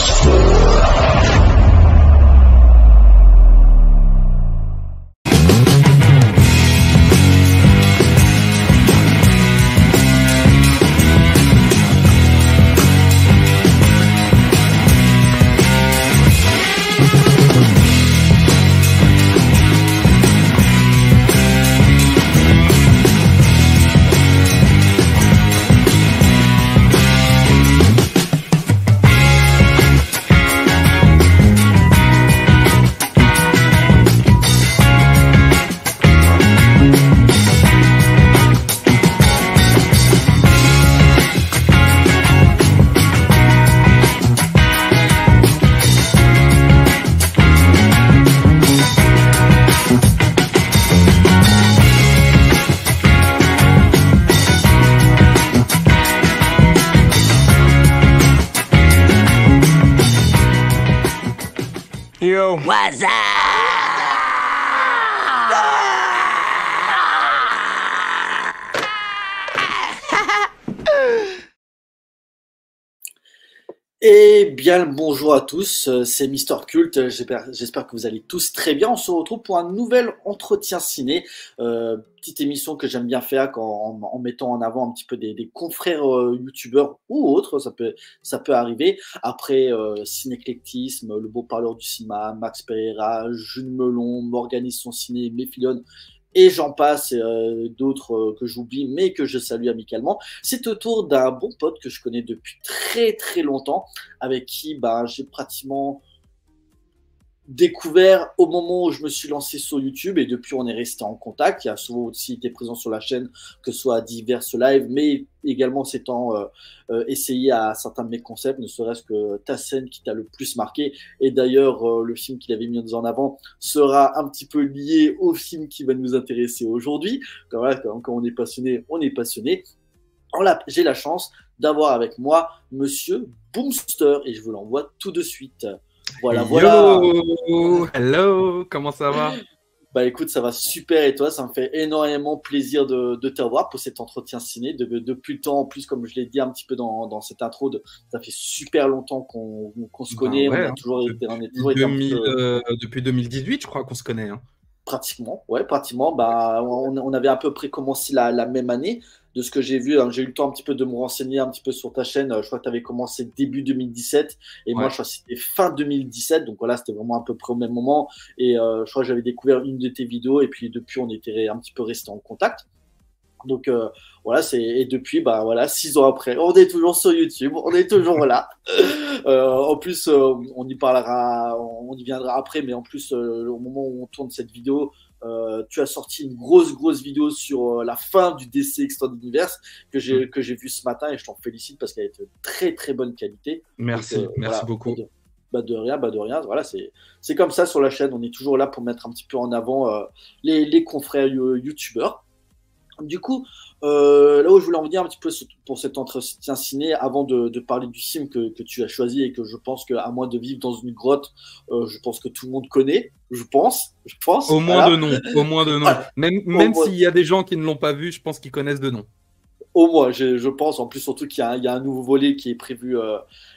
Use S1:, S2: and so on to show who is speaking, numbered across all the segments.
S1: Yo.
S2: What's up?
S3: Eh bien, le bonjour à tous, c'est Mister Cult, j'espère que vous allez tous très bien. On se retrouve pour un nouvel entretien ciné, petite émission que j'aime bien faire en mettant en avant un petit peu des confrères youtubeurs ou autres, ça peut arriver. Après Cinéclectisme, Le Beau Parleur du Cinéma, Max Pereira, Jules Melon, Morganisme son ciné, Méphilion, et j'en passe, d'autres que j'oublie, mais que je salue amicalement. C'est au tour d'un bon pote que je connais depuis très très longtemps, avec qui j'ai pratiquement découvert au moment où je me suis lancé sur YouTube, et depuis on est resté en contact. Il a souvent aussi été présent sur la chaîne, que ce soit à divers lives, mais également s'étant essayé à certains de mes concepts, ne serait-ce que ta scène qui t'a le plus marqué. Et d'ailleurs, le film qu'il avait mis en avant sera un petit peu lié au film qui va nous intéresser aujourd'hui. Quand on est passionné, on est passionné. J'ai la chance d'avoir avec moi Monsieur Boomster, et je vous l'envoie tout de suite. Voilà.
S1: Yo, hello, comment ça va?
S3: Bah écoute, ça va super, et toi? Ça me fait énormément plaisir de t'avoir pour cet entretien ciné. Depuis le temps, en plus, comme je l'ai dit un petit peu dans cette intro, ça fait super longtemps qu'on se connaît.
S1: Ouais,
S3: on a toujours été un peu...
S1: depuis 2018, je crois qu'on se connaît. Hein.
S3: Pratiquement. On avait à peu près commencé la même année. De ce que j'ai vu, j'ai eu le temps un petit peu de me renseigner un petit peu sur ta chaîne. Je crois que tu avais commencé début 2017, et moi je crois que c'était fin 2017, donc voilà, c'était vraiment à peu près au même moment. Et je crois que j'avais découvert une de tes vidéos, et puis depuis on était un petit peu resté en contact. Donc et depuis 6 ans après, on est toujours sur YouTube, on est toujours là. En plus, on y viendra après, mais en plus au moment où on tourne cette vidéo, tu as sorti une grosse vidéo sur la fin du DC Extended Universe que j'ai vu ce matin, et je t'en félicite parce qu'elle était de très très bonne qualité.
S1: Merci,
S3: donc,
S1: merci beaucoup.
S3: De rien. Voilà, c'est comme ça sur la chaîne, on est toujours là pour mettre un petit peu en avant les confrères youtubeurs. Du coup, là où je voulais en venir un petit peu pour cet entretien ciné, avant de parler du film que tu as choisi, et que je pense qu'à moins de vivre dans une grotte, je pense que tout le monde connaît, je pense.
S1: Au moins de nom,
S3: Voilà.
S1: Même s'il y a des gens qui ne l'ont pas vu, je pense qu'ils connaissent de nom.
S3: Au moins, je pense, en plus, surtout qu'il y a un nouveau volet qui est prévu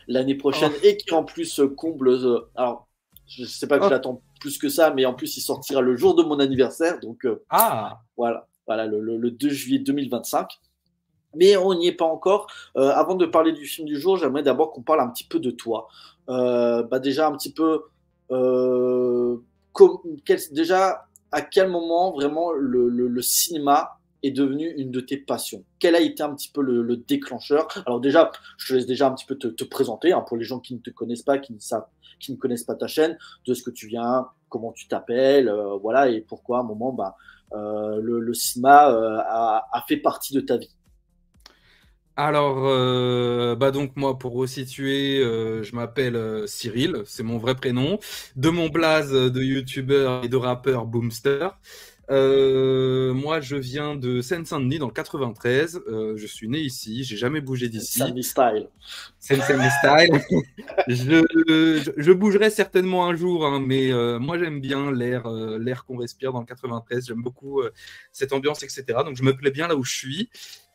S3: l'année prochaine, et qui en plus comble... alors, je ne sais pas que je l'attends plus que ça, mais en plus, il sortira le jour de mon anniversaire, donc voilà, le 2 juillet 2025. Mais on n'y est pas encore. Avant de parler du film du jour, j'aimerais d'abord qu'on parle un petit peu de toi. Déjà, un petit peu... déjà, à quel moment vraiment le cinéma est devenu une de tes passions? Quel a été un petit peu le déclencheur? Alors déjà, je te laisse déjà un petit peu te présenter, hein, pour les gens qui ne te connaissent pas, qui ne connaissent pas ta chaîne, de ce que tu viens, comment tu t'appelles, voilà, et pourquoi à un moment le cinéma a fait partie de ta vie.
S1: Alors, donc moi, pour resituer, je m'appelle Cyril, c'est mon vrai prénom. De mon blaze de youtubeur et de rappeur Boomster. Moi, je viens de Seine-Saint-Denis dans le 93. Je suis né ici, j'ai jamais bougé d'ici.
S3: Saint-Denis style.
S1: Seine-Saint-Denis style. Je bougerai certainement un jour, hein, mais moi j'aime bien l'air qu'on respire dans le 93. J'aime beaucoup cette ambiance, etc. Donc je me plais bien là où je suis.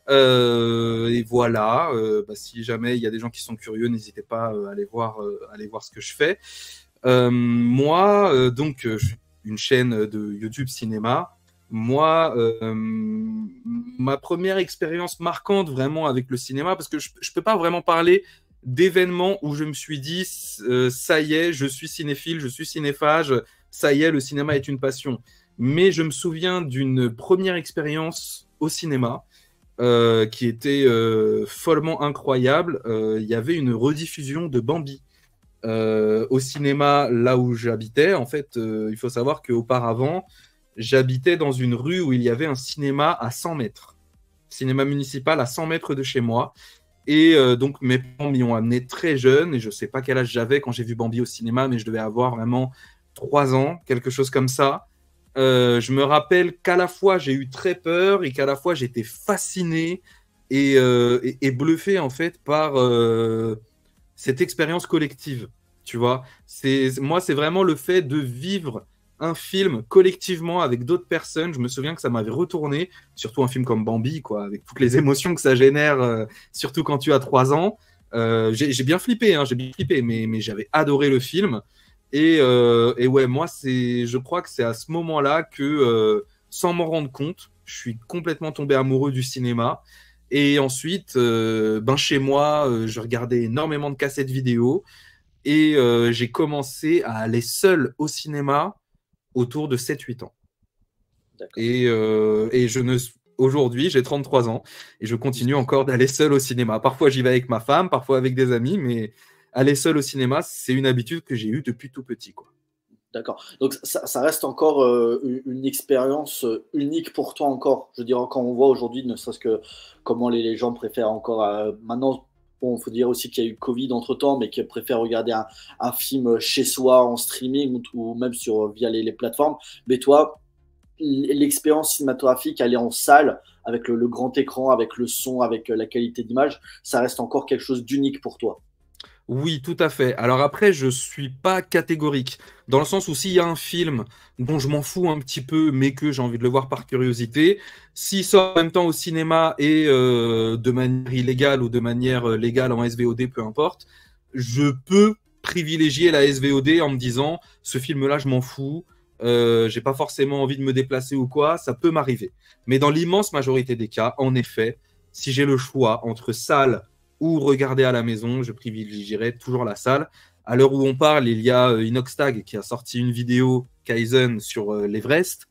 S1: Et voilà, si jamais il y a des gens qui sont curieux, n'hésitez pas à aller voir ce que je fais. Moi, je suis une chaîne de YouTube cinéma. Moi, ma première expérience marquante vraiment avec le cinéma, parce que je peux pas vraiment parler d'événements où je me suis dit, ça y est, je suis cinéphile, je suis cinéphage, ça y est, le cinéma est une passion. Mais je me souviens d'une première expérience au cinéma qui était follement incroyable. Il y avait une rediffusion de Bambi au cinéma là où j'habitais. En fait, il faut savoir qu'auparavant, j'habitais dans une rue où il y avait un cinéma à 100 mètres. Cinéma municipal à 100 mètres de chez moi. Et donc, mes parents m'y ont amené très jeune. Et je ne sais pas quel âge j'avais quand j'ai vu Bambi au cinéma, mais je devais avoir vraiment 3 ans, quelque chose comme ça. Je me rappelle qu'à la fois, j'ai eu très peur et qu'à la fois, j'étais fasciné et bluffé, en fait, par cette expérience collective. Tu vois, moi, c'est vraiment le fait de vivre un film collectivement avec d'autres personnes. Je me souviens que ça m'avait retourné, surtout un film comme Bambi, quoi, avec toutes les émotions que ça génère, surtout quand tu as 3 ans. J'ai bien flippé, hein, mais j'avais adoré le film. Et ouais, moi, je crois que c'est à ce moment-là que, sans m'en rendre compte, je suis complètement tombé amoureux du cinéma. Et ensuite, chez moi, je regardais énormément de cassettes vidéo et j'ai commencé à aller seul au cinéma autour de 7-8 ans. Et aujourd'hui, j'ai 33 ans et je continue encore d'aller seul au cinéma. Parfois, j'y vais avec ma femme, parfois avec des amis, mais aller seul au cinéma, c'est une habitude que j'ai eue depuis tout petit, quoi.
S3: D'accord. Donc ça reste encore une expérience unique pour toi encore. Je veux dire, quand on voit aujourd'hui, ne serait-ce que comment les gens préfèrent encore maintenant. Bon, il faut dire aussi qu'il y a eu Covid entre-temps, mais qu'ils préfèrent regarder un film chez soi en streaming ou même via les plateformes. Mais toi, l'expérience cinématographique, aller en salle avec le grand écran, avec le son, avec la qualité d'image, ça reste encore quelque chose d'unique pour toi.
S1: Oui, tout à fait. Alors après, je suis pas catégorique, dans le sens où s'il y a un film dont je m'en fous un petit peu, mais que j'ai envie de le voir par curiosité, s'il sort en même temps au cinéma et de manière illégale ou de manière légale en SVOD, peu importe, je peux privilégier la SVOD en me disant, ce film-là, je m'en fous, j'ai pas forcément envie de me déplacer ou quoi, ça peut m'arriver. Mais dans l'immense majorité des cas, en effet, si j'ai le choix entre salle ou regarder à la maison, je privilégierais toujours la salle. À l'heure où on parle, il y a Inoxtag qui a sorti une vidéo Kaizen sur l'Everest.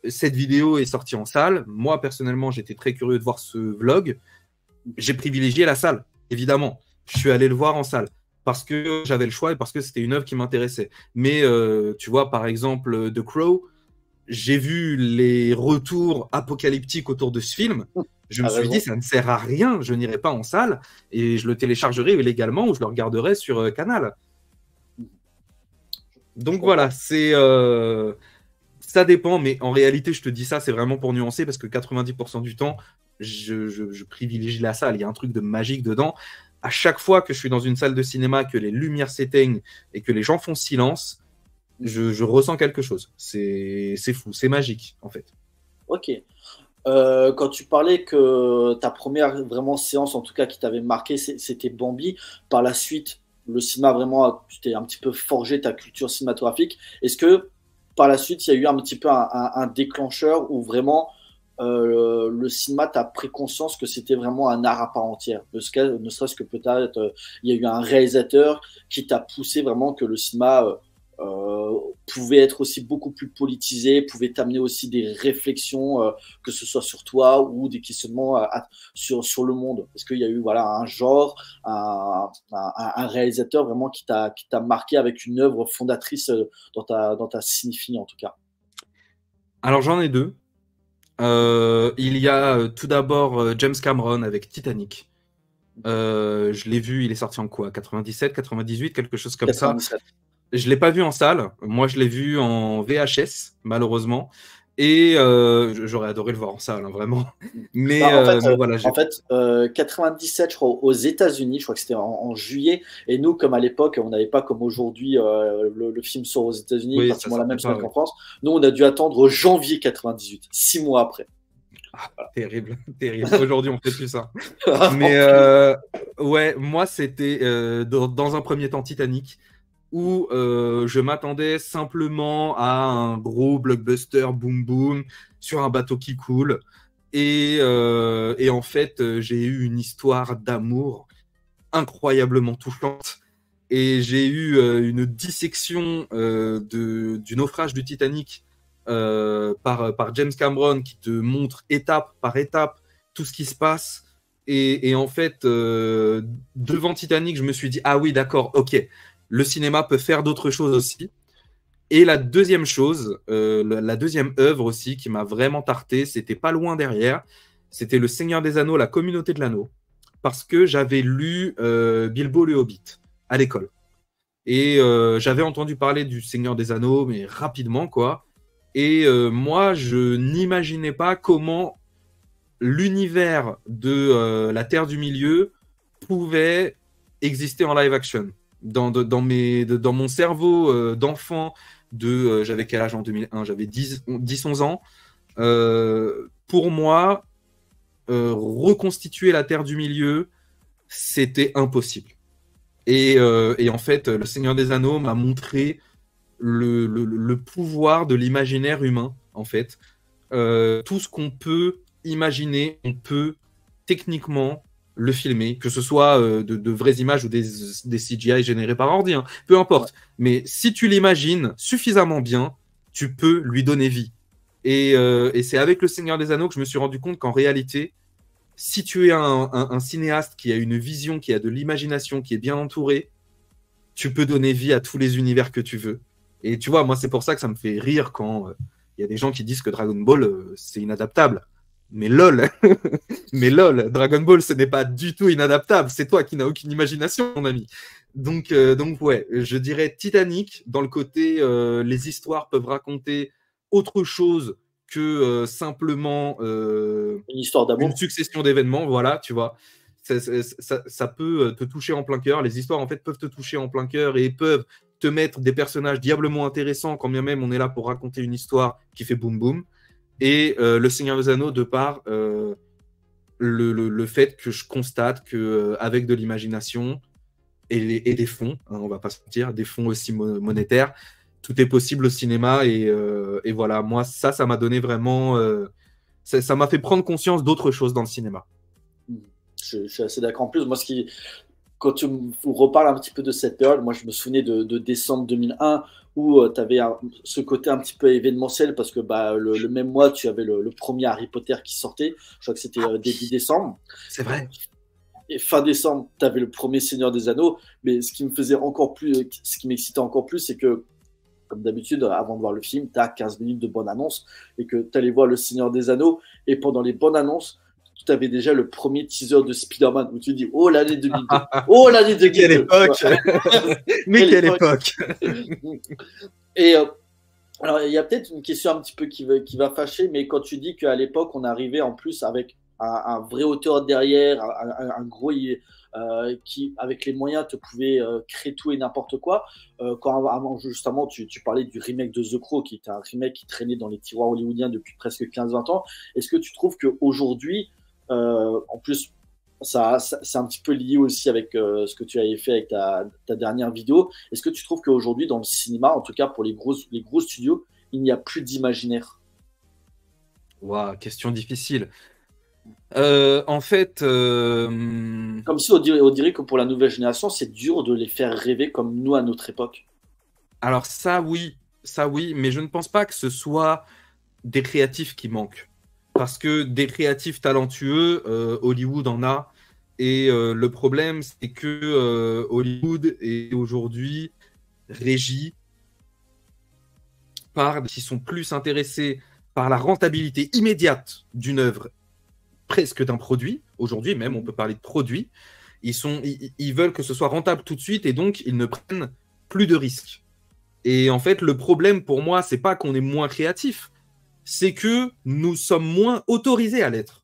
S1: Cette vidéo est sortie en salle. Moi, personnellement, j'étais très curieux de voir ce vlog. J'ai privilégié la salle, évidemment. Je suis allé le voir en salle parce que j'avais le choix et parce que c'était une œuvre qui m'intéressait. Mais tu vois, par exemple, The Crow, j'ai vu les retours apocalyptiques autour de ce film. Je me suis dit, ça ne sert à rien, je n'irai pas en salle et je le téléchargerai illégalement ou je le regarderai sur Canal. Donc voilà, ça dépend, mais en réalité, je te dis ça, c'est vraiment pour nuancer parce que 90% du temps, je privilégie la salle. Il y a un truc de magique dedans. À chaque fois que je suis dans une salle de cinéma, que les lumières s'éteignent et que les gens font silence, je ressens quelque chose. C'est fou, c'est magique en fait.
S3: Ok. Quand tu parlais que ta première vraiment séance, en tout cas qui t'avait marqué, c'était Bambi. Par la suite, le cinéma vraiment, tu t'es un petit peu forgé ta culture cinématographique. Est-ce que par la suite, il y a eu un petit peu un déclencheur où vraiment le cinéma, tu as pris conscience que c'était vraiment un art à part entière? Ne serait-ce que peut-être il y a eu un réalisateur qui t'a poussé vraiment que le cinéma pouvait être aussi beaucoup plus politisé, pouvait t'amener aussi des réflexions, que ce soit sur toi ou des questionnements sur le monde. Est-ce qu'il y a eu voilà, un genre, un réalisateur vraiment qui t'a marqué avec une œuvre fondatrice dans ta cinéphilie en tout cas?
S1: Alors j'en ai deux. Il y a tout d'abord James Cameron avec Titanic. Je l'ai vu, il est sorti en quoi? 97, 98, quelque chose comme
S3: 97.
S1: Ça. Je ne l'ai pas vu en salle. Moi, je l'ai vu en VHS, malheureusement. Et j'aurais adoré le voir en salle, hein, vraiment. Mais, mais voilà.
S3: En fait 97, je crois, aux États-Unis, je crois que c'était en juillet. Et nous, comme à l'époque, on n'avait pas comme aujourd'hui le film sort aux États-Unis
S1: Oui,
S3: pratiquement la même semaine qu'en France. Nous, on a dû attendre janvier 98, 6 mois après.
S1: Ah, terrible, terrible. Aujourd'hui, on fait plus ça. Mais
S3: En plus.
S1: ouais, moi, c'était dans un premier temps Titanic, où je m'attendais simplement à un gros blockbuster boom boom sur un bateau qui coule. Et en fait, j'ai eu une histoire d'amour incroyablement touchante. Et j'ai eu une dissection du naufrage du Titanic par James Cameron qui te montre étape par étape tout ce qui se passe. Et en fait, devant Titanic, je me suis dit, ah oui, d'accord, ok, le cinéma peut faire d'autres choses aussi. Et la deuxième chose, la deuxième œuvre aussi qui m'a vraiment tarté, c'était pas loin derrière, c'était Le Seigneur des Anneaux, la communauté de l'anneau, parce que j'avais lu Bilbo le Hobbit à l'école. Et j'avais entendu parler du Seigneur des Anneaux, mais rapidement, quoi. Et moi, je n'imaginais pas comment l'univers de la Terre du Milieu pouvait exister en live action. Dans mon cerveau d'enfant, j'avais quel âge en 2001? J'avais 10-11 ans. Pour moi, reconstituer la Terre du Milieu, c'était impossible. Et en fait, Le Seigneur des Anneaux m'a montré le pouvoir de l'imaginaire humain, en fait. Tout ce qu'on peut imaginer, on peut techniquement le filmer, que ce soit de vraies images ou des CGI générés par ordi, hein, peu importe. Mais si tu l'imagines suffisamment bien, tu peux lui donner vie. Et c'est avec Le Seigneur des Anneaux que je me suis rendu compte qu'en réalité, si tu es un cinéaste qui a une vision, qui a de l'imagination, qui est bien entouré, tu peux donner vie à tous les univers que tu veux. Et tu vois, moi, c'est pour ça que ça me fait rire quand il y a des gens qui disent que Dragon Ball, c'est inadaptable. Mais lol, mais lol, Dragon Ball, ce n'est pas du tout inadaptable. C'est toi qui n'as aucune imagination, mon ami. Donc ouais, je dirais Titanic, dans le côté, les histoires peuvent raconter autre chose que simplement
S3: Une histoire
S1: une
S3: d'amour.
S1: succession d'événements, voilà, tu vois. Ça peut te toucher en plein cœur. Les histoires, en fait, peuvent te toucher en plein cœur et peuvent te mettre des personnages diablement intéressants, quand bien même on est là pour raconter une histoire qui fait boum boum. Et Le Seigneur des Anneaux, de par le fait que je constate que avec de l'imagination et des fonds, hein, on va pas se mentir, des fonds aussi monétaires, tout est possible au cinéma. Et voilà, moi, ça m'a donné vraiment... ça m'a fait prendre conscience d'autres choses dans le cinéma.
S3: Je suis assez d'accord. En plus, moi, quand tu me reparles un petit peu de cette période, moi, je me souvenais de décembre 2001 où tu avais ce côté un petit peu événementiel parce que le même mois, tu avais le premier Harry Potter qui sortait. Je crois que c'était début décembre.
S1: C'est vrai.
S3: Et fin décembre, tu avais le premier Seigneur des Anneaux. Mais ce qui me faisait encore plus, ce qui m'excitait encore plus, c'est que, comme d'habitude, avant de voir le film, tu as 15 minutes de bonne annonce et que tu allais voir le Seigneur des Anneaux. Et pendant les bonnes annonces, tu avais déjà le premier teaser de Spider-Man où tu dis oh l'année 2002, oh l'année 2002.
S1: Quelle époque. Mais quelle époque.
S3: Et alors il y a peut-être une question un petit peu qui va fâcher, mais quand tu dis qu'à l'époque on arrivait en plus avec un vrai auteur derrière, un gros qui avec les moyens te pouvait créer tout et n'importe quoi. Quand avant, justement tu parlais du remake de The Crow qui était un remake qui traînait dans les tiroirs hollywoodiens depuis presque 15-20 ans. Est-ce que tu trouves qu'aujourd'hui en plus, c'est un petit peu lié aussi avec ce que tu avais fait avec ta dernière vidéo. Est-ce que tu trouves qu'aujourd'hui, dans le cinéma, en tout cas pour les gros studios, il n'y a plus d'imaginaire?
S1: Wow, question difficile. En fait,
S3: Comme si on dirait que pour la nouvelle génération, c'est dur de les faire rêver comme nous à notre époque.
S1: alors ça oui, mais je ne pense pas que ce soit des créatifs qui manquent. Parce que des créatifs talentueux, Hollywood en a. Et le problème, c'est que Hollywood est aujourd'hui régi par qui sont plus intéressés par la rentabilité immédiate d'une œuvre, presque d'un produit. Aujourd'hui, même, on peut parler de produit. Ils veulent que ce soit rentable tout de suite et donc ils ne prennent plus de risques. Et en fait, le problème pour moi, c'est pas qu'on est moins créatif, c'est que nous sommes moins autorisés à l'être.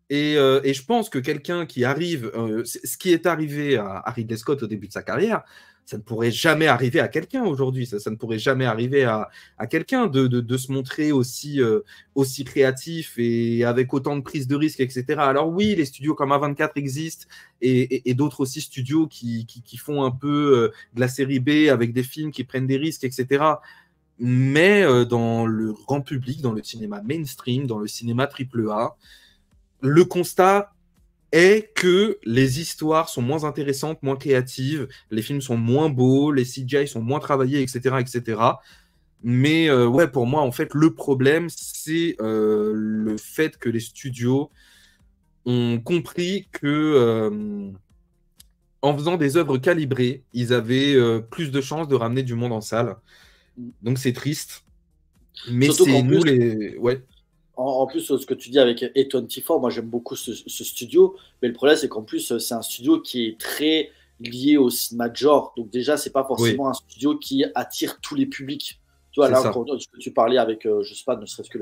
S1: Et je pense que quelqu'un qui arrive, ce qui est arrivé à Ridley Scott au début de sa carrière, ça ne pourrait jamais arriver à quelqu'un aujourd'hui. Ça ne pourrait jamais arriver à quelqu'un de se montrer aussi créatif et avec autant de prise de risque, etc. Alors oui, les studios comme A24 existent et d'autres aussi studios qui font un peu de la série B avec des films qui prennent des risques, etc. Mais dans le grand public, dans le cinéma mainstream, dans le cinéma AAA, le constat est que les histoires sont moins intéressantes, moins créatives, les films sont moins beaux, les CGI sont moins travaillés, etc., etc. Mais ouais, pour moi, en fait, le problème, c'est le fait que les studios ont compris que en faisant des œuvres calibrées, ils avaient plus de chances de ramener du monde en salle. Donc c'est triste. Mais
S3: Surtout
S1: c'est
S3: qu'en
S1: nous
S3: plus,
S1: les... Ouais,
S3: en plus, ce que tu dis avec A24, moi j'aime beaucoup ce studio, mais le problème c'est qu'en plus c'est un studio qui est très lié au cinéma de genre. Donc déjà, c'est pas
S1: oui,
S3: forcément un studio qui attire tous les publics. Tu vois,
S1: c'est
S3: là,
S1: ça.
S3: quand ce que tu parlais avec, je sais pas, ne serait-ce que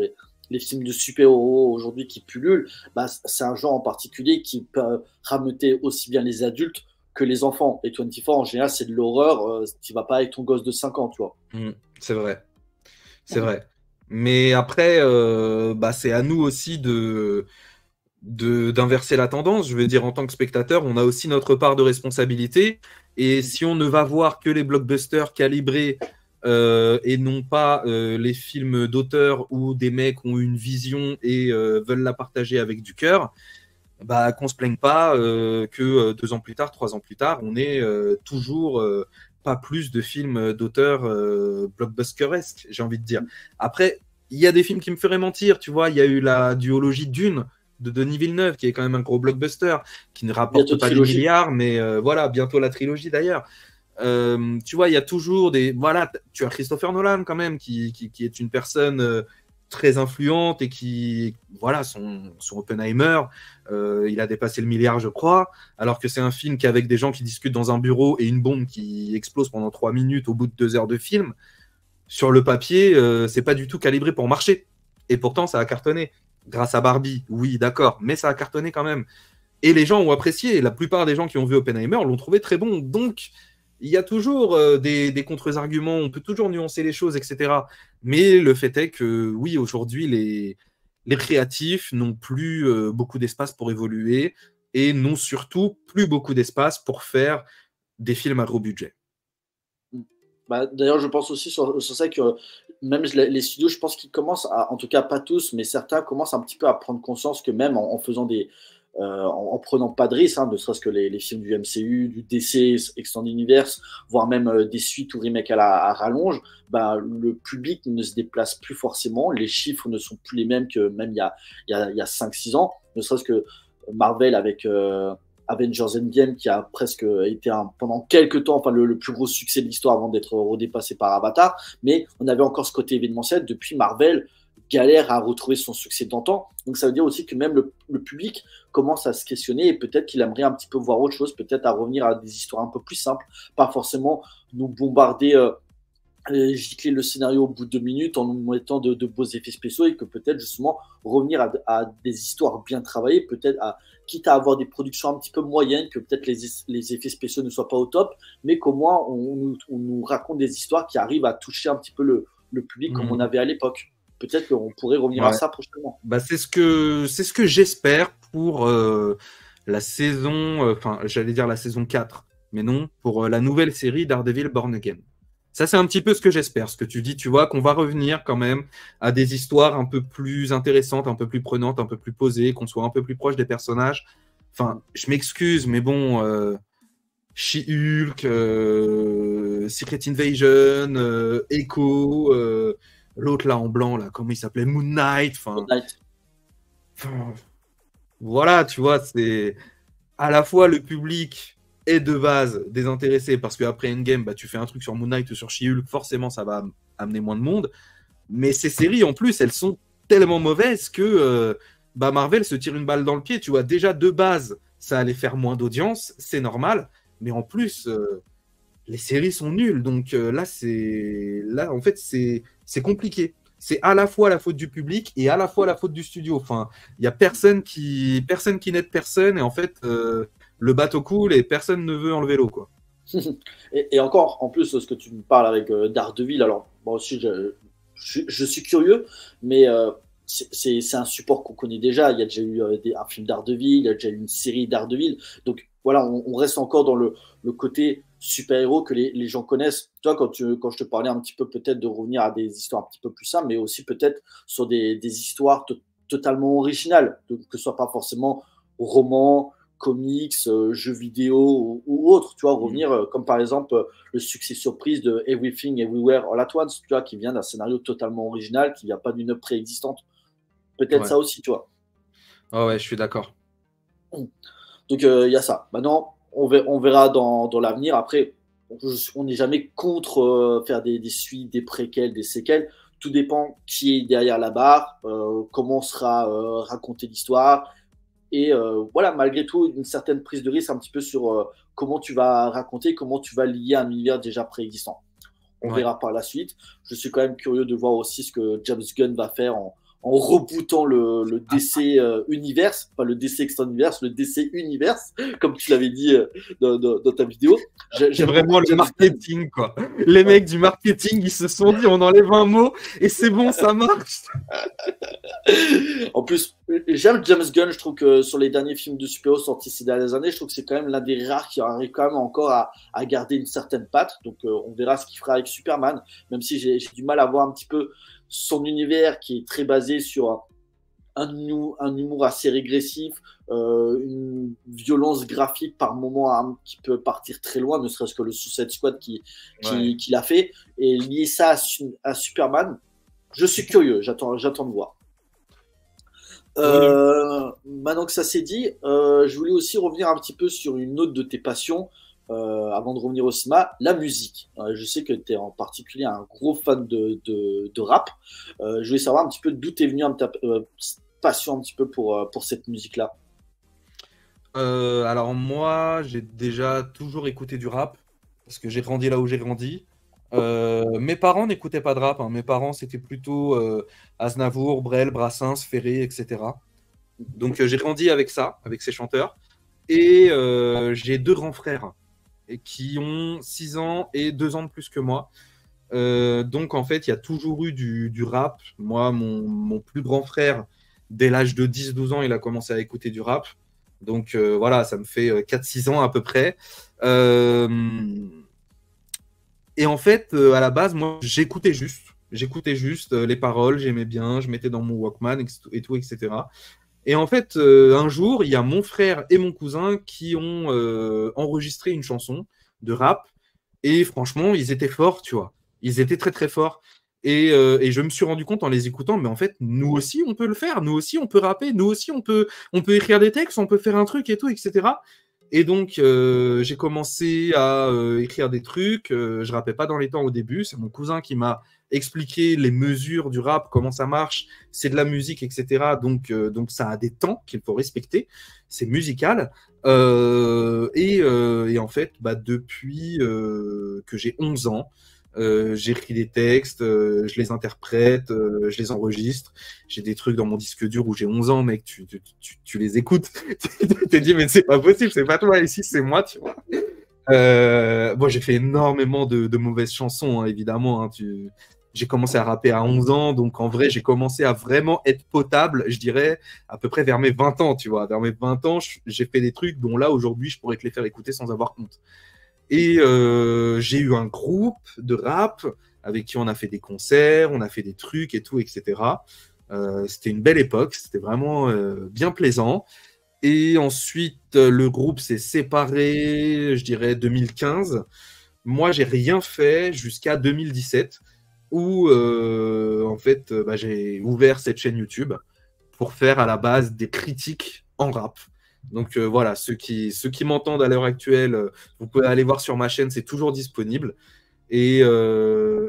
S3: les films de super-héros aujourd'hui qui pullulent, bah, c'est un genre en particulier qui peut rameuter aussi bien les adultes que les enfants. Et 24, en général, c'est de l'horreur, tu vas pas avec ton gosse de 5 ans, tu vois.
S1: Mm, c'est vrai. C'est vrai. Mais après, bah, c'est à nous aussi d'inverser la tendance. Je veux dire, en tant que spectateur, on a aussi notre part de responsabilité. Et si on ne va voir que les blockbusters calibrés et non pas les films d'auteurs où des mecs ont une vision et veulent la partager avec du cœur, bah, qu'on se plaigne pas que 2 ans plus tard, 3 ans plus tard, on ait toujours pas plus de films d'auteurs blockbusteresques, j'ai envie de dire. Après, il y a des films qui me feraient mentir, tu vois, il y a eu la duologie Dune de Denis Villeneuve, qui est quand même un gros blockbuster, qui ne rapporte
S3: Bientôt
S1: pas des
S3: trilogie.
S1: milliards, mais voilà, bientôt la trilogie d'ailleurs. Tu vois, il y a toujours des. Voilà, tu as Christopher Nolan quand même, qui est une personne très influente et qui. Voilà, son Oppenheimer, il a dépassé le milliard, je crois, alors que c'est un film qui, avec des gens qui discutent dans un bureau et une bombe qui explose pendant 3 minutes au bout de 2 heures de film, sur le papier, c'est pas du tout calibré pour marcher. Et pourtant, ça a cartonné. Grâce à Barbie, oui, d'accord, mais ça a cartonné quand même. Et les gens ont apprécié. La plupart des gens qui ont vu Oppenheimer l'ont trouvé très bon. Donc, il y a toujours des contre-arguments, on peut toujours nuancer les choses, etc. Mais le fait est que, oui, aujourd'hui, les créatifs n'ont plus beaucoup d'espace pour évoluer et n'ont surtout plus beaucoup d'espace pour faire des films à gros budget.
S3: Bah, d'ailleurs, je pense aussi sur ça que même les studios, je pense qu'ils commencent à, en tout cas pas tous, mais certains commencent un petit peu à prendre conscience que même en faisant en prenant pas de risques, hein, ne serait-ce que les films du MCU, du DC, Extended Universe, voire même des suites ou remakes à rallonge, bah, le public ne se déplace plus forcément, les chiffres ne sont plus les mêmes que même il y a 5-6 ans, ne serait-ce que Marvel avec Avengers Endgame qui a presque été pendant quelques temps le plus gros succès de l'histoire avant d'être redépassé par Avatar, mais on avait encore ce côté événementiel. Depuis, Marvel galère à retrouver son succès d'antan, donc ça veut dire aussi que même le public commence à se questionner et peut-être qu'il aimerait un petit peu voir autre chose, peut-être à revenir à des histoires un peu plus simples, pas forcément nous bombarder gicler le scénario au bout de 2 minutes en nous mettant de beaux effets spéciaux et que peut-être justement revenir à des histoires bien travaillées, peut-être quitte à avoir des productions un petit peu moyennes, que peut-être les effets spéciaux ne soient pas au top, mais qu'au moins on nous raconte des histoires qui arrivent à toucher un petit peu le public comme on
S1: Mmh.
S3: avait à l'époque. Peut-être qu'on pourrait revenir à
S1: Ouais.
S3: ça prochainement.
S1: Bah, c'est ce que j'espère pour la saison, enfin, j'allais dire la saison 4, mais non, pour la nouvelle série Daredevil Born Again. Ça, c'est un petit peu ce que j'espère. Ce que tu dis, tu vois, qu'on va revenir quand même à des histoires un peu plus intéressantes, un peu plus prenantes, un peu plus posées, qu'on soit un peu plus proche des personnages. Enfin, je m'excuse, mais bon, She-Hulk, Secret Invasion, Echo, l'autre là en blanc, là, comment il s'appelait? Moon Knight, enfin.
S3: Fortnite.
S1: Enfin, voilà, tu vois, c'est à la fois le public est de base désintéressé parce qu'après Endgame, bah, tu fais un truc sur Moon Knight ou sur She-Hulk, forcément ça va amener moins de monde. Mais ces séries, en plus, elles sont tellement mauvaises que bah, Marvel se tire une balle dans le pied. Tu vois, déjà de base, ça allait faire moins d'audience, c'est normal. Mais en plus, les séries sont nulles. Donc là, en fait, c'est compliqué. c'est à la fois la faute du public et à la fois la faute du studio. Enfin, il y a personne qui n'aide personne et en fait, le bateau coule et personne ne veut enlever l'eau, quoi.
S3: Et encore, en plus, ce que tu me parles avec Daredevil, alors moi aussi, je suis curieux, mais c'est un support qu'on connaît déjà. Il y a déjà eu un film Daredevil, il y a déjà eu une série Daredevil. Donc voilà, on reste encore dans le côté super-héros que les gens connaissent. Tu vois, quand je te parlais un petit peu peut-être de revenir à des histoires un petit peu plus simples, mais aussi peut-être sur des histoires totalement originales, que ce soit pas forcément romans, comics, jeux vidéo ou autres, tu vois, revenir comme par exemple le succès surprise de Everything Everywhere All at Once, tu vois, qui vient d'un scénario totalement original, qui vient pas d'une œuvre préexistante. Peut-être
S1: Ouais.
S3: ça aussi, tu vois.
S1: Ah ouais, je suis d'accord.
S3: Donc il y a ça. Maintenant, on verra dans l'avenir. Après, on n'est jamais contre faire des suites, des préquels, des séquelles. Tout dépend qui est derrière la barre, comment sera racontée l'histoire. Et voilà, malgré tout, une certaine prise de risque un petit peu sur comment tu vas raconter, comment tu vas lier un univers déjà préexistant. On
S1: Ouais.
S3: verra par la suite. Je suis quand même curieux de voir aussi ce que James Gunn va faire en rebootant le DC Universe, pas le DC Extend Universe, le DC Universe, comme tu l'avais dit dans ta vidéo.
S1: C'est
S3: J'aime
S1: vraiment
S3: beaucoup
S1: le
S3: James
S1: marketing,
S3: Gunn.
S1: quoi. Les
S3: Ouais.
S1: mecs du marketing, ils se sont dit, on enlève un mot et c'est bon, ça marche.
S3: En plus, j'aime James Gunn. Je trouve que sur les derniers films de super-héros sortis ces dernières années, je trouve que c'est quand même l'un des rares qui arrive quand même encore à garder une certaine patte. Donc, on verra ce qu'il fera avec Superman, même si j'ai du mal à voir un petit peu son univers qui est très basé sur un humour assez régressif, une violence graphique par moment qui peut partir très loin, ne serait-ce que le Suicide Squad
S1: Ouais.
S3: qui l'a fait, et lier ça à Superman. Je suis curieux, j'attends de voir.
S1: Oui.
S3: Maintenant que ça s'est dit, je voulais aussi revenir un petit peu sur une autre de tes passions, avant de revenir au cinéma, la musique. Je sais que tu es en particulier un gros fan de rap. Je voulais savoir un petit peu d'où t'es venu ta passion un petit peu pour cette musique-là.
S1: Alors moi, j'ai déjà toujours écouté du rap parce que j'ai grandi là où j'ai grandi. Mes parents n'écoutaient pas de rap, hein. Mes parents, c'était plutôt Aznavour, Brel, Brassens, Ferré, etc. Donc j'ai grandi avec ça, avec ces chanteurs. Et j'ai deux grands frères et qui ont 6 ans et 2 ans de plus que moi. Donc en fait, il y a toujours eu du rap. Moi, mon plus grand frère, dès l'âge de 10-12 ans, il a commencé à écouter du rap. Donc voilà, ça me fait 4-6 ans à peu près. Euh, et en fait, à la base, moi, j'écoutais juste. J'écoutais juste les paroles, j'aimais bien, je mettais dans mon Walkman et tout, etc. Et en fait, un jour, il y a mon frère et mon cousin qui ont enregistré une chanson de rap. Et franchement, ils étaient forts, tu vois. Ils étaient très, très forts. Et je me suis rendu compte en les écoutant, mais en fait, nous aussi, on peut le faire. Nous aussi, on peut rapper. Nous aussi, on peut écrire des textes, on peut faire un truc et tout, etc. Et donc, j'ai commencé à écrire des trucs. Je rappais pas dans les temps au début. C'est mon cousin qui m'a expliqué les mesures du rap, comment ça marche. C'est de la musique, etc. Donc ça a des temps qu'il faut respecter. C'est musical. Et en fait, bah, depuis que j'ai 11 ans, j'écris des textes, je les interprète, je les enregistre. J'ai des trucs dans mon disque dur où j'ai 11 ans, mec, tu les écoutes. Tu te dis, mais c'est pas possible, c'est pas toi ici, c'est moi, tu vois. Bon, j'ai fait énormément de mauvaises chansons, hein, évidemment. Hein, j'ai commencé à rapper à 11 ans, donc en vrai, j'ai commencé à vraiment être potable, je dirais, à peu près vers mes 20 ans, tu vois. Vers mes 20 ans, j'ai fait des trucs dont là, aujourd'hui, je pourrais te les faire écouter sans avoir honte. Et j'ai eu un groupe de rap avec qui on a fait des concerts, on a fait des trucs et tout, etc. C'était une belle époque, c'était vraiment bien plaisant. Et ensuite, le groupe s'est séparé, je dirais 2015. Moi, j'ai rien fait jusqu'à 2017, où en fait, bah, j'ai ouvert cette chaîne YouTube pour faire à la base des critiques en rap. Donc voilà, ceux qui m'entendent à l'heure actuelle, vous pouvez aller voir sur ma chaîne, c'est toujours disponible. Et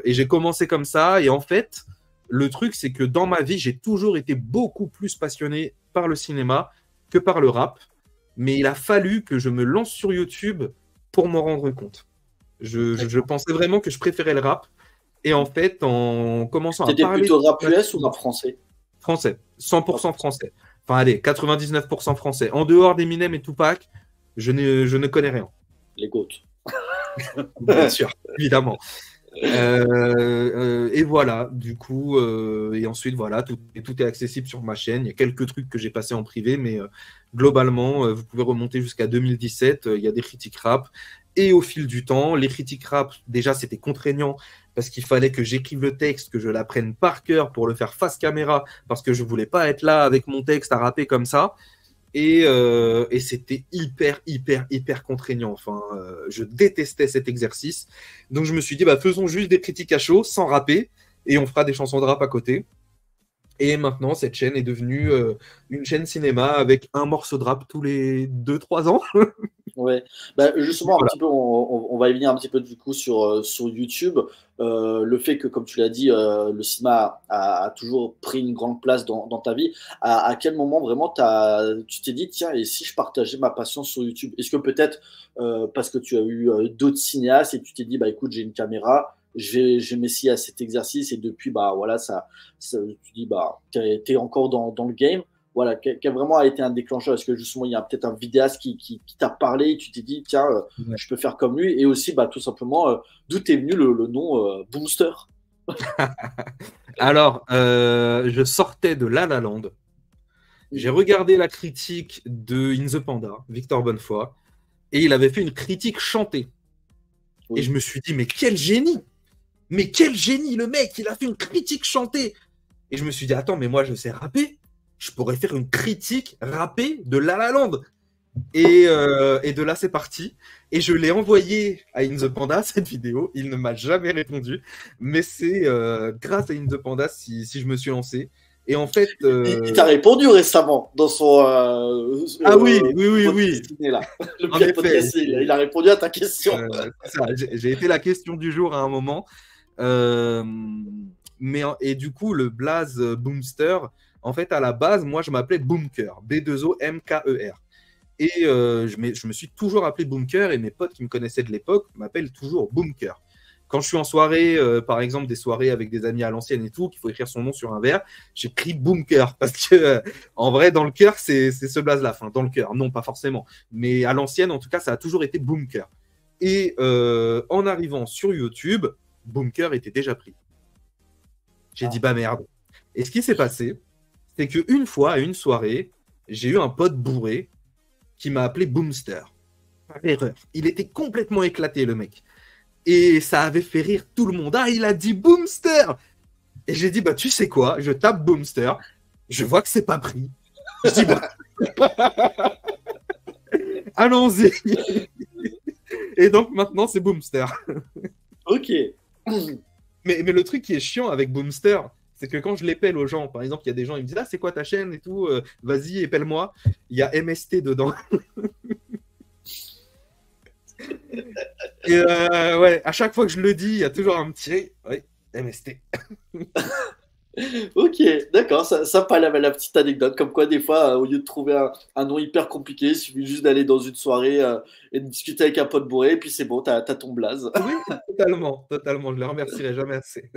S1: j'ai commencé comme ça. Et en fait, le truc, c'est que dans ma vie, j'ai toujours été beaucoup plus passionné par le cinéma que par le rap. Mais il a fallu que je me lance sur YouTube pour m'en rendre compte. Je pensais vraiment que je préférais le rap. Et en fait, en commençant à
S3: T'étais
S1: parler
S3: plutôt rap
S1: de
S3: US ou rap français?
S1: français, 100% français. Enfin, allez, 99% français. En dehors d'Eminem et Tupac, je ne connais rien.
S3: Les GOAT.
S1: Bien sûr, évidemment. Et voilà, du coup, et ensuite, voilà, tout est accessible sur ma chaîne. Il y a quelques trucs que j'ai passés en privé, mais globalement, vous pouvez remonter jusqu'à 2017. Il y a des critiques rap. Et au fil du temps, les critiques rap, déjà, c'était contraignant parce qu'il fallait que j'écrive le texte, que je l'apprenne par cœur pour le faire face caméra, parce que je voulais pas être là avec mon texte à rapper comme ça. Et c'était hyper contraignant. Enfin, je détestais cet exercice. Donc je me suis dit, bah, faisons juste des critiques à chaud, sans rapper, et on fera des chansons de rap à côté. Et maintenant, cette chaîne est devenue une chaîne cinéma avec un morceau de rap tous les 2-3 ans.
S3: Ouais, bah, justement, un
S1: Voilà.
S3: petit peu, on va y venir un petit peu du coup sur YouTube. Le fait que, comme tu l'as dit, le cinéma a toujours pris une grande place dans ta vie. À quel moment vraiment tu t'es dit, tiens, et si je partageais ma passion sur YouTube? Est-ce que peut-être parce que tu as eu d'autres cinéastes et tu t'es dit, bah écoute, j'ai une caméra, je vais m'essayer à cet exercice et depuis, bah voilà, tu dis, bah, t'es encore dans le game. Voilà, qui a vraiment été un déclencheur. Est-ce que justement, il y a peut-être un vidéaste qui t'a parlé et tu t'es dit, tiens,
S1: Ouais.
S3: je peux faire comme lui. Et aussi, bah, tout simplement, d'où est venu le nom Boomster?
S1: Alors, je sortais de La La Land. J'ai regardé la critique de In the Panda, Victor Bonnefoy, et il avait fait une critique chantée. Et je
S3: Oui.
S1: me suis dit, mais quel génie! Mais quel génie, le mec! Il a fait une critique chantée! Et je me suis dit, attends, mais moi, je sais rapper. Je pourrais faire une critique rappée de La La Land. Et de là, c'est parti. Et je l'ai envoyé à In The Panda, cette vidéo. Il ne m'a jamais répondu. Mais c'est grâce à In The Panda si je me suis lancé. Et en fait,
S3: Il t'a répondu récemment dans son
S1: ah oui, oui, oui,
S3: podcast
S1: oui.
S3: ciné, là. Le
S1: En
S3: pire
S1: effet,
S3: podcast, il a répondu à ta question.
S1: c'est ça. J'ai été la question du jour à un moment. Euh, et du coup, le blaze Boomster, en fait, à la base, moi, je m'appelais Boomker. B2OMKER. Et je me suis toujours appelé Boomker et mes potes qui me connaissaient de l'époque m'appellent toujours Boomker. Quand je suis en soirée, par exemple des soirées avec des amis à l'ancienne et tout, qu'il faut écrire son nom sur un verre, j'écris Boomker parce que en vrai, dans le cœur, c'est ce blaze-là. Enfin, dans le cœur, non, pas forcément. Mais à l'ancienne, en tout cas, ça a toujours été Boomker. Et en arrivant sur YouTube, Boomker était déjà pris. J'ai dit, bah merde. Et ce qui s'est passé, c'est qu'une fois, à une soirée, j'ai eu un pote bourré qui m'a appelé Boomster. Par erreur. Il était complètement éclaté, le mec. Et ça avait fait rire tout le monde. Ah, il a dit Boomster! Et j'ai dit, bah, tu sais quoi? Je tape Boomster. Je vois que c'est pas pris. Je dis, bah, allons-y. Et donc, maintenant, c'est Boomster.
S3: Ok.
S1: Mais le truc qui est chiant avec Boomster, c'est que quand je l'épelle aux gens, par exemple, il y a des gens, ils me disent, ah, c'est quoi ta chaîne et tout, vas-y, épelle-moi. Il y a MST dedans. Et ouais, à chaque fois que je le dis, il y a toujours un petit, ouais, MST.
S3: Ok, d'accord, ça pas la petite anecdote, comme quoi des fois, au lieu de trouver un nom hyper compliqué, il suffit juste d'aller dans une soirée et de discuter avec un pote bourré, et puis c'est bon, t'as ton blaze.
S1: Oui, totalement, totalement. Je le remercierai jamais assez.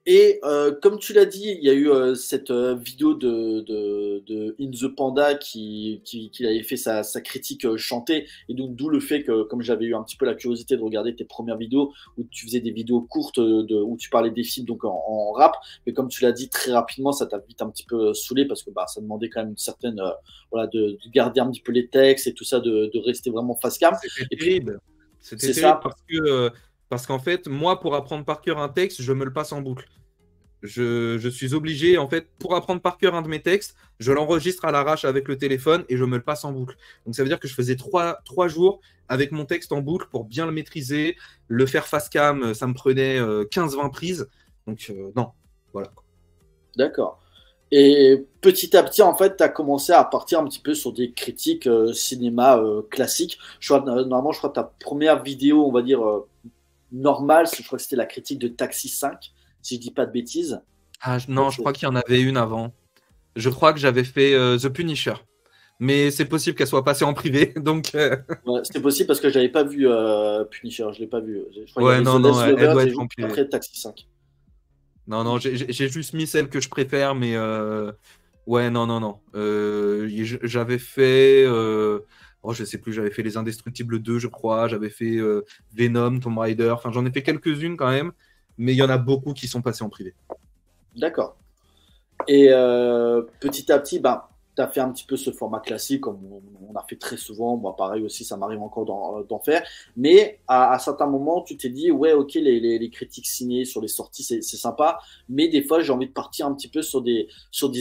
S3: Et comme tu l'as dit, il y a eu cette vidéo de In the Panda qui avait fait sa critique chantée. Et donc, d'où le fait que, comme j'avais eu un petit peu la curiosité de regarder tes premières vidéos, où tu faisais des vidéos courtes où tu parlais des films donc en rap. Mais comme tu l'as dit, très rapidement, ça t'a vite un petit peu saoulé parce que bah, ça demandait quand même une certaine. Voilà, de garder un petit peu les textes et tout ça, de rester vraiment face cam.
S1: C'était
S3: Et puis,
S1: terrible. C'était
S3: c'est
S1: terrible
S3: ça.
S1: parce qu'en fait, moi, pour apprendre par cœur un texte, je me le passe en boucle. Je suis obligé, en fait, pour apprendre par cœur un de mes textes, je l'enregistre à l'arrache avec le téléphone et je me le passe en boucle. Donc ça veut dire que je faisais trois jours avec mon texte en boucle pour bien le maîtriser. Le faire face cam, ça me prenait 15-20 prises. Donc non, voilà.
S3: D'accord. Et petit à petit, en fait, tu as commencé à partir un petit peu sur des critiques cinéma classiques. Normalement, je crois que ta première vidéo, on va dire, normale, je crois que c'était la critique de Taxi 5, si je dis pas de bêtises.
S1: Ah, non,
S3: Donc,
S1: je crois qu'il y en avait une avant. Je crois que j'avais fait The Punisher. mais c'est possible qu'elle soit passée en privé. Donc,
S3: Ouais, c'était possible parce que j'avais pas vu Punisher, je l'ai pas vu. Je crois qu'il y
S1: ouais,
S3: avait
S1: non,
S3: The
S1: non,
S3: Last
S1: elle
S3: Lovers
S1: doit
S3: et
S1: être
S3: juste
S1: en privé.
S3: après Taxi 5.
S1: Non, non, j'ai juste mis celle que je préfère, mais ouais, non, non, non. J'avais fait, oh, je sais plus, j'avais fait Les Indestructibles 2, je crois. J'avais fait Venom, Tomb Raider. Enfin, j'en ai fait quelques-unes quand même, mais il y en a beaucoup qui sont passées en privé.
S3: D'accord. Et petit à petit, ben, tu as fait un petit peu ce format classique, comme on a fait très souvent. Moi, pareil aussi, ça m'arrive encore d'en faire. Mais à certains moments, tu t'es dit, ouais, ok, les critiques signées sur les sorties, c'est sympa. Mais des fois, j'ai envie de partir un petit peu sur des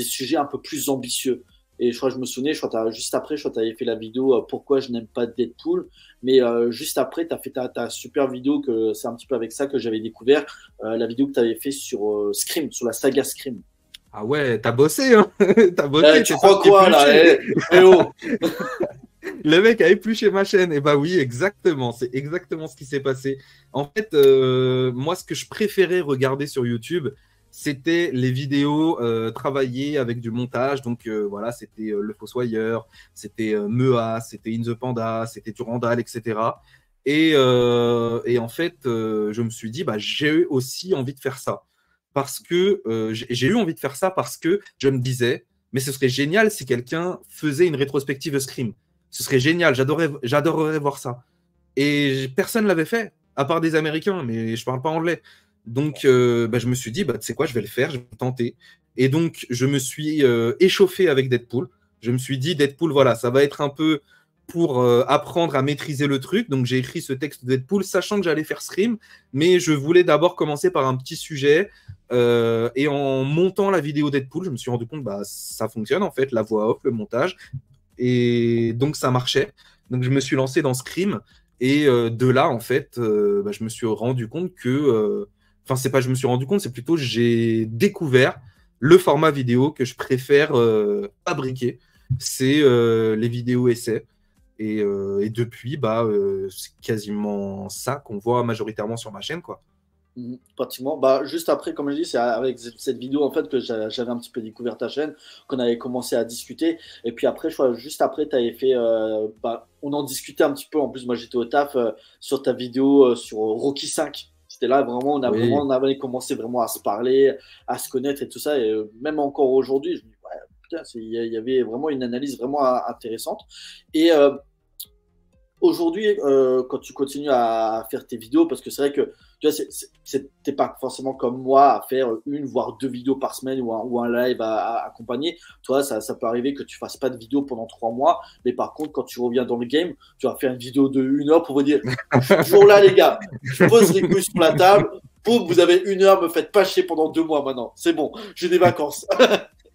S3: sujets un peu plus ambitieux. Et je crois que je me souvenais, je crois que juste après, je crois que tu avais fait la vidéo Pourquoi je n'aime pas Deadpool. Mais juste après, tu as fait ta super vidéo, que c'est un petit peu avec ça que j'avais découvert, la vidéo que tu avais fait sur Scream, sur la saga Scream.
S1: Ah ouais, t'as bossé, hein. T'as bossé,
S3: Tu
S1: t'es
S3: crois
S1: parti
S3: quoi là
S1: éplucher.
S3: oh.
S1: Le mec a épluché ma chaîne. Et bah oui, exactement. C'est exactement ce qui s'est passé. En fait, moi, ce que je préférais regarder sur YouTube, c'était les vidéos travaillées avec du montage. Donc voilà, c'était Le Fossoyeur, c'était Mea, c'était In the Panda, c'était Durandal, etc. Et en fait, je me suis dit, bah, j'ai aussi envie de faire ça. Parce que j'ai eu envie de faire ça parce que je me disais, mais ce serait génial si quelqu'un faisait une rétrospective Scream. Ce serait génial, j'adorerais voir ça. Et personne ne l'avait fait, à part des Américains, mais je parle pas anglais. Donc, bah, je me suis dit, bah, tu sais quoi, je vais le faire, je vais tenter. Et donc, je me suis échauffé avec Deadpool. Je me suis dit, Deadpool, voilà, ça va être un peu pour apprendre à maîtriser le truc. Donc, j'ai écrit ce texte de Deadpool, sachant que j'allais faire Scream, mais je voulais d'abord commencer par un petit sujet. Et en montant la vidéo Deadpool, je me suis rendu compte, bah, ça fonctionne en fait, la voix off, le montage. Et donc, ça marchait. Donc, je me suis lancé dans Scream. Et de là, en fait, bah, je me suis rendu compte que. Enfin, c'est pas je me suis rendu compte, c'est plutôt j'ai découvert le format vidéo que je préfère fabriquer. C'est les vidéos essais. Et depuis, bah, c'est quasiment ça qu'on voit majoritairement sur ma chaîne, quoi.
S3: Pratiquement. Bah, juste après, comme je dis, c'est avec cette vidéo en fait que j'avais un petit peu découvert ta chaîne, qu'on avait commencé à discuter. Et puis après, je crois, juste après, tu avais fait. Bah, on en discutait un petit peu. En plus, moi, j'étais au taf sur ta vidéo sur Rocky 5. C'était là vraiment,
S1: Oui.
S3: on avait commencé vraiment à se parler, à se connaître et tout ça. Et même encore aujourd'hui, je me dis, ouais, putain, il y avait vraiment une analyse vraiment intéressante. Et aujourd'hui, quand tu continues à faire tes vidéos, parce que c'est vrai que tu vois, t'es pas forcément comme moi à faire une voire deux vidéos par semaine ou un live à accompagner. Toi, ça peut arriver que tu fasses pas de vidéo pendant 3 mois, mais par contre, quand tu reviens dans le game, tu vas faire une vidéo de 1 heure pour vous dire, je suis toujours là, les gars. Je pose les couilles sur la table. Vous avez 1 heure, me faites pas chier pendant 2 mois maintenant. C'est bon, j'ai des vacances.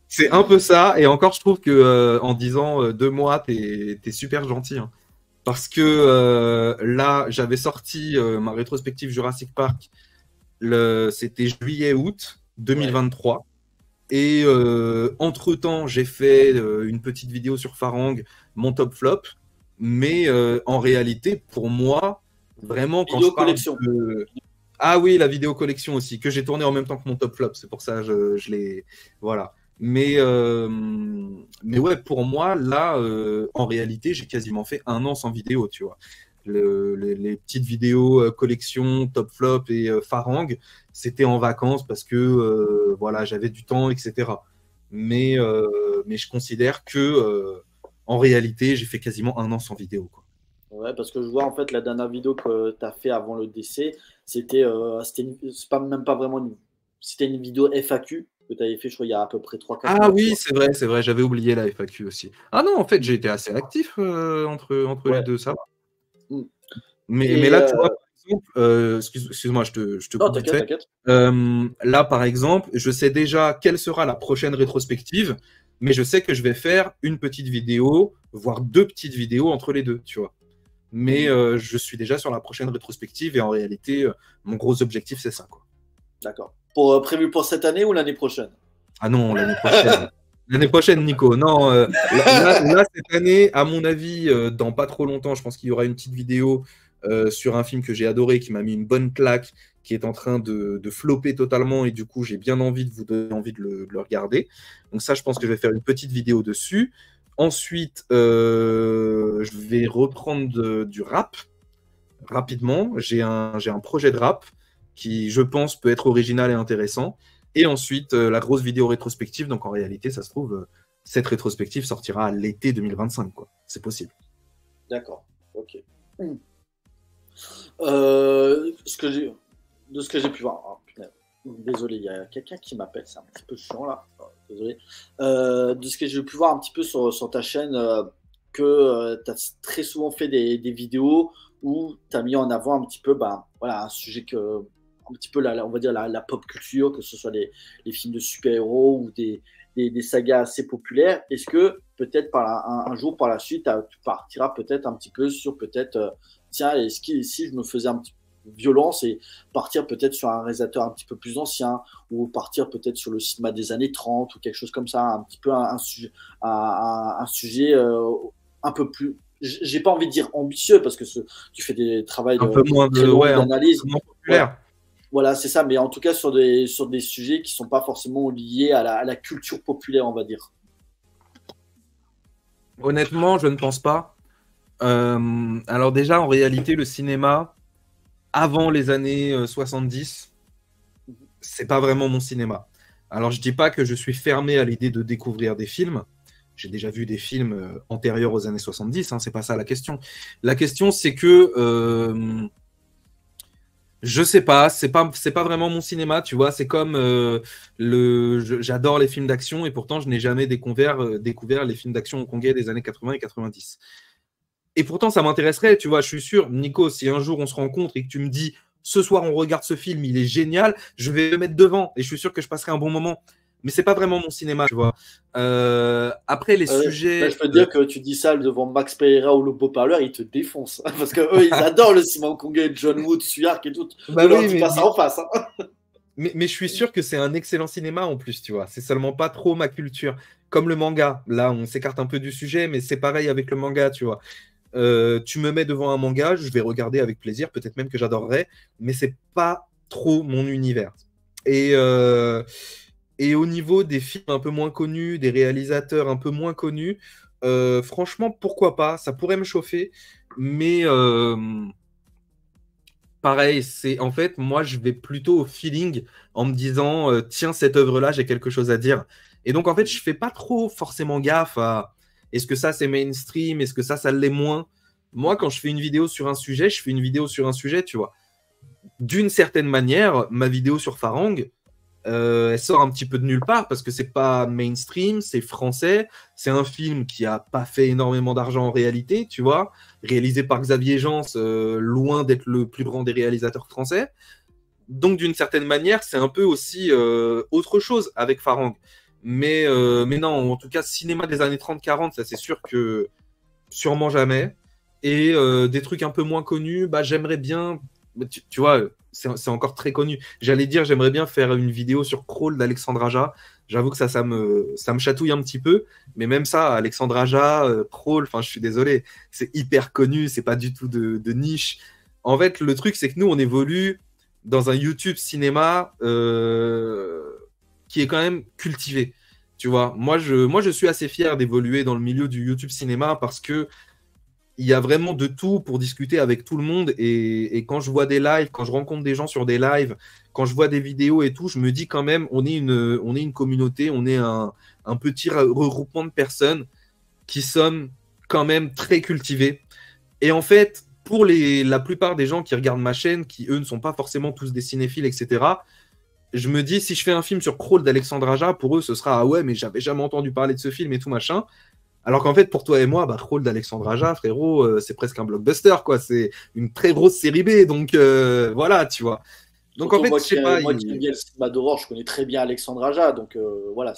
S1: C'est un peu ça. Et encore, je trouve que en disant 2 mois, t'es super gentil, hein. Parce que là, j'avais sorti ma rétrospective Jurassic Park, c'était juillet-août
S3: Ouais.
S1: 2023. Et entre-temps, j'ai fait une petite vidéo sur Farang, mon top flop. Mais en réalité, pour moi, vraiment, quand
S3: Vidéo
S1: je parle
S3: collection.
S1: de... Ah oui, la vidéo collection aussi, que j'ai tournée en même temps que mon top flop. C'est pour ça que je l'ai... Voilà. Mais ouais, pour moi, là, en réalité, j'ai quasiment fait 1 an sans vidéo, tu vois. Les petites vidéos collection, top flop et Farang, c'était en vacances parce que voilà, j'avais du temps, etc. Mais je considère que en réalité, j'ai fait quasiment 1 an sans vidéo, quoi.
S3: Ouais, parce que je vois en fait la dernière vidéo que tu as fait avant le décès, c'est pas, même pas vraiment c'était une vidéo FAQ que tu avais fait, je crois, il y a à peu près 3 4 mois,
S1: Ah
S3: tu
S1: oui,
S3: vois.
S1: c'est vrai, j'avais oublié la FAQ aussi. Ah non, en fait, j'ai été assez actif entre les
S3: Ouais.
S1: deux, ça va.
S3: Mm.
S1: Mais
S3: Et
S1: là, tu vois, par exemple, excuse-moi, je te
S3: non,
S1: coupe vite
S3: t'inquiète,
S1: fait.
S3: t'inquiète.
S1: Là, par exemple, je sais déjà quelle sera la prochaine rétrospective, mais je sais que je vais faire une petite vidéo, voire deux petites vidéos entre les deux, tu vois. Mais
S3: Mm.
S1: je suis déjà sur la prochaine rétrospective et en réalité, mon gros objectif, c'est ça, quoi.
S3: D'accord. Prévu pour cette année ou l'année prochaine?
S1: Ah non, l'année prochaine. L'année prochaine, Nico. Non, là, cette année, à mon avis, dans pas trop longtemps, je pense qu'il y aura une petite vidéo sur un film que j'ai adoré, qui m'a mis une bonne claque, qui est en train de flopper totalement, et du coup, j'ai bien envie de vous donner envie de le regarder. Donc ça, je pense que je vais faire une petite vidéo dessus. Ensuite, je vais reprendre du rap rapidement. J'ai un projet de rap qui, je pense, peut être original et intéressant. Et ensuite, la grosse vidéo rétrospective. Donc, en réalité, ça se trouve, cette rétrospective sortira à l'été 2025, quoi. C'est possible.
S3: D'accord, ok. Ce que j'ai, de ce que j'ai pu voir. Oh, putain. Désolé, il y a quelqu'un qui m'appelle, c'est un petit peu chiant là. Oh, désolé. De ce que j'ai pu voir un petit peu sur ta chaîne, que tu as très souvent fait des vidéos où tu as mis en avant un petit peu voilà, un sujet que, un petit peu on va dire la pop culture, que ce soit les films de super-héros ou des sagas assez populaires. Est-ce que peut-être un jour par la suite, tu partiras peut-être un petit peu sur peut-être, tiens, si je me faisais un petit violence et partir peut-être sur un réalisateur un petit peu plus ancien ou partir peut-être sur le cinéma des années 30 ou quelque chose comme ça, un petit peu un sujet un peu plus, j'ai pas envie de dire ambitieux parce que tu fais des travaux
S1: Un peu moins
S3: très longs
S1: d'analyse. Populaire.
S3: Ouais. Voilà, c'est ça, mais en tout cas sur des sujets qui sont pas forcément liés à la culture populaire, on va dire.
S1: Honnêtement, je ne pense pas. Alors déjà, en réalité, le cinéma, avant les années 70, c'est pas vraiment mon cinéma. Alors, je dis pas que je suis fermé à l'idée de découvrir des films. J'ai déjà vu des films antérieurs aux années 70, hein, c'est pas ça la question. La question, c'est que je sais pas, c'est pas vraiment mon cinéma, tu vois. C'est comme j'adore les films d'action et pourtant je n'ai jamais découvert les films d'action hongkongais des années 80 et 90. Et pourtant, ça m'intéresserait, tu vois. Je suis sûr, Nico, si un jour on se rencontre et que tu me dis ce soir on regarde ce film, il est génial, je vais le mettre devant et je suis sûr que je passerai un bon moment. Mais c'est pas vraiment mon cinéma, tu vois. Après, les sujets.
S3: Je peux te dire que tu dis ça devant Max Pereira ou le beau parleur, ils te défoncent. Parce que eux, ils adorent le cinéma hongkongais, John Woo, Suyark et tout.
S1: Bah oui,
S3: dis pas ça en face. Hein.
S1: Mais je suis sûr que c'est un excellent cinéma en plus, tu vois. C'est seulement pas trop ma culture. Comme le manga. Là, on s'écarte un peu du sujet, mais c'est pareil avec le manga, tu vois. Tu me mets devant un manga, je vais regarder avec plaisir, peut-être même que j'adorerais, mais c'est pas trop mon univers. Et au niveau des films un peu moins connus, des réalisateurs un peu moins connus, franchement, pourquoi pas? Ça pourrait me chauffer, mais pareil, c'est en fait, moi, je vais plutôt au feeling en me disant, tiens, cette œuvre-là, j'ai quelque chose à dire. Et donc, en fait, je fais pas trop forcément gaffe à est-ce que ça, c'est mainstream, est-ce que ça l'est moins. Moi, quand je fais une vidéo sur un sujet, je fais une vidéo sur un sujet, tu vois. D'une certaine manière, ma vidéo sur Farang, elle sort un petit peu de nulle part parce que c'est pas mainstream, c'est français, c'est un film qui a pas fait énormément d'argent en réalité, tu vois, réalisé par Xavier Jean, loin d'être le plus grand des réalisateurs français. Donc d'une certaine manière, c'est un peu aussi autre chose avec Farang. Mais non, en tout cas, cinéma des années 30-40, ça c'est sûr que sûrement jamais. Et des trucs un peu moins connus, bah, j'aimerais bien, tu vois, c'est encore très connu. J'allais dire, j'aimerais bien faire une vidéo sur Crawl d'Alexandre Aja. J'avoue que ça me chatouille un petit peu. Mais même ça, Alexandre Aja, Crawl, enfin, je suis désolé, c'est hyper connu, c'est pas du tout de niche. En fait, le truc, c'est que nous, on évolue dans un YouTube cinéma qui est quand même cultivé. Tu vois, moi, je suis assez fier d'évoluer dans le milieu du YouTube cinéma parce que il y a vraiment de tout pour discuter avec tout le monde. Et quand je vois des lives, quand je rencontre des gens sur des lives, quand je vois des vidéos et tout, je me dis quand même, on est une communauté, on est un petit regroupement de personnes qui sommes quand même très cultivés. Et en fait, pour la plupart des gens qui regardent ma chaîne, qui eux ne sont pas forcément tous des cinéphiles, etc., je me dis, si je fais un film sur Crawl d'Alexandre Aja, pour eux, ce sera, ah ouais, mais j'avais jamais entendu parler de ce film et tout machin. Alors qu'en fait, pour toi et moi, Crawl d'Alexandre Aja, frérot, c'est presque un blockbuster, quoi. C'est une très grosse série B, donc voilà, tu vois. Donc
S3: surtout
S1: en fait,
S3: moi
S1: je sais pas.
S3: Moi qui aime bien le cinéma d'horreur, je connais très bien Alexandre Aja, donc voilà.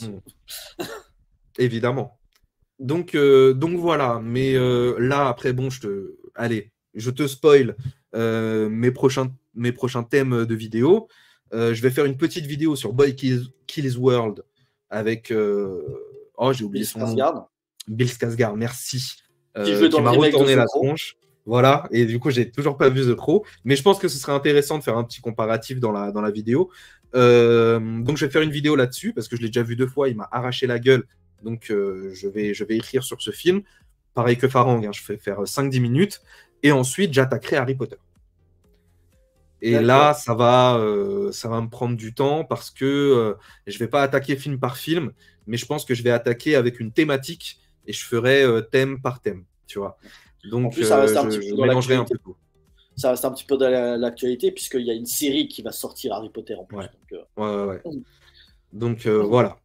S1: Évidemment. Donc voilà. Mais là, après, bon, allez, je te spoil mes prochains thèmes de vidéo. Je vais faire une petite vidéo sur Boy Kills World avec. Oh, j'ai oublié son nom. Bill Skarsgård, merci. Qui m'a retourné la tronche. Voilà, et du coup, j'ai toujours pas vu The Crow, mais je pense que ce serait intéressant de faire un petit comparatif dans la vidéo. Donc, je vais faire une vidéo là-dessus parce que je l'ai déjà vu 2 fois, il m'a arraché la gueule. Donc, je vais écrire sur ce film. Pareil que Farang, hein, je fais faire 5-10 minutes. Et ensuite, j'attaquerai Harry Potter. Et là, ça va me prendre du temps parce que je vais pas attaquer film par film, mais je pense que je vais attaquer avec une thématique et je ferai thème par thème, tu vois. Donc,
S3: En plus, ça reste un petit
S1: je
S3: peu dans
S1: mélangerai un
S3: l'actualité.
S1: peu tout.
S3: Ça reste un petit peu dans l'actualité, puisqu'il y a une série qui va sortir Harry Potter en plus.
S1: Ouais.
S3: Donc,
S1: Ouais. Donc voilà.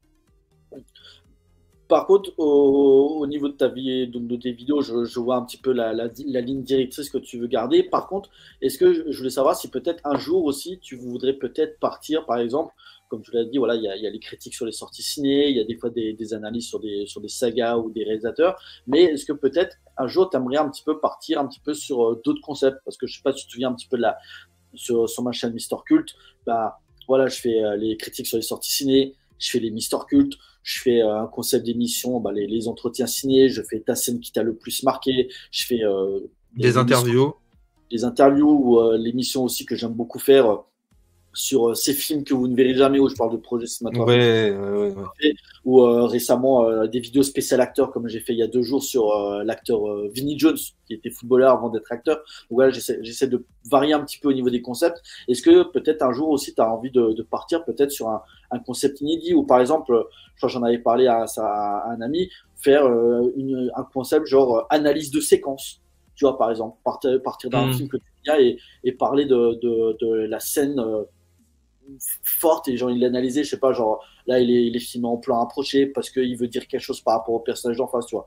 S3: par contre, au niveau de ta vie, donc de tes vidéos, je vois un petit peu la ligne directrice que tu veux garder. Par contre, est-ce que je voulais savoir si peut-être un jour aussi, tu voudrais peut-être partir, par exemple, comme tu l'as dit, voilà, il y a les critiques sur les sorties ciné, il y a des fois des analyses sur des sagas ou des réalisateurs, mais est-ce que peut-être un jour, tu aimerais un petit peu partir un petit peu sur d'autres concepts? Parce que je sais pas si tu te souviens un petit peu sur ma chaîne Mister Cult, bah, voilà, je fais les critiques sur les sorties ciné, je fais les Mister Cult, je fais un concept d'émission, bah, les entretiens signés, je fais ta scène qui t'a le plus marqué, je fais
S1: Des interviews.
S3: des interviews ou l'émission aussi que j'aime beaucoup faire sur ces films que vous ne verrez jamais, où je parle de projets cinématographiques.
S1: Ouais.
S3: Ou récemment des vidéos spéciales acteurs comme j'ai fait il y a 2 jours sur l'acteur Vinnie Jones qui était footballeur avant d'être acteur. Donc voilà, j'essaie de varier un petit peu au niveau des concepts. Est-ce que peut-être un jour aussi tu as envie de partir peut-être sur un concept inédit, ou par exemple, je crois que j'en avais parlé à un ami, faire un concept genre analyse de séquence. Tu vois, par exemple, partir d'un film que tu viens et parler de la scène forte, et genre il l'analysait, je sais pas, genre là il est filmé en plan approché parce qu'il veut dire quelque chose par rapport au personnage d'en face, tu vois.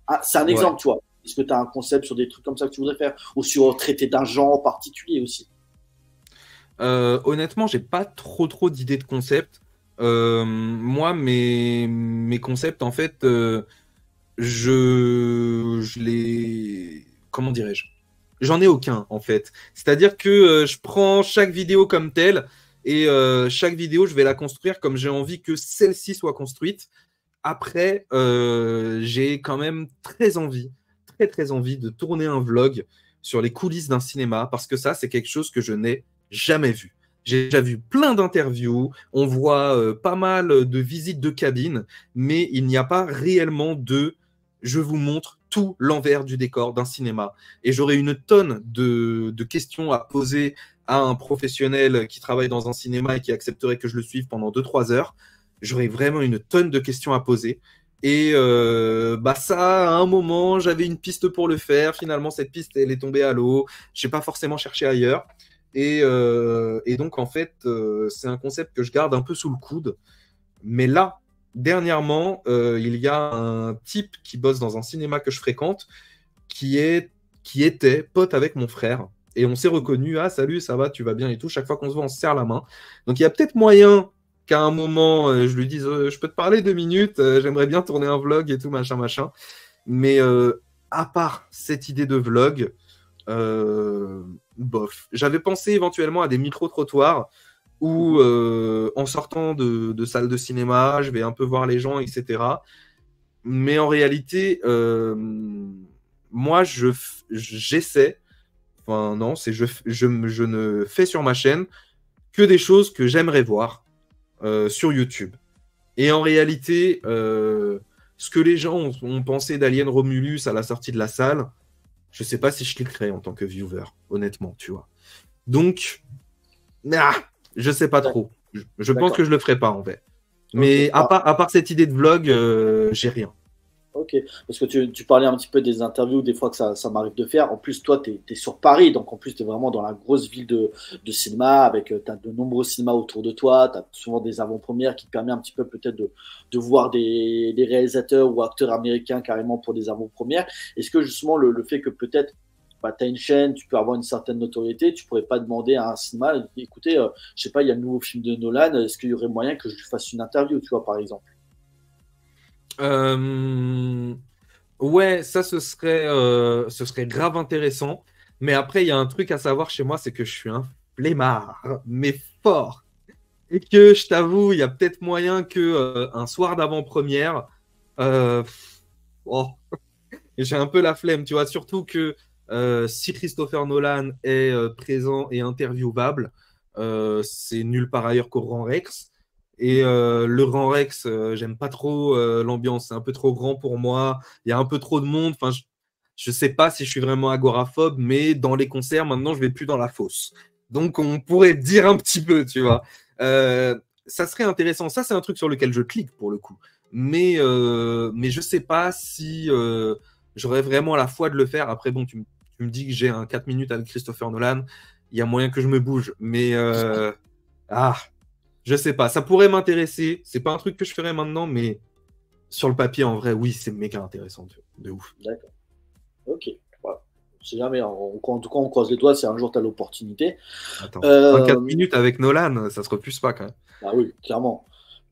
S3: Ah, c'est un exemple, tu vois. Est-ce que tu as un concept sur des trucs comme ça que tu voudrais faire, ou sur traiter d'un genre particulier aussi?
S1: Honnêtement, j'ai pas trop d'idées de concept. Moi, mes concepts, en fait, je les... Comment dirais-je? J'en ai aucun, en fait. C'est-à-dire que je prends chaque vidéo comme telle et chaque vidéo, je vais la construire comme j'ai envie que celle-ci soit construite. Après, j'ai quand même très envie de tourner un vlog sur les coulisses d'un cinéma parce que ça, c'est quelque chose que je n'ai jamais vu. J'ai déjà vu plein d'interviews, on voit pas mal de visites de cabines, mais il n'y a pas réellement de je vous montre tout l'envers du décor d'un cinéma. Et j'aurais une tonne de questions à poser à un professionnel qui travaille dans un cinéma et qui accepterait que je le suive pendant 2-3 heures. J'aurais vraiment une tonne de questions à poser. Et bah ça, à un moment, j'avais une piste pour le faire. Finalement, cette piste, elle est tombée à l'eau. Je n'ai pas forcément cherché ailleurs. Et donc, en fait, c'est un concept que je garde un peu sous le coude. Mais là, dernièrement, il y a un type qui bosse dans un cinéma que je fréquente qui était pote avec mon frère. Et on s'est reconnu, ah salut, ça va, tu vas bien et tout. Chaque fois qu'on se voit, on se serre la main. Donc il y a peut-être moyen qu'à un moment, je lui dise, je peux te parler 2 minutes, j'aimerais bien tourner un vlog et tout, machin. Mais à part cette idée de vlog, bof. J'avais pensé éventuellement à des micro-trottoirs où, en sortant de salles de cinéma, je vais un peu voir les gens, etc. Mais en réalité, moi, j'essaie, enfin non, je ne fais sur ma chaîne que des choses que j'aimerais voir sur YouTube. Et en réalité, ce que les gens ont pensé d'Alien Romulus à la sortie de la salle, je sais pas si je cliquerai en tant que viewer, honnêtement, tu vois. Donc, je sais pas trop. Je pense que je le ferai pas en fait. Mais
S3: Okay.
S1: à part cette idée de vlog, j'ai rien.
S3: Ok, parce que tu parlais un petit peu des interviews, des fois que ça m'arrive de faire. En plus, toi, tu es sur Paris, donc en plus, tu es vraiment dans la grosse ville de cinéma, avec tu as de nombreux cinémas autour de toi, tu as souvent des avant-premières qui te permettent un petit peu peut-être de voir des réalisateurs ou acteurs américains carrément pour des avant-premières. Est-ce que justement le fait que peut-être bah, tu as une chaîne, tu peux avoir une certaine notoriété, tu pourrais pas demander à un cinéma, écoutez, je sais pas, il y a le nouveau film de Nolan, est-ce qu'il y aurait moyen que je lui fasse une interview, tu vois, par exemple?
S1: Ouais, ça ce serait grave intéressant. Mais après, il y a un truc à savoir chez moi, c'est que je suis un flemmard, mais fort. Et que je t'avoue, il y a peut-être moyen que un soir d'avant-première, euh, oh, j'ai un peu la flemme, tu vois. Surtout que si Christopher Nolan est présent et interviewable, c'est nulle part ailleurs qu'au Grand Rex. Et le Grand Rex, j'aime pas trop l'ambiance. C'est un peu trop grand pour moi. Il y a un peu trop de monde. Enfin, je sais pas si je suis vraiment agoraphobe, mais dans les concerts, maintenant, je vais plus dans la fosse. Donc, on pourrait dire un petit peu, tu vois. Ça serait intéressant. Ça, c'est un truc sur lequel je clique pour le coup. Mais je sais pas si j'aurais vraiment la foi de le faire. Après, bon, tu me dis que j'ai un 4 minutes avec Christopher Nolan. Il y a moyen que je me bouge. Mais ah, je sais pas. Ça pourrait m'intéresser. C'est pas un truc que je ferais maintenant, mais sur le papier, en vrai, oui, c'est méga intéressant. De ouf.
S3: D'accord. Ok. Voilà. Si jamais, en tout cas, on croise les doigts si un jour tu as l'opportunité.
S1: Attends. Un 4 minutes avec Nolan, ça se refuse pas quand même.
S3: Ah oui, clairement.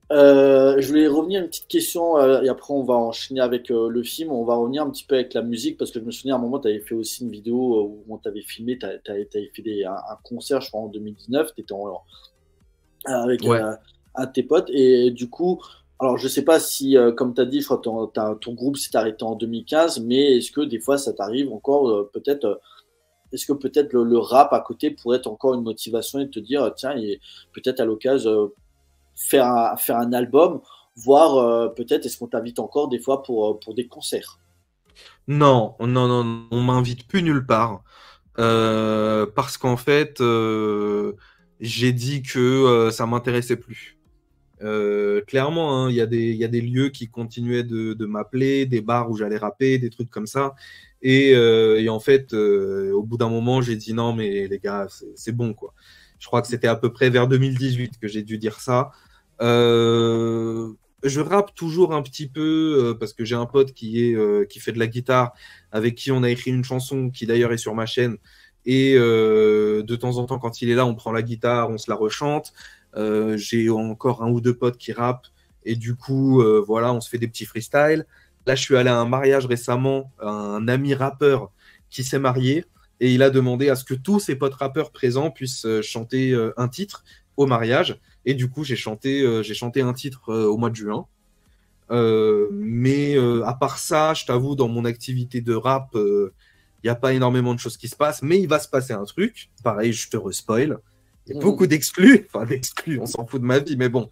S3: Je voulais revenir à une petite question et après on va enchaîner avec le film. On va revenir un petit peu avec la musique parce que je me souviens à un moment tu avais fait aussi une vidéo où on t'avait filmé, tu avais fait un concert je crois en 2019, tu étais avec
S1: Ouais.
S3: un de tes potes et du coup, alors je sais pas si comme tu as dit, je crois que ton groupe s'est arrêté en 2015, mais est-ce que des fois ça t'arrive encore peut-être est-ce que peut-être le rap à côté pourrait être encore une motivation et te dire tiens, et peut-être à l'occasion faire un album, voire peut-être est-ce qu'on t'invite encore des fois pour des concerts.
S1: Non, non, non, on m'invite plus nulle part. Parce qu'en fait, j'ai dit que ça m'intéressait plus. Clairement, hein, il y a des lieux qui continuaient de m'appeler, des bars où j'allais rapper, des trucs comme ça. Et en fait, au bout d'un moment, j'ai dit non, mais les gars, c'est bon, quoi. Je crois que c'était à peu près vers 2018 que j'ai dû dire ça. Je rappe toujours un petit peu parce que j'ai un pote qui fait de la guitare, avec qui on a écrit une chanson qui d'ailleurs est sur ma chaîne. Et de temps en temps, quand il est là, on prend la guitare, on se la rechante. J'ai encore un ou deux potes qui rappent et du coup, voilà, on se fait des petits freestyles. Là, je suis allé à un mariage récemment, un ami rappeur qui s'est marié et il a demandé à ce que tous ses potes rappeurs présents puissent chanter un titre au mariage. Et du coup, j'ai chanté un titre au mois de juin. Mais à part ça, je t'avoue, dans mon activité de rap, il n'y a pas énormément de choses qui se passent, mais il va se passer un truc. Pareil, je te respoil. Il y a beaucoup d'exclus, enfin d'exclus, on s'en fout de ma vie, mais bon.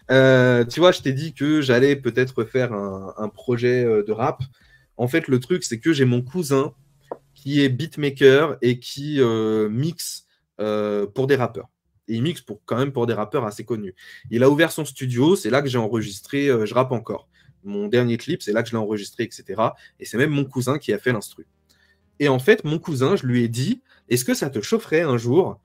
S1: Tu vois, je t'ai dit que j'allais peut-être faire un projet de rap. En fait, le truc, c'est que j'ai mon cousin qui est beatmaker et qui mixe pour des rappeurs. Et il mixe quand même pour des rappeurs assez connus. Il a ouvert son studio, c'est là que j'ai enregistré Je rappe encore. Mon dernier clip, c'est là que je l'ai enregistré, etc. Et c'est même mon cousin qui a fait l'instru. Et en fait, mon cousin, je lui ai dit, est-ce que ça te chaufferait un jour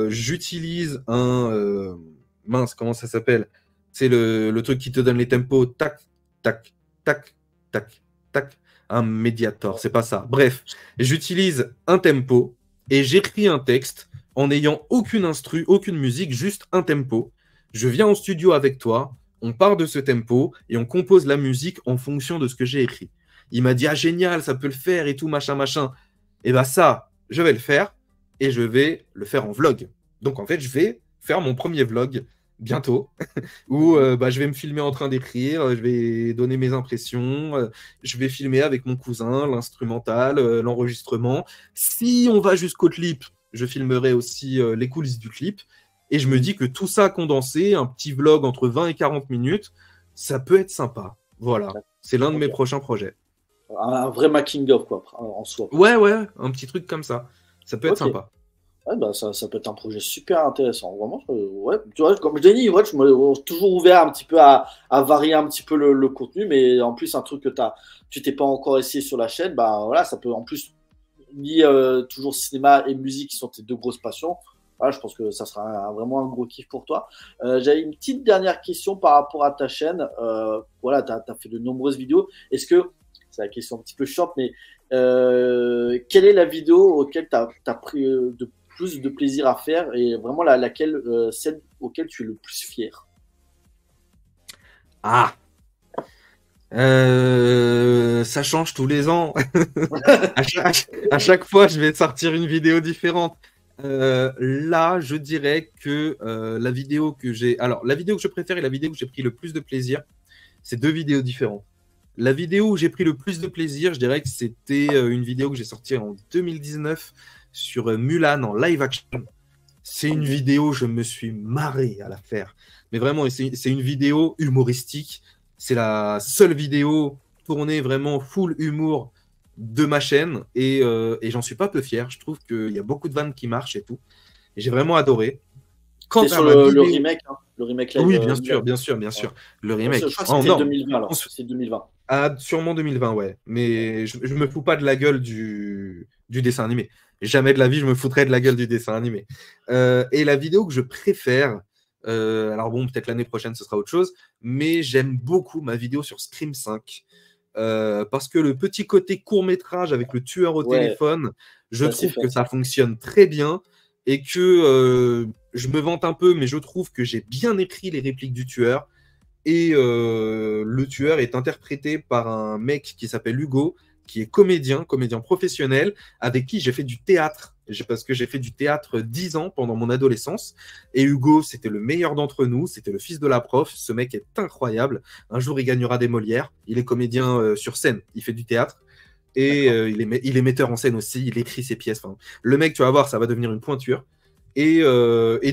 S1: j'utilise mince, comment ça s'appelle? C'est le truc qui te donne les tempos. Tac, tac, tac, tac, tac. Un médiator, c'est pas ça. Bref, j'utilise un tempo et j'écris un texte en n'ayant aucune instru, aucune musique, juste un tempo. Je viens en studio avec toi, on part de ce tempo et on compose la musique en fonction de ce que j'ai écrit. Il m'a dit, ah génial, ça peut le faire et tout, machin, machin. Et bah ça, je vais le faire et je vais le faire en vlog. Donc en fait, je vais faire mon premier vlog bientôt où je vais me filmer en train d'écrire, je vais donner mes impressions, je vais filmer avec mon cousin l'instrumental, l'enregistrement. Si on va jusqu'au clip, je filmerai aussi les coulisses du clip. Et je me dis que tout ça condensé, un petit vlog entre 20 et 40 minutes, ça peut être sympa. Voilà, c'est l'un de mes prochains projets.
S3: Un vrai making-of, quoi, en soi.
S1: Ouais, ouais, un petit truc comme ça. Ça peut être sympa.
S3: Ouais, bah, ça peut être un projet super intéressant. Vraiment, ouais, tu vois, comme je l'ai dit, ouais, je me suis toujours ouvert un petit peu à varier un petit peu le contenu, mais en plus, un truc que tu t'es pas encore essayé sur la chaîne, bah voilà, ça peut en plus lier toujours cinéma et musique qui sont tes deux grosses passions. Voilà, je pense que ça sera vraiment un gros kiff pour toi. J'avais une petite dernière question par rapport à ta chaîne. Voilà, tu as fait de nombreuses vidéos. Est-ce que, c'est la question un petit peu chiante, mais quelle est la vidéo auquel tu as pris plus de plaisir à faire et vraiment laquelle, celle auquelle tu es le plus fier?
S1: Ah, ça change tous les ans. à chaque fois, je vais sortir une vidéo différente. Là, je dirais que la vidéo que j'ai. Alors, la vidéo que je préfère et la vidéo où j'ai pris le plus de plaisir, c'est deux vidéos différentes. La vidéo où j'ai pris le plus de plaisir, je dirais que c'était une vidéo que j'ai sortie en 2019 sur Mulan en live action. C'est une vidéo, je me suis marré à la faire. Mais vraiment, c'est une vidéo humoristique. C'est la seule vidéo tournée vraiment full humour de ma chaîne. Et j'en suis pas peu fier. Je trouve qu'il y a beaucoup de vannes qui marchent et tout. Et j'ai vraiment adoré. Quant
S3: C'était
S1: à
S3: sur
S1: ma
S3: le
S1: vidéo...
S3: remake, hein, le remake live.
S1: Oui, bien sûr, bien sûr, bien sûr. Le
S3: Je
S1: remake.
S3: crois que
S1: Oh
S3: c'était
S1: non,
S3: 2020
S1: on
S3: alors.
S1: se-
S3: C'est 2020.
S1: ah, sûrement 2020, ouais. Mais je me fous pas de la gueule du dessin animé. Jamais de la vie, je me foutrais de la gueule du dessin animé. Et la vidéo que je préfère, alors bon, peut-être l'année prochaine, ce sera autre chose, mais j'aime beaucoup ma vidéo sur Scream 5. Parce que le petit côté court-métrage avec le tueur au
S3: Ouais,
S1: téléphone, je
S3: ça c'est
S1: trouve
S3: fun
S1: que
S3: ça.
S1: ça fonctionne très bien et que je me vante un peu, mais je trouve que j'ai bien écrit les répliques du tueur. Et le tueur est interprété par un mec qui s'appelle Hugo, qui est comédien professionnel, avec qui j'ai fait du théâtre. Parce que j'ai fait du théâtre 10 ans pendant mon adolescence. Et Hugo, c'était le meilleur d'entre nous. C'était le fils de la prof. Ce mec est incroyable. Un jour, il gagnera des Molières. Il est comédien sur scène. Il fait du théâtre. Et
S3: D'accord.
S1: il est metteur en scène aussi. Il écrit ses pièces. Enfin, le mec, tu vas voir, ça va devenir une pointure. Et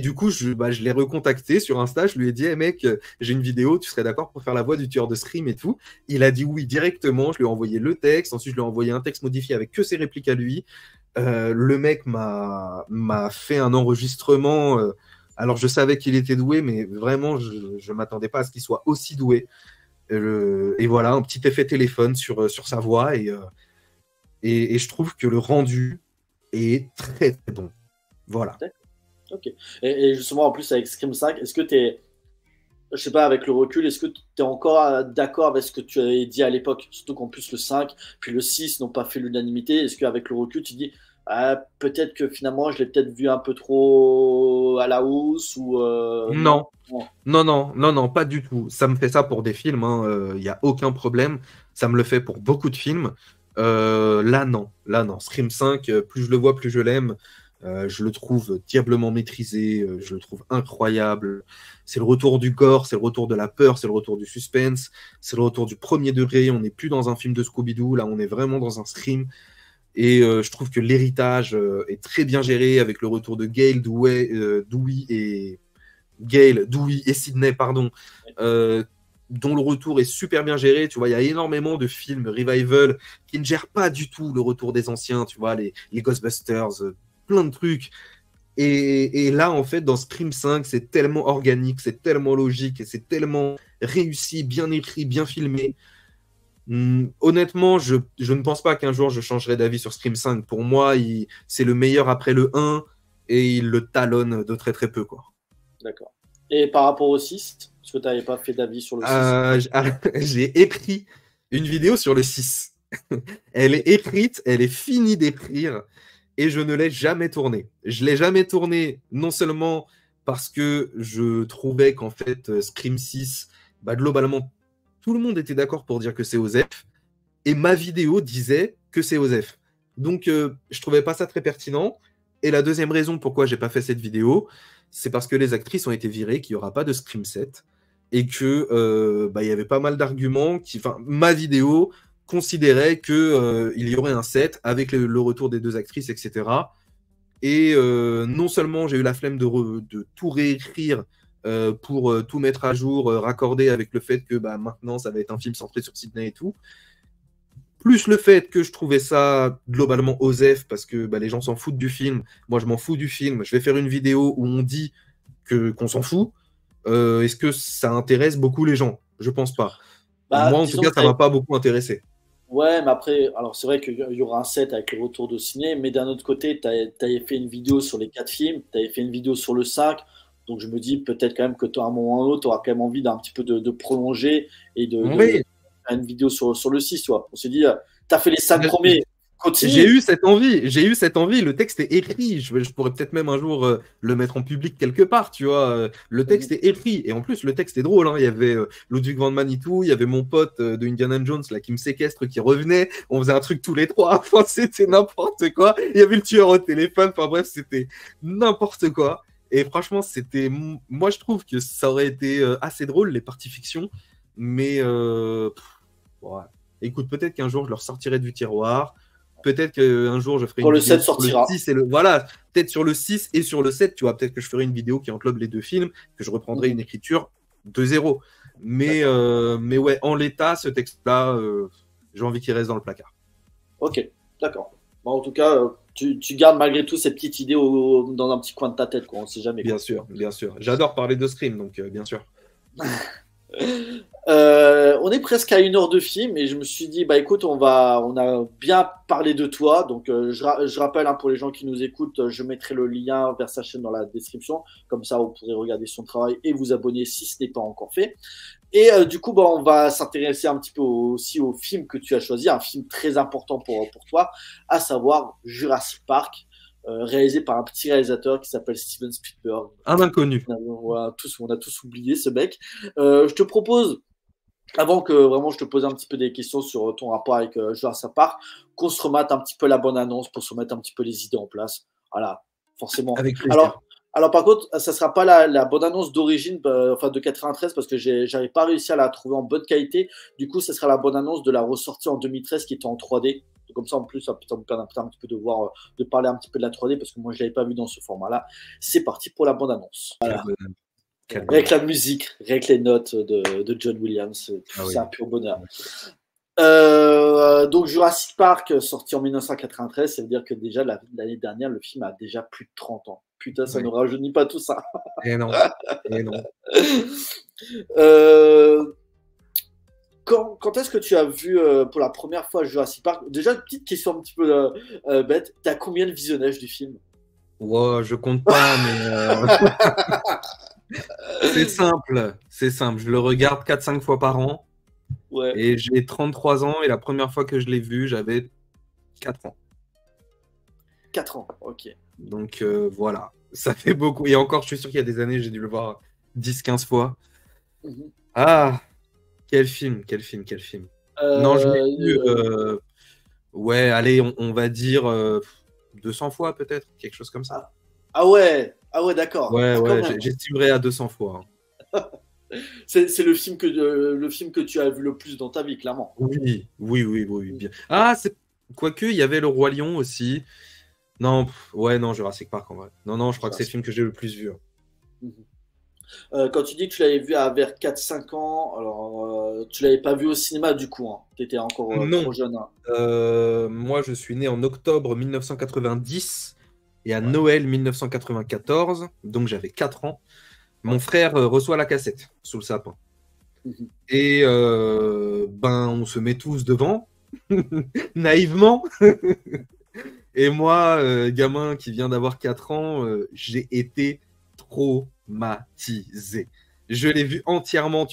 S1: du coup, je l'ai recontacté sur Insta. Je lui ai dit, hey, mec, j'ai une vidéo, tu serais d'accord pour faire la voix du tueur de Scream et tout. Il a dit oui directement. Je lui ai envoyé le texte. Ensuite, je lui ai envoyé un texte modifié avec que ses répliques à lui. Le mec m'a fait un enregistrement. Alors, je savais qu'il était doué, mais vraiment, je ne m'attendais pas à ce qu'il soit aussi doué. Et voilà, un petit effet téléphone sur sa voix. Et je trouve que le rendu est très, très bon. Voilà.
S3: D'accord. Ok. Et justement, en plus, avec Scream 5, est-ce que tu es, je sais pas, avec le recul, est-ce que tu es encore d'accord avec ce que tu avais dit à l'époque? Surtout qu'en plus, le 5 puis le 6 n'ont pas fait l'unanimité. Est-ce qu'avec le recul, tu dis, ah, peut-être que finalement, je l'ai peut-être vu un peu trop à la hausse ou non?
S1: Non,
S3: Non.
S1: non, pas du tout. Ça me fait ça pour des films, il n'y a aucun problème. Ça me le fait pour beaucoup de films. Là, non. Scream 5, plus je le vois, plus je l'aime. Je le trouve diablement maîtrisé, je le trouve incroyable. C'est le retour du gore, c'est le retour de la peur, c'est le retour du suspense, c'est le retour du premier degré. On n'est plus dans un film de Scooby-Doo, là, on est vraiment dans un Scream. Et je trouve que l'héritage est très bien géré avec le retour de Gail, Dewey et Sydney, pardon, euh, dont le retour est super bien géré. Tu vois, il y a énormément de films revival qui ne gèrent pas du tout le retour des anciens. Tu vois, les Ghostbusters, plein de trucs. Et là, en fait, dans Scream 5, c'est tellement organique, c'est tellement logique et c'est tellement réussi, bien écrit, bien filmé. Honnêtement, je ne pense pas qu'un jour je changerai d'avis sur Scream 5. Pour moi, c'est le meilleur après le 1 et il le talonne de très très peu, quoi.
S3: D'accord. Et par rapport au 6, est-ce que tu n'avais pas fait d'avis sur le 6?
S1: J'ai écrit une vidéo sur le 6. Elle est écrite, elle est finie d'écrire et je ne l'ai jamais tournée. Je l'ai jamais tournée non seulement parce que je trouvais qu'en fait Scream 6, bah, globalement, tout le monde était d'accord pour dire que c'est OZEF et ma vidéo disait que c'est OZEF. Donc je trouvais pas ça très pertinent. Et la deuxième raison pourquoi j'ai pas fait cette vidéo, c'est parce que les actrices ont été virées, qu'il n'y aura pas de Scream 7 et que bah, il y avait pas mal d'arguments qui, enfin, ma vidéo considérait que il y aurait un set avec le retour des deux actrices, etc. Et non seulement j'ai eu la flemme de tout réécrire pour tout mettre à jour, raccorder avec le fait que bah, maintenant ça va être un film centré sur Sydney et tout, plus le fait que je trouvais ça globalement osef parce que bah, les gens s'en foutent du film. Moi, je m'en fous du film. Je vais faire une vidéo où on dit qu'on s'en fout. Est-ce que ça intéresse beaucoup les gens? Je pense pas.
S3: Bah,
S1: Moi, en tout
S3: disons
S1: cas,
S3: que
S1: ça m'a pas beaucoup intéressé.
S3: ouais, mais après, alors c'est vrai qu'il y aura un set avec le retour de ciné, mais d'un autre côté, tu avais fait une vidéo sur les 4 films, tu avais fait une vidéo sur le 5, donc je me dis peut-être quand même que à un moment ou à un autre, tu auras quand même envie d'un petit peu de prolonger et de
S1: Oui,
S3: faire une vidéo sur le 6, tu vois. On s'est dit, tu as fait les 5 premiers,
S1: j'ai
S3: continue.
S1: eu cette envie. J'ai eu cette envie. Le texte est écrit. Je pourrais peut-être même un jour le mettre en public quelque part, tu vois. Le texte est écrit. Et en plus, le texte est drôle, hein. Il y avait Ludwig van Manitou, il y avait mon pote de Indiana Jones là, qui me séquestre, qui revenait. On faisait un truc tous les trois. Enfin, c'était n'importe quoi. Il y avait le tueur au téléphone. Enfin bref, c'était n'importe quoi. Et franchement, moi, je trouve que ça aurait été assez drôle, les parties fiction. Mais ouais. Écoute, peut-être qu'un jour, je leur sortirai du tiroir. peut-être qu'un jour, je ferai
S3: Quand
S1: une
S3: le
S1: vidéo
S3: 7
S1: sur le
S3: sortira.
S1: 6 voilà, peut-être sur le 6 et sur le 7, tu vois, peut-être que je ferai une vidéo qui englobe les deux films, que je reprendrai une écriture de zéro. Mais ouais, en l'état, ce texte-là, j'ai envie qu'il reste dans le placard.
S3: Ok, d'accord. Bon, en tout cas, tu gardes malgré tout ces petites idées dans un petit coin de ta tête, quoi. On sait jamais, quoi.
S1: Bien sûr, bien sûr. J'adore parler de Scream, donc bien sûr.
S3: On est presque à 1 heure de film et je me suis dit, bah écoute, on a bien parlé de toi. Donc, je rappelle, hein, pour les gens qui nous écoutent, je mettrai le lien vers sa chaîne dans la description. Comme ça, vous pourrez regarder son travail et vous abonner si ce n'est pas encore fait. Et du coup, bah, on va s'intéresser un petit peu aussi au film que tu as choisi, un film très important pour toi, à savoir Jurassic Park, réalisé par un petit réalisateur qui s'appelle Steven Spielberg.
S1: Un inconnu.
S3: On a tous oublié ce mec. Je te propose, avant que vraiment je te pose un petit peu des questions sur ton rapport avec Jurassic Park, qu'on se remette un petit peu la bonne annonce pour se remettre un petit peu les idées en place. Voilà, forcément.
S1: Avec plaisir.
S3: Alors par contre, ça sera pas la bonne annonce d'origine, enfin de 93, parce que j'avais pas réussi à la trouver en bonne qualité. Du coup, ça sera la bonne annonce de la ressortie en 2013 qui était en 3D. Comme ça, en plus, ça me permet un petit peu de parler un petit peu de la 3D, parce que moi, je l'avais pas vu dans ce format-là. C'est parti pour la bonne annonce. Voilà. Avec la musique, avec les notes de John Williams, c'est un pur bonheur. Donc Jurassic Park, sorti en 1993, ça veut dire que déjà l'année dernière, le film a déjà plus de 30 ans. Putain, ça ne rajeunit pas tout ça.
S1: Et non. Et non.
S3: Quand est-ce que tu as vu pour la première fois Jurassic Park? Déjà, une petite question un petit peu bête. T'as combien de visionnages du film?
S1: Wow, je compte pas, mais c'est simple. C'est simple. Je le regarde 4-5 fois par an.
S3: Ouais.
S1: Et j'ai 33 ans et la première fois que je l'ai vu, j'avais 4 ans.
S3: 4 ans, ok.
S1: Donc voilà, ça fait beaucoup. Et encore, je suis sûr qu'il y a des années, j'ai dû le voir 10-15 fois. Ah, quel film, quel film, quel film. Non, je l'ai vu, ouais, allez, on va dire 200 fois peut-être, quelque chose comme ça.
S3: Ah ouais, d'accord.
S1: Ouais, ouais, j'estimerais à 200 fois.
S3: Hein. C'est le film que tu as vu le plus dans ta vie, clairement.
S1: Oui, bien. Ah, quoique, il y avait Le Roi Lion aussi. Non, ouais, non, Jurassic Park en vrai. Non, je crois que c'est le film que j'ai le plus vu.
S3: Quand tu dis que tu l'avais vu vers 4-5 ans, alors tu l'avais pas vu au cinéma du coup, hein. Tu étais encore trop jeune. Hein.
S1: Moi, je suis né en octobre 1990 et à Noël 1994, donc j'avais 4 ans. Mon frère reçoit la cassette sous le sapin. Et on se met tous devant, naïvement. Et moi, gamin qui vient d'avoir 4 ans, j'ai été traumatisé. Je l'ai vu entièrement.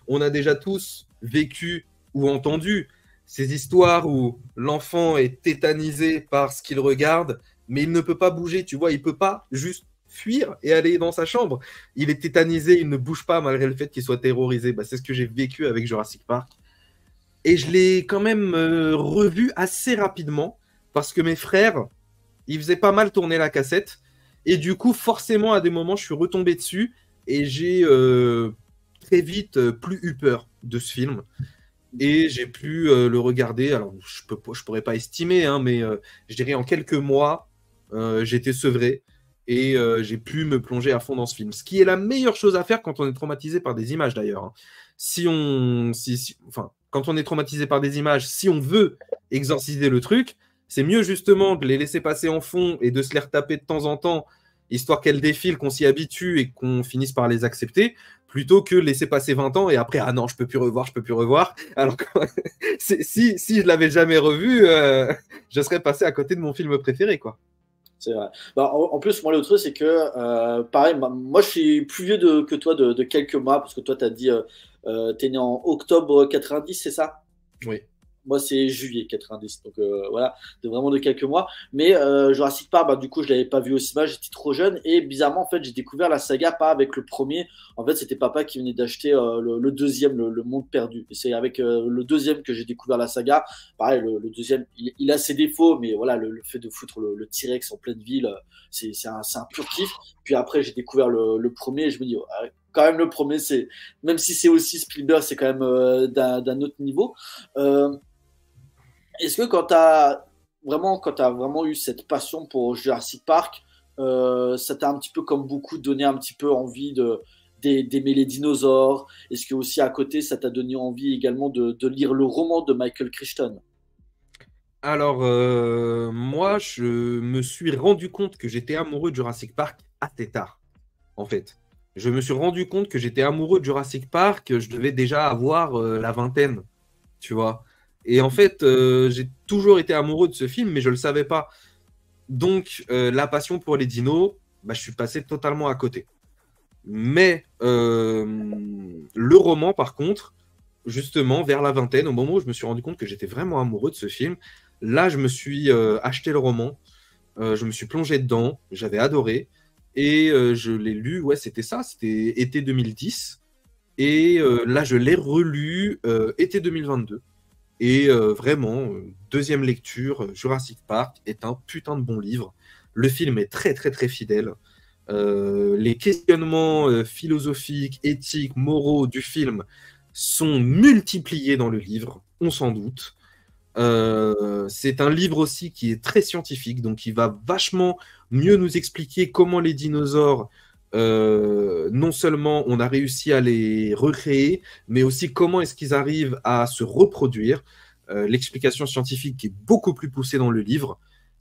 S1: On a déjà tous vécu ou entendu ces histoires où l'enfant est tétanisé par ce qu'il regarde, mais il ne peut pas bouger, tu vois, il peut pas juste fuir et aller dans sa chambre. Il est tétanisé, il ne bouge pas malgré le fait qu'il soit terrorisé. C'est ce que j'ai vécu avec Jurassic Park. Et je l'ai quand même revu assez rapidement parce que mes frères, ils faisaient pas mal tourner la cassette. Et du coup, forcément, à des moments, je suis retombé dessus et j'ai très vite plus eu peur de ce film. Et j'ai pu le regarder. Alors, je pourrais pas estimer, hein, mais je dirais en quelques mois, j'étais sevré et j'ai pu me plonger à fond dans ce film. Ce qui est la meilleure chose à faire quand on est traumatisé par des images, d'ailleurs. Hein. Quand on est traumatisé par des images, si on veut exorciser le truc, c'est mieux justement de les laisser passer en fond et de se les retaper de temps en temps, histoire qu'elles défilent, qu'on s'y habitue et qu'on finisse par les accepter, plutôt que laisser passer 20 ans et après, ah non, je peux plus revoir. Alors que si je l'avais jamais revu, je serais passé à côté de mon film préféré, quoi.
S3: C'est vrai. En plus, moi, le truc, c'est que, pareil, moi, je suis plus vieux que toi de quelques mois, parce que toi, tu as dit, tu es né en octobre 90, c'est ça?
S1: Oui.
S3: Moi, c'est juillet 90, donc voilà, vraiment de quelques mois. Mais Jurassic Park, du coup, je l'avais pas vu au cinéma, j'étais trop jeune. Et bizarrement, en fait, j'ai découvert la saga pas avec le premier. En fait, c'était papa qui venait d'acheter le deuxième, le Monde Perdu. Et c'est avec le deuxième que j'ai découvert la saga. Pareil, le deuxième, il a ses défauts, mais voilà, le fait de foutre le T-Rex en pleine ville, c'est un pur kiff. Puis après, j'ai découvert le premier et je me dis, quand même, le premier, même si c'est aussi Spielberg, c'est quand même d'un autre niveau. Est-ce que quand tu as vraiment, quand tu as vraiment eu cette passion pour Jurassic Park, ça t'a un petit peu comme beaucoup donné un petit peu envie d'aimer les dinosaures? Est-ce que aussi à côté, ça t'a donné envie également de lire le roman de Michael Crichton?
S1: Alors, moi, je me suis rendu compte que j'étais amoureux de Jurassic Park assez tard, en fait. Je me suis rendu compte que j'étais amoureux de Jurassic Park, je devais déjà avoir la vingtaine, tu vois. Et en fait, j'ai toujours été amoureux de ce film, mais je ne le savais pas. Donc, la passion pour les dinos, bah, je suis passé totalement à côté. Mais le roman, par contre, justement, vers la vingtaine, au moment où je me suis rendu compte que j'étais vraiment amoureux de ce film, là, je me suis acheté le roman, je me suis plongé dedans, j'avais adoré, et je l'ai lu, ouais, c'était ça, c'était été 2010, et là, je l'ai relu été 2022. Et vraiment, deuxième lecture, Jurassic Park est un putain de bon livre. Le film est très très très fidèle. Les questionnements philosophiques, éthiques, moraux du film sont multipliés dans le livre, on s'en doute. C'est un livre aussi qui est très scientifique, donc il va vachement mieux nous expliquer comment les dinosaures, non seulement on a réussi à les recréer, mais aussi comment est-ce qu'ils arrivent à se reproduire. L'explication scientifique qui est beaucoup plus poussée dans le livre.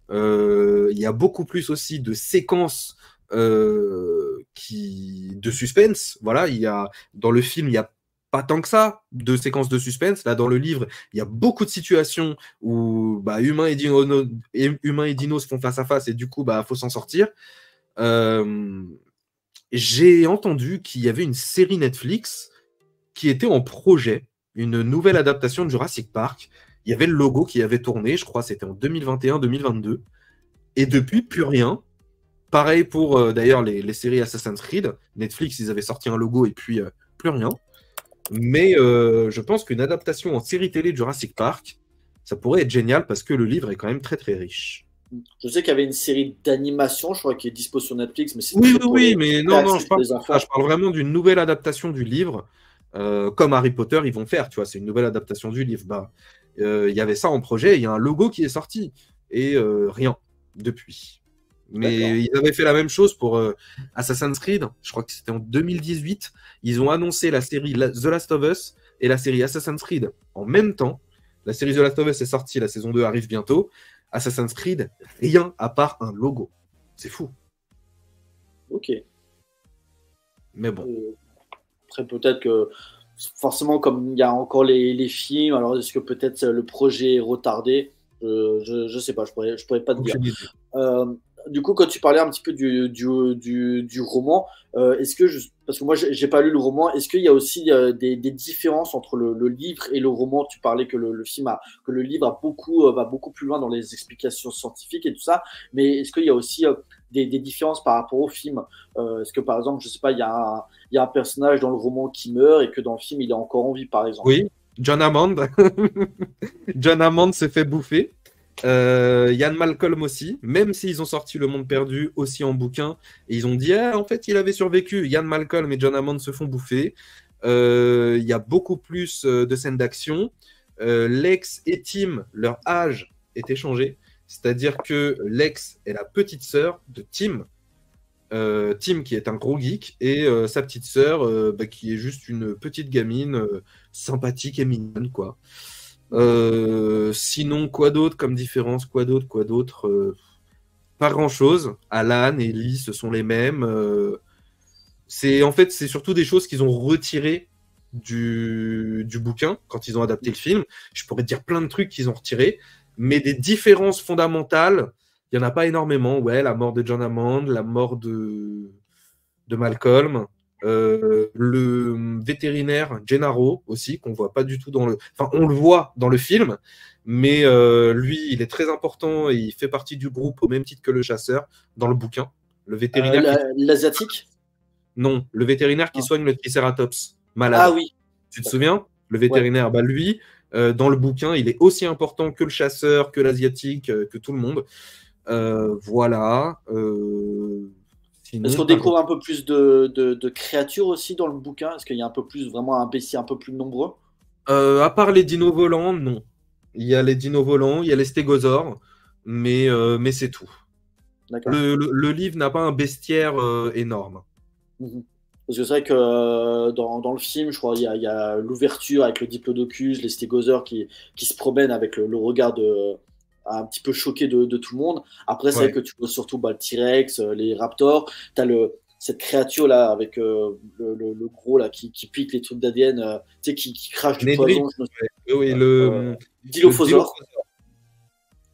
S1: Il y a beaucoup plus aussi de séquences de suspense. Voilà, dans le film, il y a pas tant que ça de séquences de suspense. Là, dans le livre, il y a beaucoup de situations où bah, humains et dinos se font face à face et du coup, bah, faut s'en sortir. Euh, j'ai entendu qu'il y avait une série Netflix qui était en projet, une nouvelle adaptation de Jurassic Park. Il y avait le logo qui avait tourné, je crois, c'était en 2021-2022. Et depuis, plus rien. Pareil pour d'ailleurs les séries Assassin's Creed. Netflix, ils avaient sorti un logo et puis plus rien. Mais je pense qu'une adaptation en série télé de Jurassic Park, ça pourrait être génial parce que le livre est quand même très très riche.
S3: Je sais qu'il y avait une série d'animation, je crois, qui est dispo sur Netflix, mais c'est
S1: Oui,
S3: plutôt
S1: oui,
S3: pour
S1: oui,
S3: les
S1: mais
S3: très
S1: non, non,
S3: axé pour les enfants.
S1: je parle vraiment d'une nouvelle adaptation du livre, comme Harry Potter, ils vont faire, tu vois, c'est une nouvelle adaptation du livre. Bah, il y avait ça en projet, il y a un logo qui est sorti, et rien depuis.
S3: D'accord.
S1: Mais ils avaient fait la même chose pour Assassin's Creed, je crois que c'était en 2018, ils ont annoncé la série The Last of Us et la série Assassin's Creed en même temps. La série The Last of Us est sortie, la saison 2 arrive bientôt. Assassin's Creed, rien à part un logo. C'est fou.
S3: Ok.
S1: Mais bon.
S3: Après, peut-être que forcément, comme il y a encore les films, alors est-ce que peut-être le projet est retardé? Je sais pas, je pourrais pas te dire.
S1: Aucune idée.
S3: Euh, du coup, quand tu parlais un petit peu du roman, est-ce que, parce que moi j'ai pas lu le roman, est-ce qu'il y a aussi des différences entre le livre et le roman? Tu parlais que le film que le livre va beaucoup plus loin dans les explications scientifiques et tout ça, mais est-ce qu'il y a aussi des différences par rapport au film? Est-ce que par exemple, je sais pas, il y a un personnage dans le roman qui meurt et que dans le film il est encore en vie, par exemple?
S1: Oui, John Hammond. John Hammond s'est fait bouffer. Ian Malcolm aussi, même s'ils ont sorti Le Monde Perdu aussi en bouquin, et ils ont dit ah, en fait il avait survécu. Ian Malcolm et John Hammond se font bouffer. Il y a beaucoup plus de scènes d'action. Lex et Tim, leur âge est échangé, c'est-à-dire que Lex est la petite sœur de Tim. Tim qui est un gros geek et sa petite sœur bah, qui est juste une petite gamine sympathique et mignonne quoi. Sinon, quoi d'autre comme différence? Quoi d'autre pas grand-chose. Alan et Lee, ce sont les mêmes. En fait, c'est surtout des choses qu'ils ont retirées du bouquin quand ils ont adapté le film. Je pourrais te dire plein de trucs qu'ils ont retirés, mais des différences fondamentales, il n'y en a pas énormément. Ouais, la mort de John Hammond, la mort de Malcolm, le vétérinaire Gennaro aussi, qu'on voit pas du tout dans le... Enfin, on le voit dans le film, mais lui, il est très important et il fait partie du groupe au même titre que le chasseur dans le bouquin. Le vétérinaire qui...
S3: L'asiatique?
S1: Non, le vétérinaire qui
S3: Non.
S1: soigne le Triceratops
S3: Ah
S1: malade.
S3: oui,
S1: Tu te souviens? Le
S3: ouais.
S1: vétérinaire, bah lui, dans le bouquin, il est aussi important que le chasseur, que l'asiatique, que tout le monde. Voilà.
S3: Est-ce
S1: Sinon,
S3: qu'on
S1: pas
S3: découvre un peu plus de créatures aussi dans le bouquin? Est-ce qu'il y a un peu plus, vraiment un baissier un peu plus nombreux?
S1: À part les dinos volants, non. Il y a les dinos volants, il y a les stégosaures. mais c'est tout.
S3: D'accord.
S1: Le livre n'a pas un bestiaire énorme.
S3: Mhm. Parce que c'est vrai que dans le film, je crois, il y a l'ouverture avec le diplodocus, les stégosaures qui se promènent avec le regard un petit peu choqué de tout le monde. Après, c'est vrai
S1: Ouais.
S3: que tu vois surtout bah, le T-Rex, les raptors. Tu as cette créature-là avec le gros là, qui pique les trucs d'ADN, tu sais, qui crache du poison.
S1: Nedry, ouais. Oui, le
S3: Dilophosaure.
S1: Dilophosaure.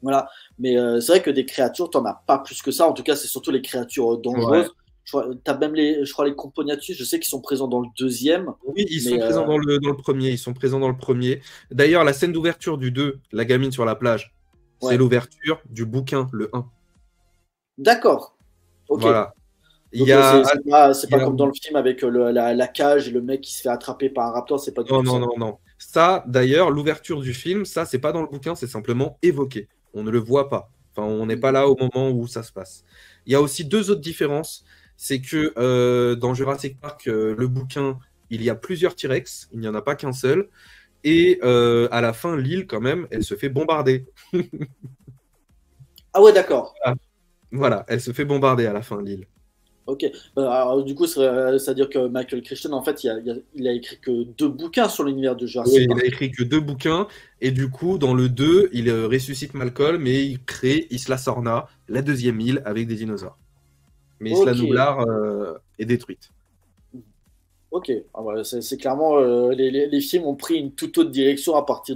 S3: Voilà. Mais c'est vrai que des créatures, t'en as pas plus que ça. En tout cas, c'est surtout les créatures
S1: Ouais.
S3: dangereuses. T'as même je crois, les Compognathus, je sais qu'ils sont présents dans le deuxième.
S1: Oui, ils sont
S3: Mais
S1: présents dans le premier. Ils sont présents dans le premier. D'ailleurs, la scène d'ouverture du 2, la gamine sur la plage, c'est
S3: ouais.
S1: l'ouverture du bouquin, le 1.
S3: D'accord. Ok.
S1: Voilà. Il y
S3: Donc
S1: a,
S3: c'est
S1: il y
S3: pas
S1: a-
S3: comme dans le film avec la cage et le mec qui se fait attraper par un raptor. C'est pas du
S1: Non,
S3: tout
S1: non,
S3: ça.
S1: non, non. Ça, d'ailleurs, l'ouverture du film, ça, c'est pas dans le bouquin, c'est simplement évoqué. On ne le voit pas. Enfin, on n'est pas
S3: Mhm.
S1: là au moment où ça se passe. Il y a aussi deux autres différences. C'est que dans Jurassic Park, le bouquin, il y a plusieurs T-Rex, il n'y en a pas qu'un seul. Et à la fin, l'île, quand même, elle se fait bombarder.
S3: Ah ouais, d'accord.
S1: Voilà, elle se fait bombarder à la fin, l'île.
S3: Ok. Alors, du coup, c'est-à-dire que Michael Crichton, en fait, il a écrit que 2 bouquins sur l'univers de
S1: Oui,
S3: Jurassic
S1: il a
S3: Park.
S1: écrit que deux bouquins, et du coup, dans le 2, il ressuscite Malcolm et il crée Isla Sorna, la deuxième île avec des dinosaures. Mais Isla
S3: Ok.
S1: Nublar est détruite.
S3: Ok. Ah ouais, c'est clairement les films ont pris une toute autre direction à partir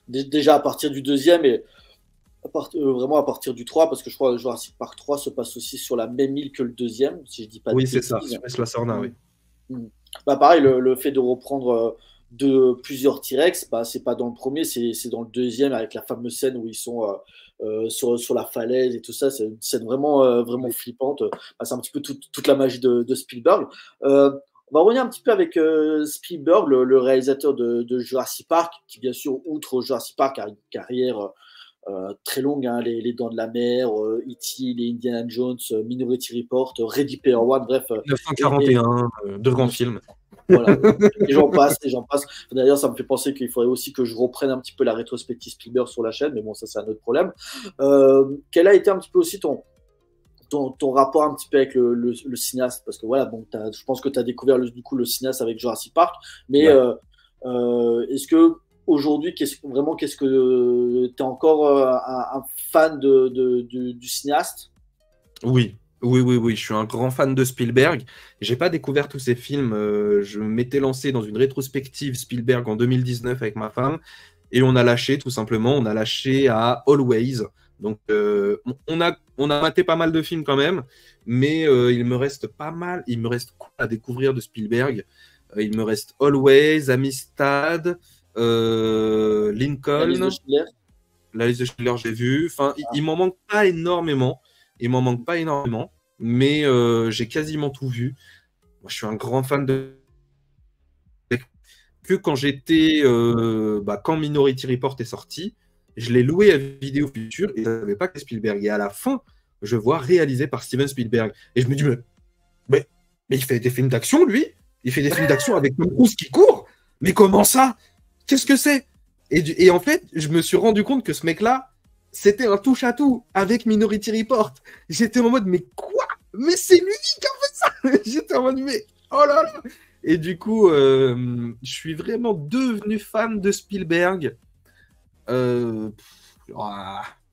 S3: déjà à partir du deuxième et vraiment à partir du 3 parce que je crois que Jurassic Park 3 se passe aussi sur la même île que le deuxième, si je dis pas de
S1: Oui, c'est ça,
S3: bêtises.
S1: sur Isla Sorna,
S3: Mm.
S1: oui.
S3: Mm. Bah, pareil, le fait de reprendre de plusieurs T-Rex, bah, c'est pas dans le premier, c'est dans le deuxième avec la fameuse scène où ils sont sur la falaise et tout ça. C'est une scène vraiment
S1: Oui.
S3: flippante. Bah, c'est un petit peu toute la magie de Spielberg. On va revenir un petit peu avec Spielberg, le réalisateur de Jurassic Park, qui bien sûr, outre Jurassic Park, a une carrière très longue, hein, les Dents de la Mer, E.T., les Indiana Jones, Minority Report, Ready Player One, bref, et
S1: 1941, deux grands films.
S3: voilà, et j'en passe, et j'en passe. D'ailleurs, ça me fait penser qu'il faudrait aussi que je reprenne un petit peu la rétrospective Spielberg sur la chaîne, mais bon, ça, c'est un autre problème. Quel a été un petit peu aussi ton rapport un petit peu avec le cinéaste? Parce que voilà, bon, je pense que tu as découvert du coup le cinéaste avec Jurassic Park, mais
S1: Ouais.
S3: est-ce que aujourd'hui, qu'est-ce que tu es encore un fan du cinéaste?
S1: Oui, oui, oui, oui. Je suis un grand fan de Spielberg. J'ai pas découvert tous ces films. Je m'étais lancé dans une rétrospective Spielberg en 2019 avec ma femme et on a lâché tout simplement. On a lâché à Always. Donc, on a maté pas mal de films quand même, mais il me reste pas mal. Il me reste quoi à découvrir de Spielberg. Il me reste Always, Amistad,
S3: La liste de
S1: Lincoln.
S3: Schindler?
S1: La liste de Schindler, j'ai vu. Enfin, il
S3: Ah,
S1: m'en manque pas énormément. Il m'en manque pas énormément. Mais j'ai quasiment tout vu. Moi, je suis un grand fan de. Que quand j'étais. Quand Minority Report est sorti, je l'ai loué à Vidéo Future et je ne savais pas que c'était Spielberg. Et à la fin, je vois réalisé par Steven Spielberg. Et je me dis, mais, mais il fait des films d'action, lui. Il fait des films d'action avec Tom Cruise qui court. Mais comment ça? Qu'est-ce que c'est? Et en fait, je me suis rendu compte que ce mec-là, c'était un touche-à-tout avec Minority Report. J'étais en mode, mais quoi? Mais c'est lui qui a fait ça. J'étais en mode, mais oh là là. Et du coup, je suis vraiment devenu fan de Spielberg. Euh,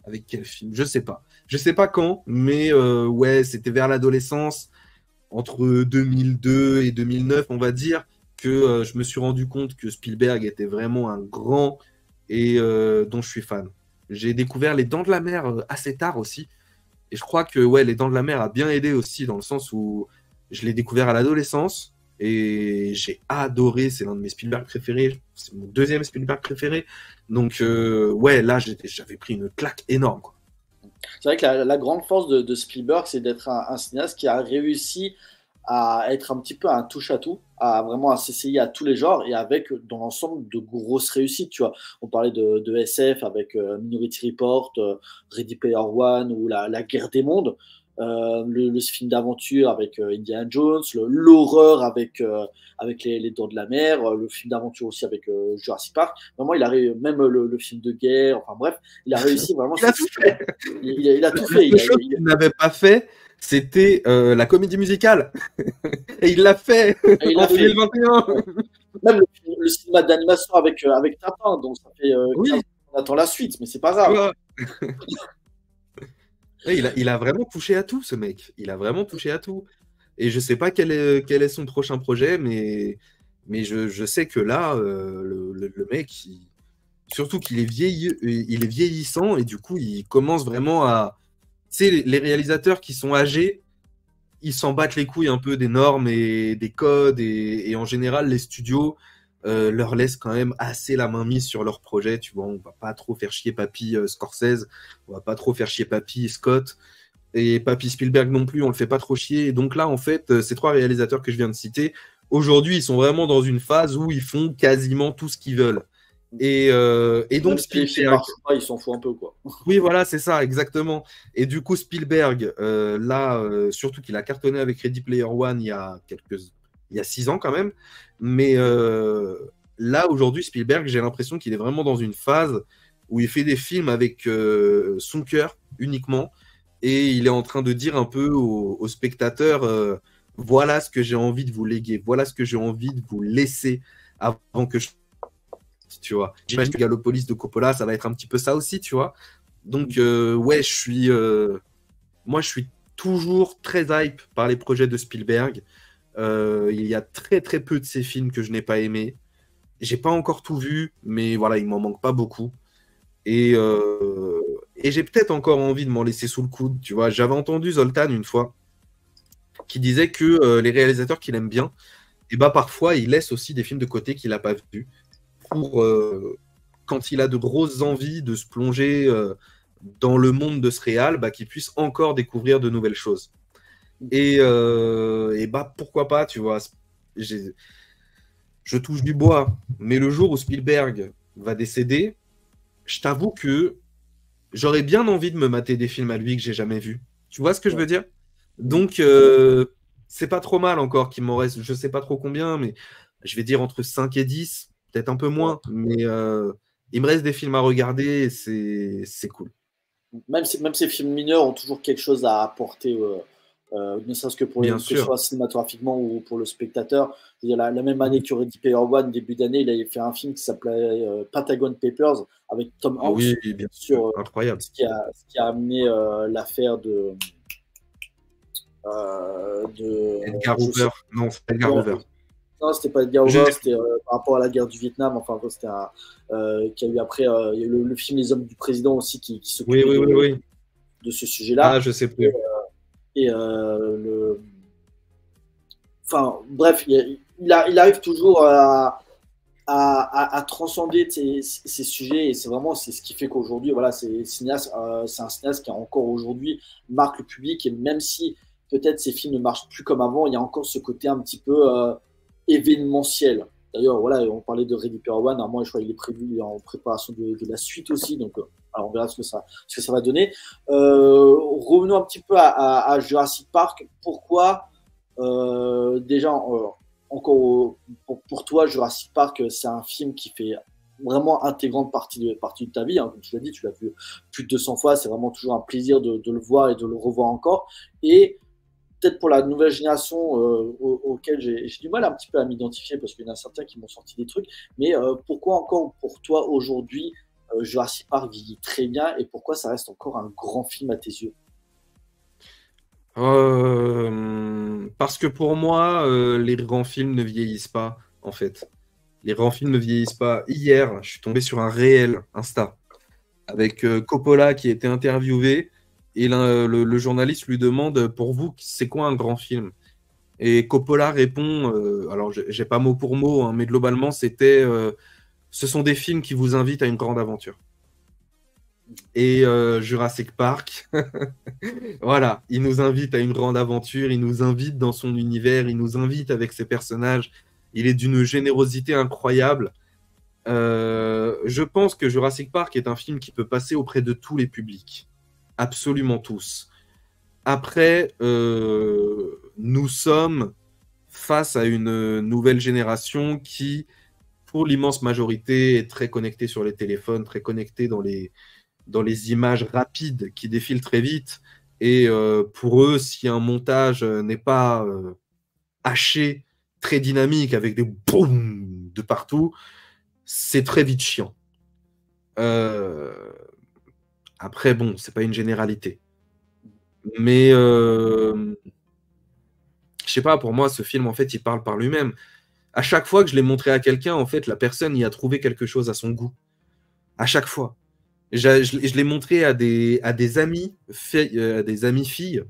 S1: avec quel film? Je sais pas. Je sais pas quand, mais ouais, c'était vers l'adolescence, entre 2002 et 2009, on va dire, que je me suis rendu compte que Spielberg était vraiment un grand et dont je suis fan. J'ai découvert Les Dents de la Mer assez tard aussi. Et je crois que ouais, Les Dents de la Mer a bien aidé aussi dans le sens où je l'ai découvert à l'adolescence et j'ai adoré. C'est l'un de mes Spielberg préférés. C'est mon deuxième Spielberg préféré. Donc ouais, là j'avais pris une claque énorme, quoi.
S3: c'est vrai que la grande force de Spielberg, c'est d'être un cinéaste qui a réussi à être un petit peu un touche-à-tout, à vraiment à s'essayer à tous les genres et avec dans l'ensemble de grosses réussites. Tu vois, on parlait de SF avec Minority Report, Ready Player One ou la Guerre des mondes. le film d'aventure avec Indiana Jones, l'horreur avec les Dents de la Mer, le film d'aventure aussi avec Jurassic Park. Vraiment, même le film de guerre, enfin bref, il a réussi vraiment.
S1: Il a tout fait.
S3: Il a tout fait.
S1: La chose qu'il n'avait pas fait, c'était la comédie musicale. Et il l'a fait en 2021.
S3: Même le cinéma d'animation avec Tintin, donc ça fait 15 ans qu'on attend la suite, mais c'est pas grave.
S1: Il a vraiment touché à tout, ce mec. Il a vraiment touché à tout. Et je sais pas quel est son prochain projet, mais je sais que là, le mec, surtout qu'il est il est vieillissant, et du coup, il commence vraiment à... Tu sais, les réalisateurs qui sont âgés, ils s'en battent les couilles un peu des normes et des codes, et en général, les studios leur laissent quand même assez la main mise sur leur projet. Tu vois, on va pas trop faire chier Papy Scorsese, on va pas trop faire chier Papy Scott, et Papy Spielberg non plus, on le fait pas trop chier. Et donc là, en fait, ces 3 réalisateurs que je viens de citer, aujourd'hui, ils sont vraiment dans une phase où ils font quasiment tout ce qu'ils veulent. Et donc Spielberg,
S3: ils s'en foutent un peu, quoi.
S1: Oui, voilà, c'est ça, exactement. Et du coup, Spielberg, là, surtout qu'il a cartonné avec Ready Player One il y a 6 ans quand même. Mais là, aujourd'hui, Spielberg, j'ai l'impression qu'il est vraiment dans une phase où il fait des films avec son cœur uniquement. Et il est en train de dire un peu aux spectateurs, voilà ce que j'ai envie de vous léguer, voilà ce que j'ai envie de vous laisser avant que je... Tu vois, j'imagine que Galopolis de Coppola, ça va être un petit peu ça aussi, tu vois. Donc, ouais, moi, je suis toujours très hype par les projets de Spielberg. Il y a très, très peu de ces films que je n'ai pas aimés. J'ai pas encore tout vu, mais voilà, il m'en manque pas beaucoup. Et j'ai peut-être encore envie de m'en laisser sous le coude, tu vois. J'avais entendu Zoltan une fois qui disait que les réalisateurs qu'il aime bien, et bah parfois, il laisse aussi des films de côté qu'il n'a pas vus pour quand il a de grosses envies de se plonger dans le monde de ce réal, bah, qu'il puisse encore découvrir de nouvelles choses. Et bah pourquoi pas, tu vois. Je touche du bois, mais le jour où Spielberg va décéder, je t'avoue que j'aurais bien envie de me mater des films à lui que j'ai jamais vus. Tu vois ce que je veux dire? Donc, c'est pas trop mal encore qu'il m'en reste, je sais pas trop combien, mais je vais dire entre 5 et 10, peut-être un peu moins, mais il me reste des films à regarder et c'est cool.
S3: Même ces films mineurs ont toujours quelque chose à apporter, ne serait-ce que
S1: Bien
S3: que ce
S1: sûr.
S3: soit cinématographiquement ou pour le spectateur. La même année que Ready Player One, début d'année, il avait fait un film qui s'appelait Pentagon Papers avec Tom
S1: Ah
S3: Hanks
S1: oui, bien sûr,
S3: sur
S1: incroyable.
S3: ce qui a amené l'affaire
S1: Edgar Hoover. Non, c'est Edgar Hoover.
S3: Non, c'était pas Edgar Hoover, c'était par rapport à la guerre du Vietnam. Enfin, c'était qu'il y a eu après. Il y a eu le film Les Hommes du Président aussi qui s'occupait de ce sujet-là.
S1: Ah, je sais plus.
S3: Enfin, bref, il arrive toujours à transcender ces sujets et c'est ce qui fait qu'aujourd'hui, voilà, c'est un cinéaste qui encore aujourd'hui marque le public et même si peut-être ces films ne marchent plus comme avant, il y a encore ce côté un petit peu événementiel. D'ailleurs, voilà, on parlait de Ready Player One. Moi, je crois qu'il est prévu en préparation de la suite aussi. Donc, alors on verra ce que ça va donner. Revenons un petit peu à Jurassic Park. Pourquoi déjà, encore pour toi, Jurassic Park, c'est un film qui fait vraiment intégrante partie de ta vie. Hein. Comme tu l'as dit, tu l'as vu plus de 200 fois. C'est vraiment toujours un plaisir de le voir et de le revoir encore. Et peut-être pour la nouvelle génération auquel j'ai du mal un petit peu à m'identifier parce qu'il y en a certains qui m'ont sorti des trucs, mais pourquoi encore pour toi aujourd'hui Jurassic Park vieillit très bien et pourquoi ça reste encore un grand film à tes yeux?
S1: Parce que pour moi, les grands films ne vieillissent pas, en fait. Les grands films ne vieillissent pas. Hier, je suis tombé sur un réel Insta avec Coppola qui était interviewé et le journaliste lui demande pour vous, c'est quoi un grand film? Et Coppola répond, alors j'ai pas mot pour mot, hein, mais globalement c'était ce sont des films qui vous invitent à une grande aventure. Et Jurassic Park, voilà, il nous invite à une grande aventure, il nous invite dans son univers, il nous invite avec ses personnages, il est d'une générosité incroyable. Je pense que Jurassic Park est un film qui peut passer auprès de tous les publics, absolument tous. Après, nous sommes face à une nouvelle génération qui, pour l'immense majorité, est très connectée sur les téléphones, très connectée dans les images rapides qui défilent très vite. Et pour eux, si un montage n'est pas haché, très dynamique, avec des boum de partout, c'est très vite chiant. Après, bon, c'est pas une généralité. Mais je sais pas, pour moi, ce film, en fait, il parle par lui-même. À chaque fois que je l'ai montré à quelqu'un, en fait, la personne y a trouvé quelque chose à son goût. À chaque fois. Je l'ai montré à des amis, à des amis filles,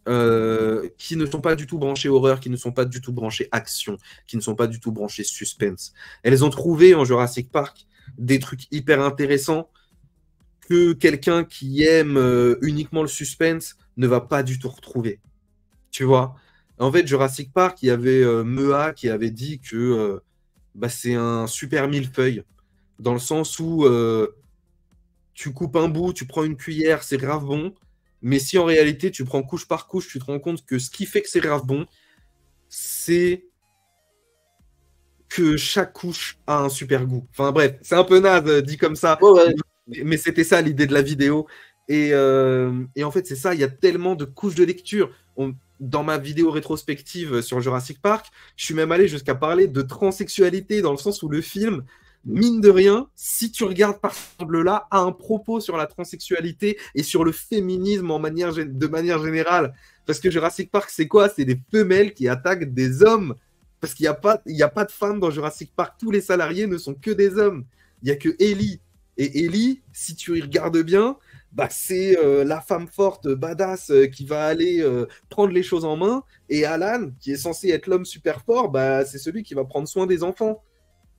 S1: qui ne sont pas du tout branchées horreur, qui ne sont pas du tout branchées action, qui ne sont pas du tout branchées suspense. Elles ont trouvé en Jurassic Park des trucs hyper intéressants que quelqu'un qui aime uniquement le suspense ne va pas du tout retrouver. Tu vois? En fait, Jurassic Park, il y avait Mea qui avait dit que c'est un super millefeuille, dans le sens où tu coupes un bout, tu prends une cuillère, c'est grave bon, mais si en réalité tu prends couche par couche, tu te rends compte que ce qui fait que c'est grave bon, c'est que chaque couche a un super goût. Enfin bref, c'est un peu naze dit comme ça,
S3: Ouais.
S1: mais c'était ça l'idée de la vidéo. Et en fait, c'est ça, il y a tellement de couches de lecture. Dans ma vidéo rétrospective sur Jurassic Park, je suis même allé jusqu'à parler de transsexualité, dans le sens où le film, mine de rien, si tu regardes par exemple là, a un propos sur la transsexualité et sur le féminisme de manière générale. Parce que Jurassic Park, c'est quoi? C'est des femelles qui attaquent des hommes. Parce qu'il n'y a pas de femmes dans Jurassic Park. Tous les salariés ne sont que des hommes. Il n'y a que Ellie. Et Ellie, si tu y regardes bien, c'est la femme forte, badass, qui va aller prendre les choses en main. Et Alan, qui est censé être l'homme super fort, c'est celui qui va prendre soin des enfants.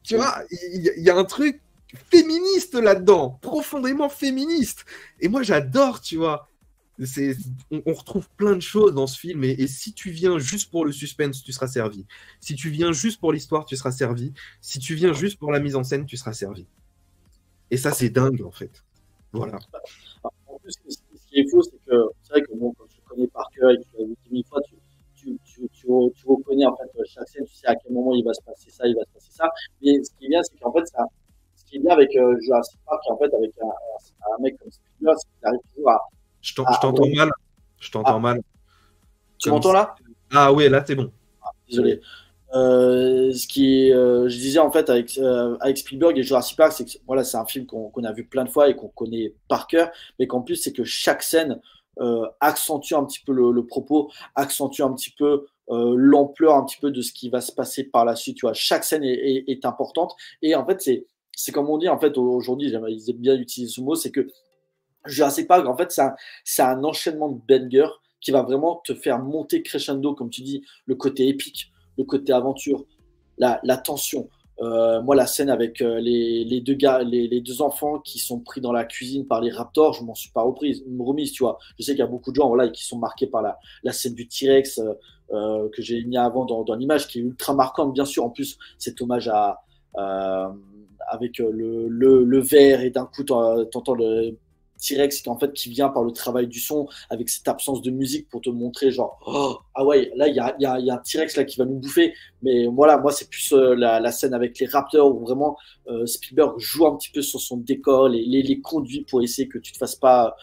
S1: Tu vois, il y a un truc féministe là-dedans, profondément féministe. Et moi, j'adore, tu vois. On retrouve plein de choses dans ce film, et si tu viens juste pour le suspense, tu seras servi. Si tu viens juste pour l'histoire, tu seras servi. Si tu viens juste pour la mise en scène, tu seras servi. Et ça, c'est dingue, en fait. Voilà.
S3: En plus, ce qui est fou, c'est que c'est vrai que bon, quand tu connais par cœur et que tu l'as vu 10 000 fois, tu reconnais en fait chaque scène, tu sais à quel moment il va se passer ça, il va se passer ça. Mais ce qui est bien, c'est qu'en fait, ce qui est bien avec Jurassic Park, et en fait, avec un mec comme Spielberg, c'est qu'il arrive toujours à.
S1: Je t'entends mal. Je t'entends mal.
S3: Tu m'entends là?
S1: Ah oui, là, c'est bon.
S3: Désolé. Je disais en fait avec Spielberg et Jurassic Park, c'est que voilà, c'est un film qu'on a vu plein de fois et qu'on connaît par cœur, mais qu'en plus c'est que chaque scène accentue un petit peu le propos, accentue un petit peu l'ampleur un petit peu de ce qui va se passer par la suite. Tu vois, chaque scène est importante et en fait c'est comme on dit en fait aujourd'hui, ils aiment bien utiliser ce mot, c'est que Jurassic Park en fait c'est un enchaînement de bangers qui va vraiment te faire monter crescendo, comme tu dis, le côté épique, le côté aventure, la tension. Moi, la scène avec les deux gars, les deux enfants qui sont pris dans la cuisine par les raptors, je m'en suis pas remise, tu vois. Je sais qu'il y a beaucoup de gens, voilà, qui sont marqués par la scène du T-Rex que j'ai mis avant dans l'image, qui est ultra marquante, bien sûr. En plus, cet hommage avec le verre et d'un coup, t'entends le T-Rex qui vient par le travail du son avec cette absence de musique pour te montrer genre ah ouais, là il y a un T-Rex là qui va nous bouffer. Mais voilà, moi c'est plus la scène avec les Raptors où vraiment Spielberg joue un petit peu sur son décor, les conduits pour essayer que tu te fasses pas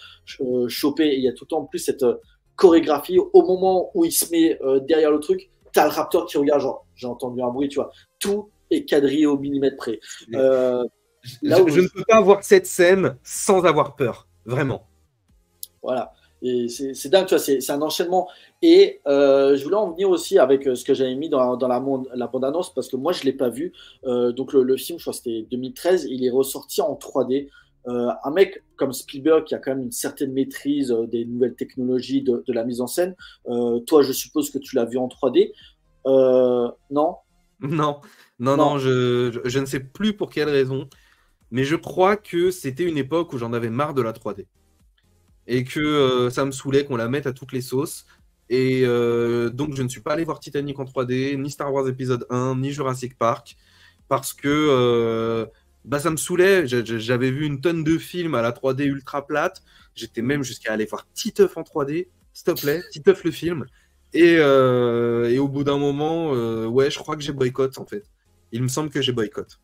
S3: choper. Et il y a tout le temps en plus cette chorégraphie au moment où il se met derrière le truc, t'as le Raptor qui regarde genre j'ai entendu un bruit, tu vois, tout est quadrillé au millimètre près.
S1: Je ne peux pas voir cette scène sans avoir peur, vraiment.
S3: Voilà, et c'est dingue, tu vois, c'est un enchaînement. Et je voulais en venir aussi avec ce que j'avais mis dans la bande-annonce, parce que moi, je ne l'ai pas vu. Donc le film, je crois que c'était 2013, il est ressorti en 3D. Un mec comme Spielberg qui a quand même une certaine maîtrise des nouvelles technologies de la mise en scène. Toi, je suppose que tu l'as vu en 3D. Non?
S1: Non, je ne sais plus pour quelle raison. Mais je crois que c'était une époque où j'en avais marre de la 3D. Et que ça me saoulait qu'on la mette à toutes les sauces. Et donc, je ne suis pas allé voir Titanic en 3D, ni Star Wars épisode 1, ni Jurassic Park. Parce que ça me saoulait. J'avais vu une tonne de films à la 3D ultra plate. J'étais même jusqu'à aller voir Titeuf en 3D. s'il te plaît, titeuf le film. Et au bout d'un moment, ouais, je crois que j'ai boycott, en fait. Il me semble que j'ai boycott.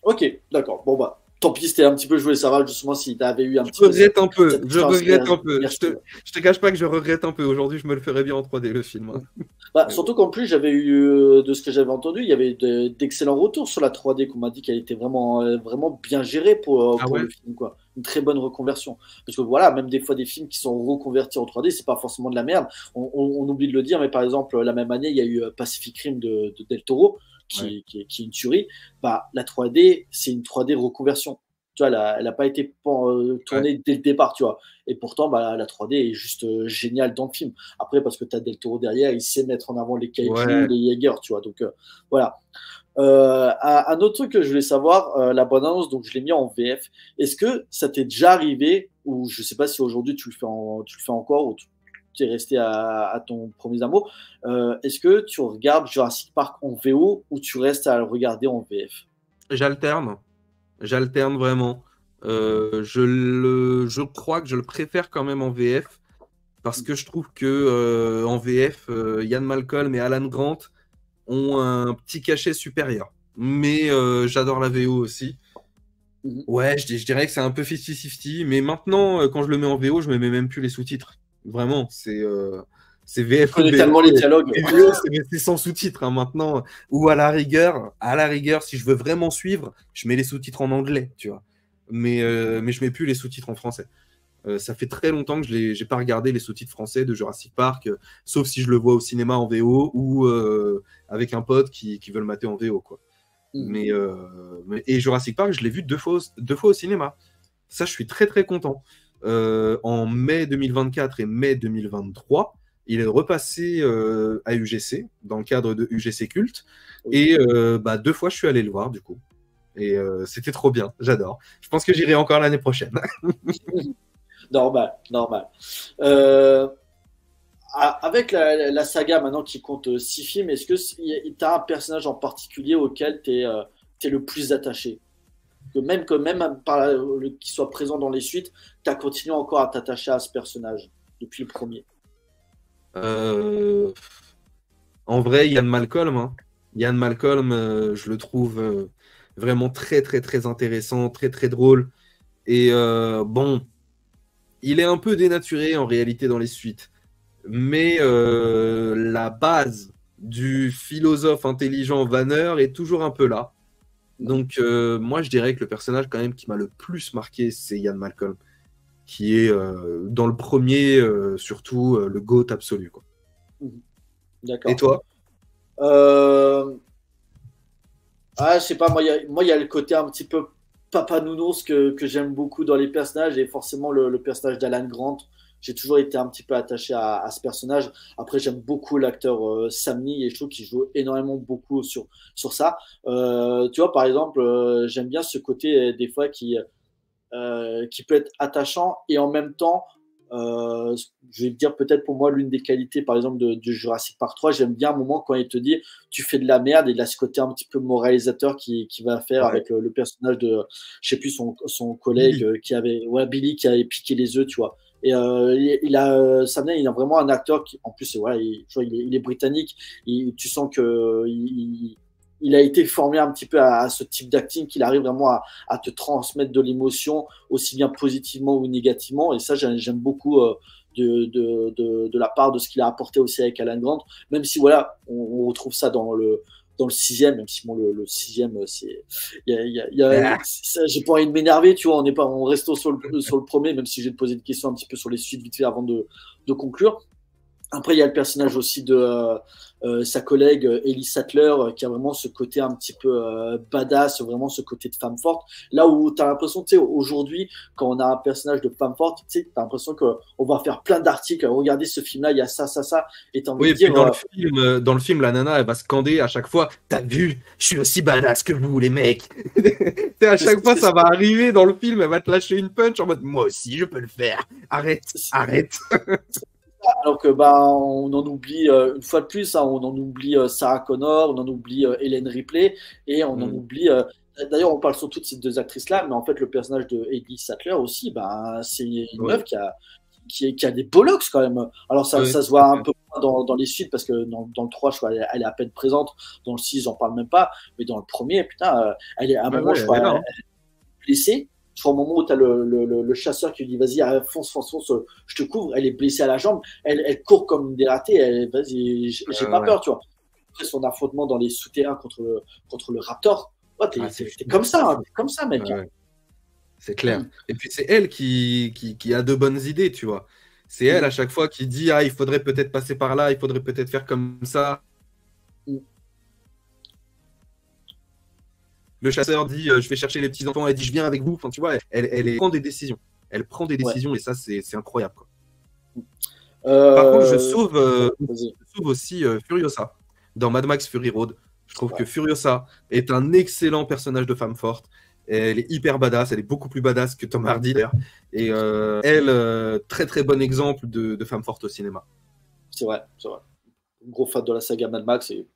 S3: Ok, d'accord. Bon, bah, tant pis, c'était un petit peu, je voulais savoir justement si tu avais eu un
S1: Je
S3: petit peu
S1: regrette un peu,
S3: cette
S1: je
S3: expérience
S1: regrette un peu.
S3: immersive.
S1: Je te cache pas que je regrette un peu. Aujourd'hui, je me le ferais bien en 3D, le film, hein.
S3: Bah,
S1: Mais bon.
S3: surtout qu'en plus, j'avais eu, de ce que j'avais entendu, il y avait d'excellents retours sur la 3D qu'on m'a dit qu'elle était vraiment, vraiment bien gérée
S1: Ah
S3: pour
S1: ouais?
S3: le film, quoi. Une très bonne reconversion. Parce que voilà, même des fois, des films qui sont reconvertis en 3D, c'est pas forcément de la merde. On oublie de le dire, mais par exemple, la même année, il y a eu Pacific Rim de Del Toro,
S1: Ouais.
S3: qui est une tuerie. Bah, la 3D, c'est une 3D reconversion. Tu vois, elle a pas été
S1: Ouais.
S3: tournée dès le départ, tu vois. Et pourtant, bah, la 3D est juste géniale dans le film. Après, parce que tu as Del Toro derrière, il sait mettre en avant les kaiju,
S1: Ouais.
S3: les Jaeger, tu vois. Donc, voilà. Un autre truc que je voulais savoir, la bande-annonce, donc je l'ai mis en VF. Est-ce que ça t'est déjà arrivé, ou je sais pas si aujourd'hui tu le fais encore, ou tu es resté à ton premier amour, est-ce que tu regardes Jurassic Park en VO ou tu restes à le regarder en VF?
S1: J'alterne. J'alterne vraiment. Je crois que je le préfère quand même en VF parce que je trouve que en VF, Ian Malcolm et Alan Grant ont un petit cachet supérieur. Mais j'adore la VO aussi.
S3: Mhm.
S1: Ouais, je dirais que c'est un peu 50-50, mais maintenant, quand je le mets en VO, je me mets même plus les sous-titres. Vraiment, c'est
S3: Tu
S1: VF ou
S3: connais tellement
S1: VO.
S3: les dialogues.
S1: Et VO, c'est sans sous-titres hein, maintenant. Ou à la rigueur, si je veux vraiment suivre, je mets les sous-titres en anglais, tu vois. Mais je mets plus les sous-titres en français. Ça fait très longtemps que j'ai pas regardé les sous-titres français de Jurassic Park, sauf si je le vois au cinéma en VO ou avec un pote qui veut le mater en VO, quoi.
S3: Mhm.
S1: Et Jurassic Park, je l'ai vu deux fois au cinéma. Ça, je suis très très content. En mai 2024 et mai 2023, il est repassé à UGC, dans le cadre de UGC Culte.
S3: Oui.
S1: Et bah, deux fois, je suis allé le voir, du coup. Et c'était trop bien, j'adore. Je pense que j'irai encore l'année prochaine.
S3: Normal, normal. Euh, Avec la saga maintenant qui compte 6 films, est-ce que tu as un personnage en particulier auquel tu es le plus attaché? Que même qu'il soit présent dans les suites, tu as continué encore à t'attacher à ce personnage depuis le premier.
S1: Euh, En vrai, Ian Malcolm, hein. Ian Malcolm, je le trouve vraiment très très très intéressant, très très drôle. Et bon, il est un peu dénaturé en réalité dans les suites. Mais la base du philosophe intelligent Vanner est toujours un peu là. Donc moi je dirais que le personnage quand même qui m'a le plus marqué, c'est Ian Malcolm, qui est dans le premier surtout le GOAT absolu, quoi.
S3: Mhm.
S1: Et
S3: D'accord.
S1: toi?
S3: Euh, Ah, je sais pas, moi, il y a le côté un petit peu papa nounours que j'aime beaucoup dans les personnages et forcément le personnage d'Alan Grant. J'ai toujours été un petit peu attaché à ce personnage. Après, j'aime beaucoup l'acteur Sam Neill et je trouve qu'il joue énormément beaucoup sur ça. Tu vois, par exemple, j'aime bien ce côté des fois qui peut être attachant et en même temps, je vais te dire peut-être pour moi l'une des qualités par exemple de Jurassic Park 3, j'aime bien un moment quand il te dit tu fais de la merde et il a ce côté un petit peu moralisateur qui va faire
S1: Ouais.
S3: avec le personnage de, je sais plus son collègue
S1: Billy.
S3: qui avait, ouais, Billy qui avait piqué les œufs, tu vois. Et il a, Sam Neill, il a vraiment un acteur qui, en plus, voilà, tu vois, il est britannique. Tu sens que il a été formé un petit peu à ce type d'acting, qu'il arrive vraiment à te transmettre de l'émotion, aussi bien positivement ou négativement. Et ça, j'aime beaucoup de la part de ce qu'il a apporté aussi avec Alan Grant, même si voilà, on retrouve ça dans le sixième, même si bon, le sixième, c'est,
S1: Ah,
S3: j'ai pas envie de m'énerver, tu vois, on reste sur le premier, même si j'ai posé une question un petit peu sur les suites vite fait avant de conclure. Après, il y a le personnage aussi de sa collègue Ellie Sattler, qui a vraiment ce côté un petit peu badass, vraiment ce côté de femme forte. Là où tu as l'impression, tu sais, aujourd'hui, quand on a un personnage de femme forte, tu sais, tu as l'impression qu'on va faire plein d'articles. Regardez ce film-là, il y a ça, ça, ça. Et tu as envie
S1: oui,
S3: de
S1: et puis
S3: dire,
S1: dans le film, la nana, elle va scander à chaque fois, t'as vu, je suis aussi badass que vous, les mecs. C'est à chaque fois, ça va arriver dans le film, elle va te lâcher une punch en mode, moi aussi, je peux le faire. Arrête, arrête.
S3: alors que bah on en oublie une fois de plus, hein, on en oublie Sarah Connor, on en oublie Hélène Ripley et on en
S1: Mm.
S3: oublie. D'ailleurs, on parle surtout de ces deux actrices-là, mais en fait, le personnage de Ellie Sattler aussi, bah, c'est une
S1: Oui.
S3: meuf qui a des bollocks quand même. Alors ça se voit un
S1: ouais.
S3: peu dans les suites parce que dans le 3, je crois, elle est à peine présente. Dans le 6, j'en parle même pas. Mais dans le premier, putain, elle est à un moment, je crois,
S1: elle est là,
S3: elle
S1: hein.
S3: est blessée. Je crois au moment où tu as le chasseur qui lui dit vas-y, fonce, fonce, fonce, je te couvre. Elle est blessée à la jambe. Elle court comme une dératée. Vas-y, j'ai pas
S1: Ouais.
S3: peur, tu vois. Après son affrontement dans les souterrains contre le Raptor, ouais,
S1: C'est
S3: t'es
S1: fou.
S3: comme ça, hein, t'es comme ça, mec.
S1: Ouais, c'est clair. Et puis c'est elle qui a de bonnes idées, tu vois. C'est elle à chaque fois qui dit ah, il faudrait peut-être passer par là, il faudrait peut-être faire comme ça. Le chasseur dit je vais chercher les petits enfants, elle dit je viens avec vous. Enfin, tu vois, elle prend des décisions. Elle prend des
S3: Ouais.
S1: décisions et ça c'est incroyable, quoi. Par contre, je sauve
S3: Vas-y.
S1: aussi Furiosa dans Mad Max Fury Road. Je trouve
S3: Ouais.
S1: que Furiosa est un excellent personnage de femme forte. Elle est hyper badass, elle est beaucoup plus badass que Tom Hardy d'ailleurs. Et elle, très très bon exemple de femme forte au cinéma.
S3: C'est vrai, c'est vrai. Gros fan de la saga Mad Max et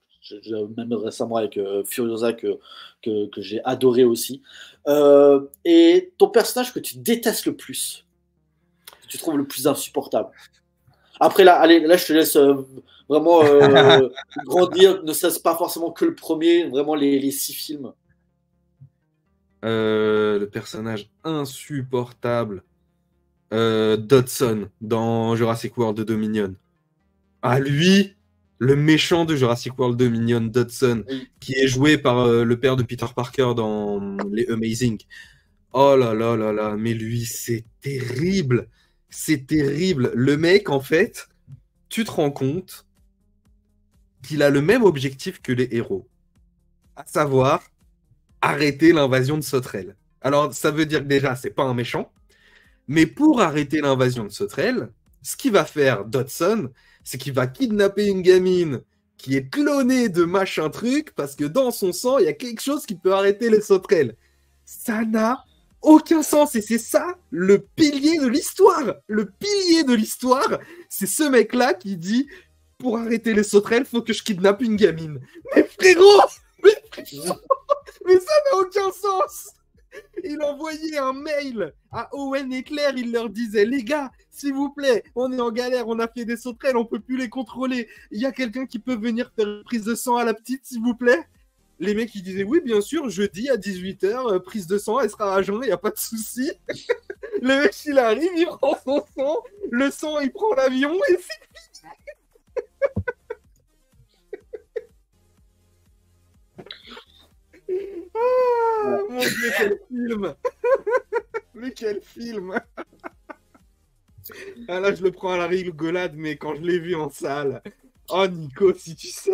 S3: même récemment avec Furiosa que j'ai adoré aussi. Et ton personnage que tu détestes le plus, que tu trouves le plus insupportable. Après là, allez, là je te laisse vraiment grandir, ne serait-ce pas forcément que le premier, vraiment les 6 films.
S1: Le personnage insupportable, Dodson dans Jurassic World Dominion. Ah lui, le méchant de Jurassic World Dominion, Dodson,
S3: Oui.
S1: qui est joué par le père de Peter Parker dans les Amazing. Oh là là là là, mais lui, c'est terrible. C'est terrible. Le mec, en fait, tu te rends compte qu'il a le même objectif que les héros, à savoir arrêter l'invasion de Sauterelle. Alors, ça veut dire que déjà, c'est pas un méchant, mais pour arrêter l'invasion de Sauterelle, ce qu'il va faire, Dodson, c'est qu'il va kidnapper une gamine qui est clonée de machin truc, parce que dans son sang, il y a quelque chose qui peut arrêter les sauterelles. Ça n'a aucun sens, et c'est ça le pilier de l'histoire. Le pilier de l'histoire, c'est ce mec-là qui dit, pour arrêter les sauterelles, faut que je kidnappe une gamine. Mais frérot, mais ça n'a aucun sens. Il envoyait un mail à Owen et Claire, il leur disait les gars, s'il vous plaît, on est en galère, on a fait des sauterelles, on peut plus les contrôler. Il y a quelqu'un qui peut venir faire une prise de sang à la petite, s'il vous plaît. Les mecs ils disaient oui, bien sûr, jeudi à 18h, prise de sang, elle sera à jeun, il n'y a pas de souci. Le mec il arrive, il prend son sang, le sang il prend l'avion et c'est fini. Ah, mon Dieu, quel film. Mais quel film. Ah là, je le prends à la rigolade, mais quand je l'ai vu en salle. Oh, Nico, si tu sais.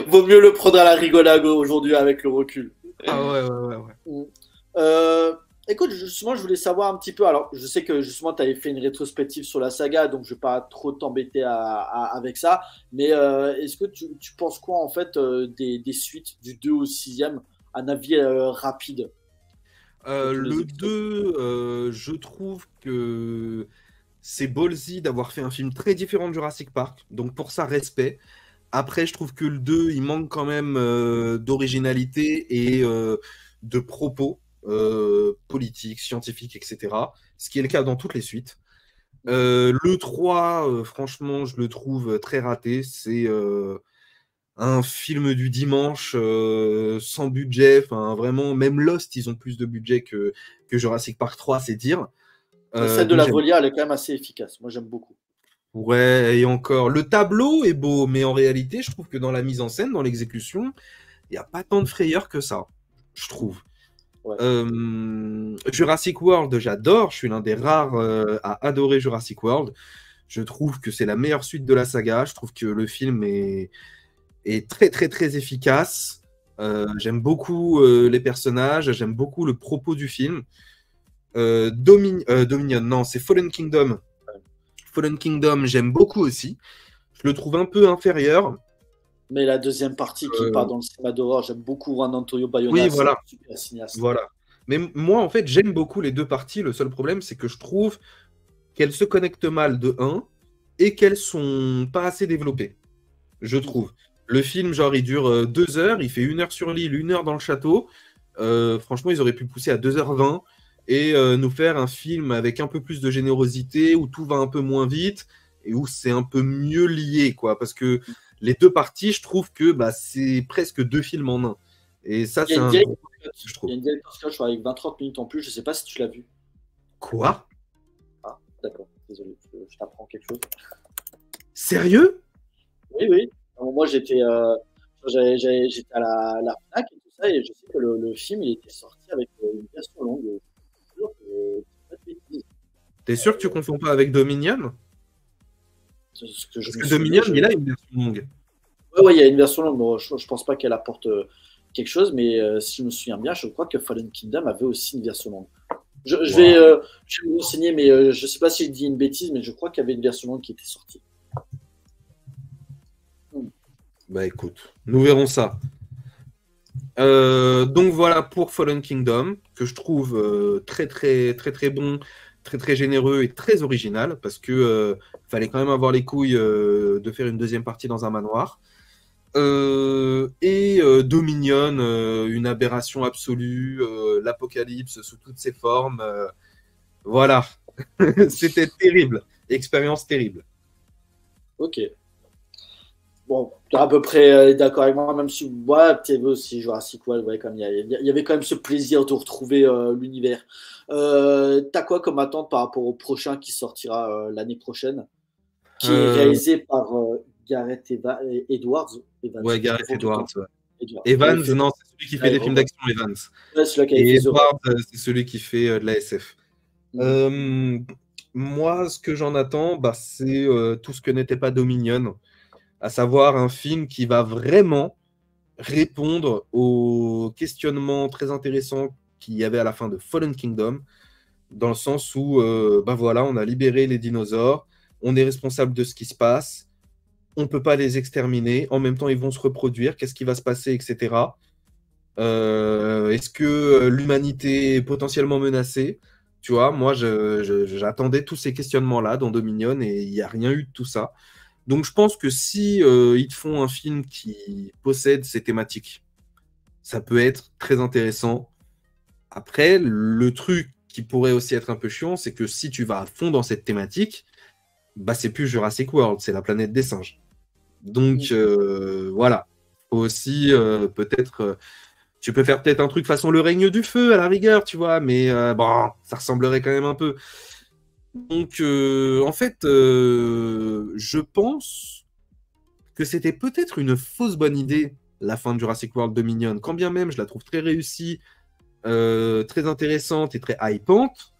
S3: Vaut mieux le prendre à la rigolade aujourd'hui avec le recul.
S1: Ah ouais.
S3: Écoute, justement, je voulais savoir un petit peu. Alors, je sais que justement, tu avais fait une rétrospective sur la saga, donc je ne vais pas trop t'embêter avec ça. Mais est-ce que tu penses quoi, en fait, des suites du 2 au 6e, un avis rapide
S1: Le 2, je trouve que c'est ballsy d'avoir fait un film très différent de Jurassic Park. Donc, pour ça, respect. Après, je trouve que le 2, il manque quand même d'originalité et de propos politiques, scientifiques, etc. Ce qui est le cas dans toutes les suites. Le 3, franchement, je le trouve très raté. C'est un film du dimanche sans budget. Enfin, vraiment, même Lost, ils ont plus de budget que Jurassic Park 3, c'est dire.
S3: Celle de
S1: Donc
S3: la volière, elle est quand même assez efficace. Moi, j'aime beaucoup.
S1: ouais, et encore, le tableau est beau, mais en réalité, je trouve que dans la mise en scène, dans l'exécution, il n'y a pas tant de frayeur que ça, je trouve.
S3: Ouais.
S1: Jurassic World, j'adore, je suis l'un des rares à adorer Jurassic World. Je trouve que c'est la meilleure suite de la saga, je trouve que le film est très très très efficace. J'aime beaucoup les personnages, j'aime beaucoup le propos du film. Dominion, non, c'est Fallen Kingdom. Fallen Kingdom, j'aime beaucoup aussi. Je le trouve un peu inférieur.
S3: Mais la deuxième partie qui part dans le cinéma d'horreur, j'aime beaucoup Juan Antonio Bayona.
S1: Oui, voilà.
S3: C'est un super cinéaste.
S1: Voilà. Mais moi, en fait, j'aime beaucoup les deux parties. Le seul problème, c'est que je trouve qu'elles se connectent mal de 1 et qu'elles sont pas assez développées. Je trouve. Le film, genre, il dure 2 heures, il fait 1 heure sur l'île, 1 heure dans le château. Franchement, ils auraient pu pousser à 2h20. et nous faire un film avec un peu plus de générosité, où tout va un peu moins vite et où c'est un peu mieux lié, quoi. Parce que les deux parties, je trouve que bah, c'est presque deux films en un. Et ça,
S3: Il y a
S1: c'est
S3: une
S1: un
S3: director's
S1: gros
S3: cut.
S1: je
S3: Il y
S1: trouve.
S3: a une director's cut, je crois, avec 20-30 minutes en plus. Je sais pas si tu l'as vu.
S1: Quoi?
S3: Ah, d'accord. Désolé, je t'apprends quelque chose.
S1: Sérieux?
S3: Oui, oui. Moi, j'étais à la FNAC et tout ça, et je sais que le film, il était sorti avec une version longue. Je jure que c'est pas de bêtises.
S1: T'es sûr que tu confonds pas avec Dominion?
S3: C'est ce que je
S1: Parce
S3: me
S1: que
S3: souvenais.
S1: Dominion, il a une version longue.
S3: Ouais, ouais, il y a une version longue. Bon, je pense pas qu'elle apporte quelque chose, mais si je me souviens bien, je crois que Fallen Kingdom avait aussi une version longue.
S1: Waouh.
S3: Je vais me renseigner, mais je sais pas si je dis une bêtise, mais je crois qu'il y avait une version longue qui était sortie.
S1: Bah écoute, nous verrons ça. Donc voilà pour Fallen Kingdom, que je trouve très très très très bon, très très généreux et très original, parce que fallait quand même avoir les couilles de faire une deuxième partie dans un manoir. Dominion, une aberration absolue, l'apocalypse sous toutes ses formes. Voilà, c'était terrible, expérience terrible.
S3: Ok. Bon, tu es à peu près d'accord avec moi, même si ouais, tu veux aussi Jurassic World, ouais, comme il y avait quand même ce plaisir de retrouver l'univers. T'as quoi comme attente par rapport au prochain qui sortira l'année prochaine, qui est
S1: Euh,
S3: réalisé par Gareth Edwards. Evans,
S1: ouais,
S3: je
S1: Gareth
S3: confonds tout le
S1: Edwards.
S3: temps.
S1: Ouais.
S3: Edwards. Ouais, il
S1: Evans,
S3: fait
S1: non, c'est celui qui fait
S3: ouais,
S1: des films
S3: Robot.
S1: d'action, Evans.
S3: Ouais, celui-là qui avait
S1: Et
S3: fait The Rock.
S1: Edwards, c'est celui qui fait de la SF.
S3: Mhm.
S1: Euh, Moi, ce que j'en attends, bah, c'est tout ce que n'était pas Dominion, à savoir un film qui va vraiment répondre aux questionnements très intéressants qu'il y avait à la fin de Fallen Kingdom, dans le sens où, bah voilà, on a libéré les dinosaures, on est responsable de ce qui se passe, on ne peut pas les exterminer, en même temps ils vont se reproduire, qu'est-ce qui va se passer, etc. Est-ce que l'humanité est potentiellement menacée? Tu vois, moi, j'attendais tous ces questionnements-là dans Dominion et il n'y a rien eu de tout ça. Donc, je pense que si ils te font un film qui possède ces thématiques, ça peut être très intéressant. Après, le truc qui pourrait aussi être un peu chiant, c'est que si tu vas à fond dans cette thématique, bah, c'est plus Jurassic World, c'est la planète des singes. Donc,
S3: Mhm.
S1: voilà. Faut aussi peut-être tu peux faire peut-être un truc façon le règne du feu à la rigueur, tu vois, mais bon, ça ressemblerait quand même un peu. Donc, en fait, je pense que c'était peut-être une fausse bonne idée, la fin de Jurassic World Dominion. Quand bien même, je la trouve très réussie, très intéressante et très hypante.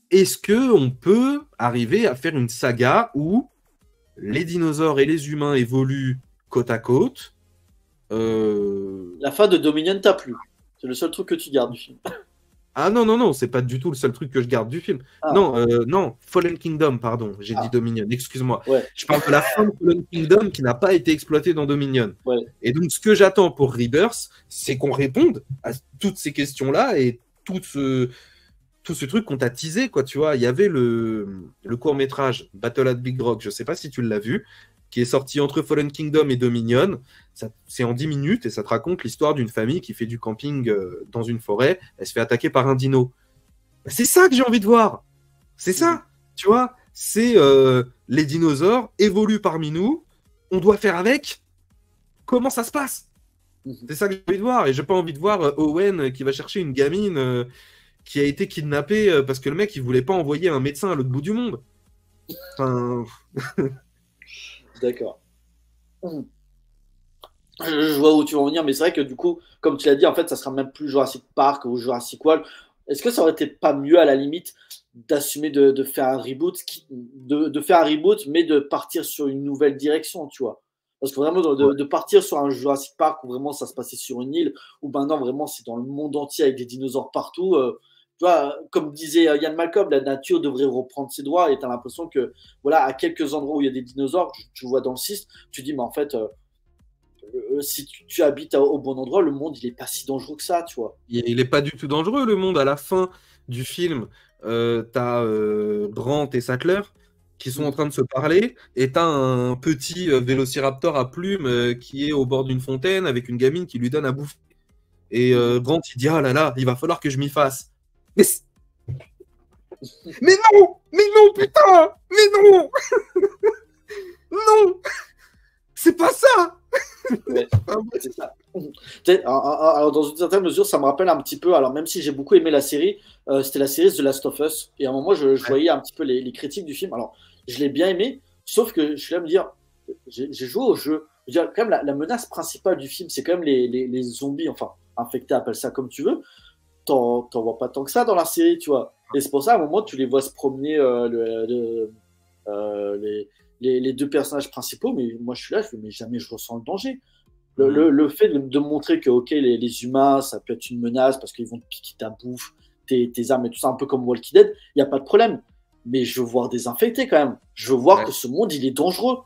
S1: Est-ce que on peut arriver à faire une saga où les dinosaures et les humains évoluent côte à côte? Euh,
S3: La fin de Dominion t'a plu. C'est le seul truc que tu gardes du film.
S1: Ah non, non, non, c'est pas du tout le seul truc que je garde du film.
S3: Ah,
S1: Non, non, Fallen Kingdom, pardon, j'ai dit
S3: ah,
S1: Dominion, excuse-moi.
S3: ouais,
S1: Je parle de la fin de Fallen Kingdom qui n'a pas été exploitée dans Dominion.
S3: ouais.
S1: Et donc, ce que j'attends pour Rebirth, c'est qu'on réponde à toutes ces questions-là et tout ce truc qu'on t'a teasé, quoi, tu vois. Il y avait le court-métrage Battle at Big Rock, je sais pas si tu l'as vu, qui est sorti entre Fallen Kingdom et Dominion. C'est en 10 minutes et ça te raconte l'histoire d'une famille qui fait du camping dans une forêt. Elle se fait attaquer par un dino. Bah, c'est ça que j'ai envie de voir. C'est
S3: Mhm.
S1: ça, tu vois. C'est les dinosaures évoluent parmi nous. On doit faire avec. Comment ça se passe?
S3: Mhm.
S1: C'est ça que j'ai envie de voir. Et j'ai pas envie de voir Owen qui va chercher une gamine qui a été kidnappée parce que le mec il voulait pas envoyer un médecin à l'autre bout du monde. Enfin,
S3: D'accord. Mhm. Je vois où tu veux en venir, mais c'est vrai que du coup, comme tu l'as dit, en fait, ça sera même plus Jurassic Park ou Jurassic World. Est-ce que ça aurait été pas mieux à la limite d'assumer de faire un reboot, de faire un reboot, mais de partir sur une nouvelle direction, tu vois? Parce que vraiment, de partir sur un Jurassic Park où vraiment ça se passait sur une île, où maintenant vraiment c'est dans le monde entier avec des dinosaures partout. Tu vois, comme disait Ian Malcolm, la nature devrait reprendre ses droits et tu as l'impression que, voilà, à quelques endroits où il y a des dinosaures, tu vois dans le 6, tu dis, mais en fait, si tu habites au bon endroit, le monde, il est pas si dangereux que ça, tu vois.
S1: il est pas du tout dangereux le monde. À la fin du film, t'as Grant et Sattler qui sont en
S3: Mhm.
S1: train de se parler et t'as un petit vélociraptor à plumes qui est au bord d'une fontaine avec une gamine qui lui donne à bouffer. Et
S3: Mhm.
S1: Grant il dit ah là là, il va falloir que je m'y fasse. Mais Mais non, putain! Mais non! Non! C'est pas ça!
S3: Ouais, c'est ça. Alors, dans une certaine mesure, ça me rappelle un petit peu. Alors, même si j'ai beaucoup aimé la série, c'était la série The Last of Us. Et à un moment, je voyais un petit peu les critiques du film. Alors, je l'ai bien aimé, sauf que je suis là à me dire, j'ai joué au jeu. Je veux dire, quand même, la menace principale du film, c'est quand même les zombies, enfin, infectés, appelle ça comme tu veux. T'en vois pas tant que ça dans la série, tu vois. Et c'est pour ça, à un moment, tu les vois se promener, les deux personnages principaux, mais moi, je suis là, mais jamais je ressens le danger. Le fait de montrer que ok, les humains, ça peut être une menace parce qu'ils vont te piquer ta bouffe, tes armes et tout ça, un peu comme Walking Dead, il n'y a pas de problème. Mais je veux voir des infectés quand même. Je veux voir que ce monde, il est dangereux.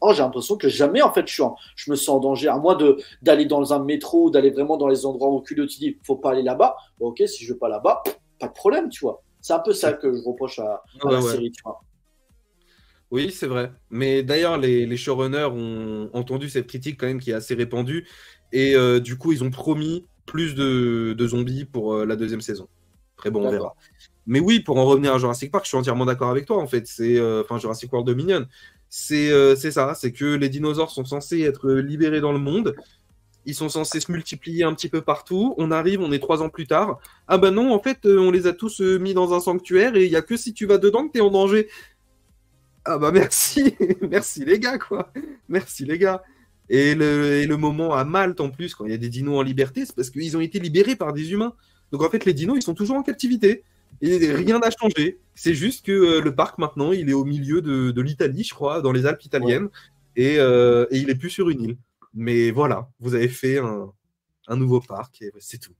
S3: Oh, j'ai l'impression que jamais, en fait, je me sens en danger. À moins d'aller dans un métro ou d'aller vraiment dans les endroits reculés où tu dis, faut pas aller là-bas. Bon, ok, si je veux pas là-bas, pas de problème, tu vois. C'est un peu ça que je reproche à la série, tu vois.
S1: Oui, c'est vrai. Mais d'ailleurs, les showrunners ont entendu cette critique quand même qui est assez répandue. Et du coup, ils ont promis plus de zombies pour la deuxième saison. Après, bon, on verra. Mais oui, pour en revenir à Jurassic Park, je suis entièrement d'accord avec toi, en fait. C'est enfin Jurassic World Dominion. C'est ça, c'est que les dinosaures sont censés être libérés dans le monde. Ils sont censés se multiplier un petit peu partout. On arrive, on est 3 ans plus tard. Ah ben non, en fait, on les a tous mis dans un sanctuaire et il n'y a que si tu vas dedans que tu es en danger. Ah bah merci, merci les gars, quoi. Merci les gars. Et le moment à Malte, en plus, quand il y a des dinos en liberté, c'est parce qu'ils ont été libérés par des humains. Donc en fait, les dinos, ils sont toujours en captivité. Et rien n'a changé. C'est juste que le parc, maintenant, il est au milieu de l'Italie, je crois, dans les Alpes italiennes. Ouais. Et il est plus sur une île. Mais voilà, vous avez fait un nouveau parc et c'est tout.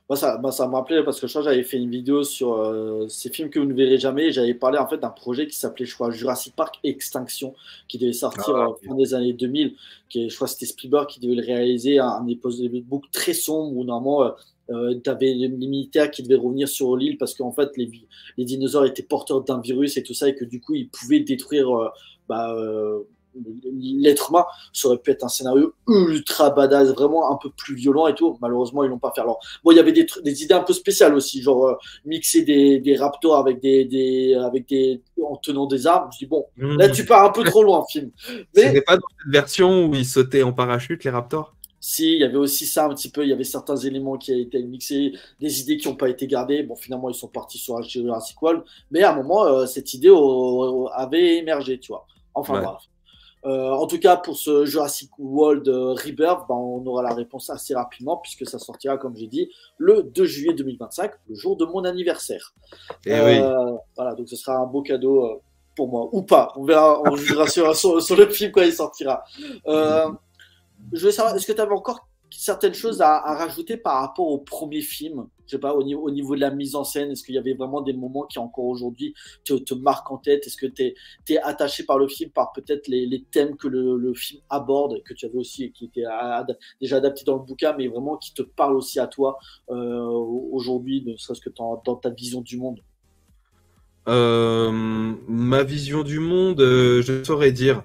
S3: Moi, ça me rappelait parce que je crois que j'avais fait une vidéo sur ces films que vous ne verrez jamais. Et j'avais parlé en fait d'un projet qui s'appelait, je crois, Jurassic Park Extinction, qui devait sortir fin des années 2000. Je crois que c'était Spielberg qui devait le réaliser, un book très sombre où normalement tu avais les militaires qui devaient revenir sur l'île parce qu'en fait les dinosaures étaient porteurs d'un virus et tout ça et que du coup ils pouvaient détruire l'être humain. Ça aurait pu être un scénario ultra badass, vraiment un peu plus violent et tout. Malheureusement, ils l'ont pas fait. Alors, bon, il y avait des idées un peu spéciales aussi, genre mixer des raptors avec en tenant des armes. Je dis bon, là tu pars un peu trop loin, film.
S1: Mais c'était pas dans cette version où ils sautaient en parachute les raptors?
S3: Si, il y avait aussi ça un petit peu. Il y avait certains éléments qui ont été mixés, des idées qui n'ont pas été gardées. Bon, finalement, ils sont partis sur Jurassic World, mais à un moment, cette idée avait émergé, tu vois. Enfin, bref. En tout cas, pour ce Jurassic World Rebirth, on aura la réponse assez rapidement puisque ça sortira, comme j'ai dit, le 2 juillet 2025, le jour de mon anniversaire. Voilà, donc ce sera un beau cadeau pour moi, ou pas. On verra, on jugera sur le film quand il sortira. Je voulais savoir, est-ce que tu avais encore certaines choses à rajouter par rapport au premier film? Je sais pas, au niveau de la mise en scène, est-ce qu'il y avait vraiment des moments qui encore aujourd'hui te marquent en tête? Est-ce que tu es attaché par le film, par peut-être les thèmes que le film aborde, que tu avais aussi et qui étaient déjà adaptés dans le bouquin, mais vraiment qui te parlent aussi à toi aujourd'hui, ne serait-ce que dans ta vision du monde?
S1: Ma vision du monde, je saurais dire.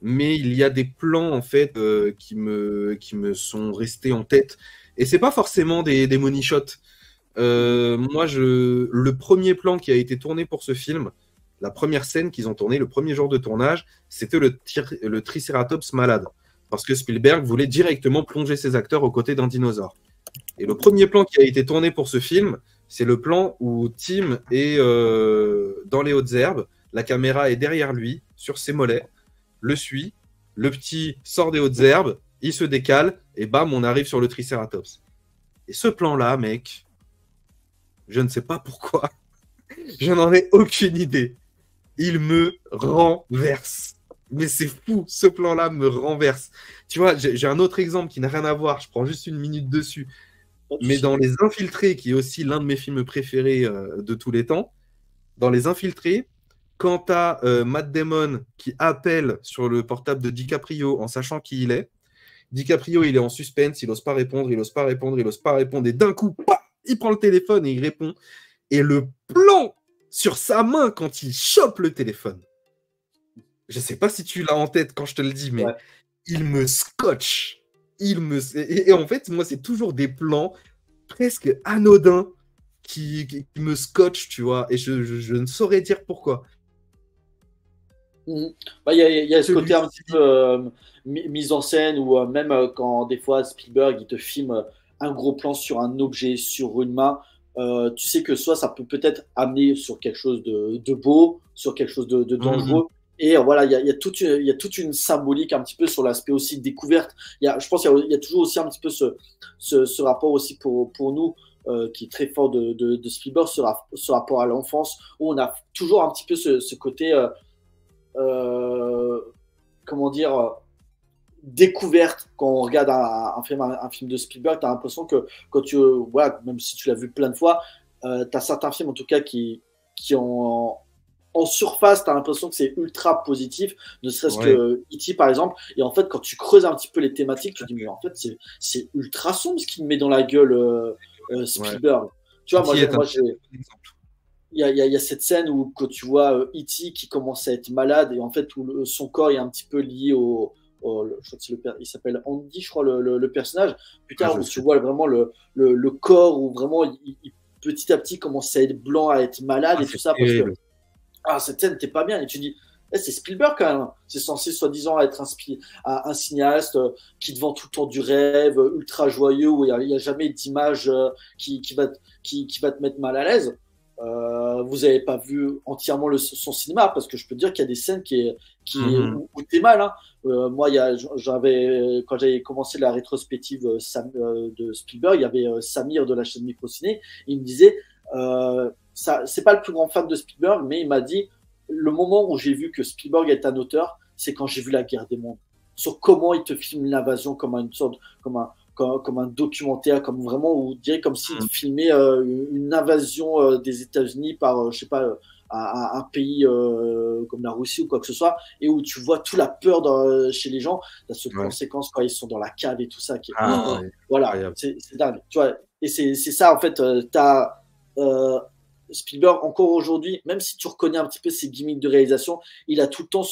S1: Mais il y a des plans en fait qui me sont restés en tête et c'est pas forcément des money shots. Moi, le premier plan qui a été tourné pour ce film, la première scène qu'ils ont tournée, le premier jour de tournage, c'était le Triceratops malade, parce que Spielberg voulait directement plonger ses acteurs aux côtés d'un dinosaure. Et le premier plan qui a été tourné pour ce film, c'est le plan où Tim est dans les hautes herbes, la caméra est derrière lui, sur ses mollets, le suit, le petit sort des hautes herbes, il se décale, et bam, on arrive sur le Triceratops. Et ce plan-là, mec, je ne sais pas pourquoi, je n'en ai aucune idée. Il me renverse. Mais c'est fou, ce plan-là me renverse. Tu vois, j'ai un autre exemple qui n'a rien à voir, je prends juste une minute dessus. Mais dans Les Infiltrés, qui est aussi l'un de mes films préférés de tous les temps, dans Les Infiltrés, quand tu as Matt Damon qui appelle sur le portable de DiCaprio en sachant qui il est, DiCaprio, il est en suspense, il n'ose pas répondre, et d'un coup, il prend le téléphone et il répond. Et le plan sur sa main quand il chope le téléphone, je ne sais pas si tu l'as en tête quand je te le dis, mais il me scotche. Et en fait, moi, c'est toujours des plans presque anodins qui me scotche, tu vois, et je ne saurais dire pourquoi.
S3: Bah, il y a ce côté un
S1: Celui-ci,
S3: petit peu mise en scène ou même quand des fois Spielberg il te filme un gros plan sur un objet, sur une main, tu sais que soit ça peut peut-être amener sur quelque chose de beau, sur quelque chose de
S1: Mhm.
S3: dangereux. Et voilà, il y a toute une symbolique un petit peu sur l'aspect aussi découverte. Je pense qu'il y a toujours aussi un petit peu ce rapport aussi pour nous qui est très fort de Spielberg, ce rapport à l'enfance, où on a toujours un petit peu ce côté euh, comment dire, découverte quand on regarde un film de Spielberg. Tu as l'impression que quand voilà, même si tu l'as vu plein de fois, tu as certains films en tout cas qui en surface, tu as l'impression que c'est ultra positif, ne serait-ce que
S1: Ouais,
S3: E.T. par exemple. Et en fait, quand tu creuses un petit peu les thématiques, tu te dis, mais en fait, c'est ultra sombre ce qu'il met dans la gueule
S1: ouais.
S3: Spielberg. Tu vois,
S1: E.T. est un
S3: moi
S1: très bon exemple.
S3: il y a cette scène où quand tu vois E.T. qui commence à être malade et en fait où son corps est un petit peu lié je crois que c'est il s'appelle Andy, je crois, le personnage.
S1: Ah,
S3: Putain,
S1: je
S3: où tu
S1: sais.
S3: vois vraiment le corps où vraiment petit à petit commence à être blanc, à être malade
S1: Ah,
S3: et tout
S1: c'est
S3: ça parce que
S1: terrible.
S3: cette scène t'es pas bien et tu dis c'est Spielberg quand même. Hein. C'est censé soi-disant être un cinéaste qui te vend tout le temps du rêve, ultra joyeux, où il y a jamais d'image qui va te mettre mal à l'aise. Vous n'avez pas vu entièrement son cinéma parce que je peux te dire qu'il y a des scènes
S1: Mhm.
S3: où t'es mal. Hein. Moi, quand j'avais commencé la rétrospective de Spielberg, il y avait Samir de la chaîne Microciné. Il me disait, c'est pas le plus grand fan de Spielberg, mais il m'a dit le moment où j'ai vu que Spielberg est un auteur, c'est quand j'ai vu La Guerre des Mondes. Sur comment il te filme l'invasion comme une sorte, comme un documentaire, comme vraiment, ou dirait comme s'il
S1: Mhm.
S3: filmait une invasion des États-Unis par, je sais pas, un pays comme la Russie ou quoi que ce soit, et où tu vois toute la peur chez les gens, t'as cette
S1: Ouais.
S3: conséquence quand ils sont dans la cave et tout ça, qui est,
S1: Ah,
S3: oh,
S1: ouais.
S3: voilà,
S1: Incroyable.
S3: c'est dingue, tu vois, et c'est ça en fait, t'as euh, Spielberg encore aujourd'hui, même si tu reconnais un petit peu ses gimmicks de réalisation, il a tout le temps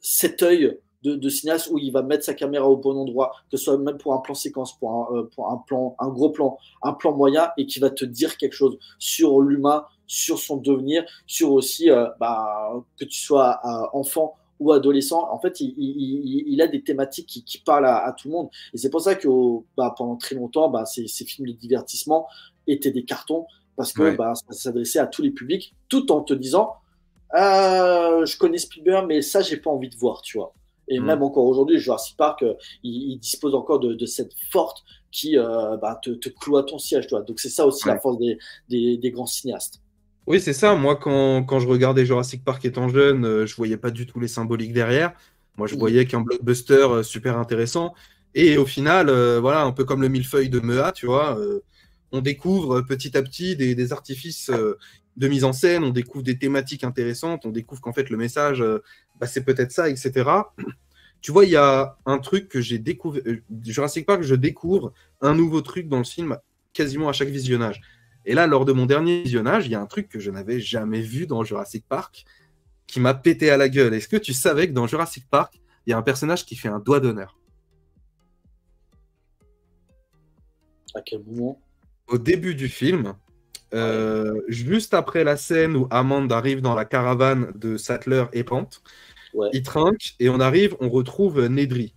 S3: cet œil de cinéaste où il va mettre sa caméra au bon endroit, que ce soit même pour un plan séquence, pour un plan, un gros plan, un plan moyen, et qui va te dire quelque chose sur l'humain, sur son devenir, sur aussi que tu sois enfant ou adolescent. En fait, il a des thématiques qui parlent à tout le monde. Et c'est pour ça que pendant très longtemps, ces films de divertissement étaient des cartons parce que
S1: Ouais.
S3: ça s'adressait à tous les publics, tout en te disant je connais Spielberg, mais ça, j'ai pas envie de voir, tu vois. Et
S1: Mhm.
S3: même encore aujourd'hui, Jurassic Park, il dispose encore de cette forte qui te cloue à ton siège, tu vois. Donc c'est ça aussi la
S1: Ouais.
S3: force des grands cinéastes.
S1: Oui, c'est ça. Moi, quand je regardais Jurassic Park étant jeune, je voyais pas du tout les symboliques derrière. Moi, je
S3: Mhm.
S1: voyais qu'un blockbuster super intéressant. Et au final, voilà, un peu comme le millefeuille de Mea, tu vois, on découvre petit à petit des artifices de mise en scène, on découvre des thématiques intéressantes, on découvre qu'en fait, le message, c'est peut-être ça, etc. Tu vois, il y a un truc que j'ai découvert. Jurassic Park, je découvre un nouveau truc dans le film quasiment à chaque visionnage. Et là, lors de mon dernier visionnage, il y a un truc que je n'avais jamais vu dans Jurassic Park qui m'a pété à la gueule. Est-ce que tu savais que dans Jurassic Park, il y a un personnage qui fait un doigt d'honneur?
S3: À quel moment?
S1: Au début du film,
S3: Ouais,
S1: juste après la scène où Hammond arrive dans la caravane de Sattler et Pant,
S3: ouais,
S1: il trinque et on arrive, on retrouve Nedry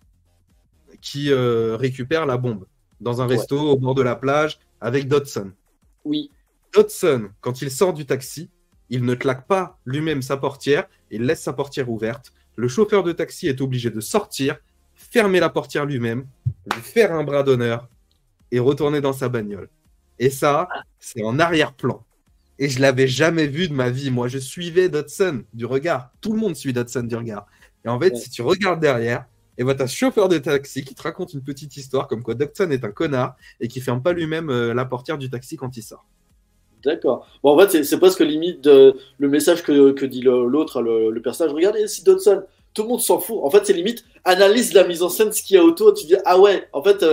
S1: qui récupère la bombe dans un
S3: ouais.
S1: resto au bord de la plage avec Dodson.
S3: Oui,
S1: Dodson, quand il sort du taxi, il ne claque pas lui-même sa portière, il laisse sa portière ouverte. Le chauffeur de taxi est obligé de sortir, fermer la portière lui-même, lui faire un bras d'honneur et retourner dans sa bagnole. Et ça, c'est en arrière-plan. Et je l'avais jamais vu de ma vie. Moi, je suivais Dodson du regard. Tout le monde suit Dodson du regard. Et en fait,
S3: ouais.
S1: si tu regardes derrière, et ben, t'as ce chauffeur de taxi qui te raconte une petite histoire comme quoi Dodson est un connard et qui ferme pas lui-même la portière du taxi quand il sort.
S3: D'accord. Bon, en fait, c'est presque limite le message que dit l'autre, le personnage. Regardez, si Dodson, tout le monde s'en fout. En fait, c'est limite, analyse la mise en scène, ce qu'il y a autour. Tu dis, ah ouais, en fait,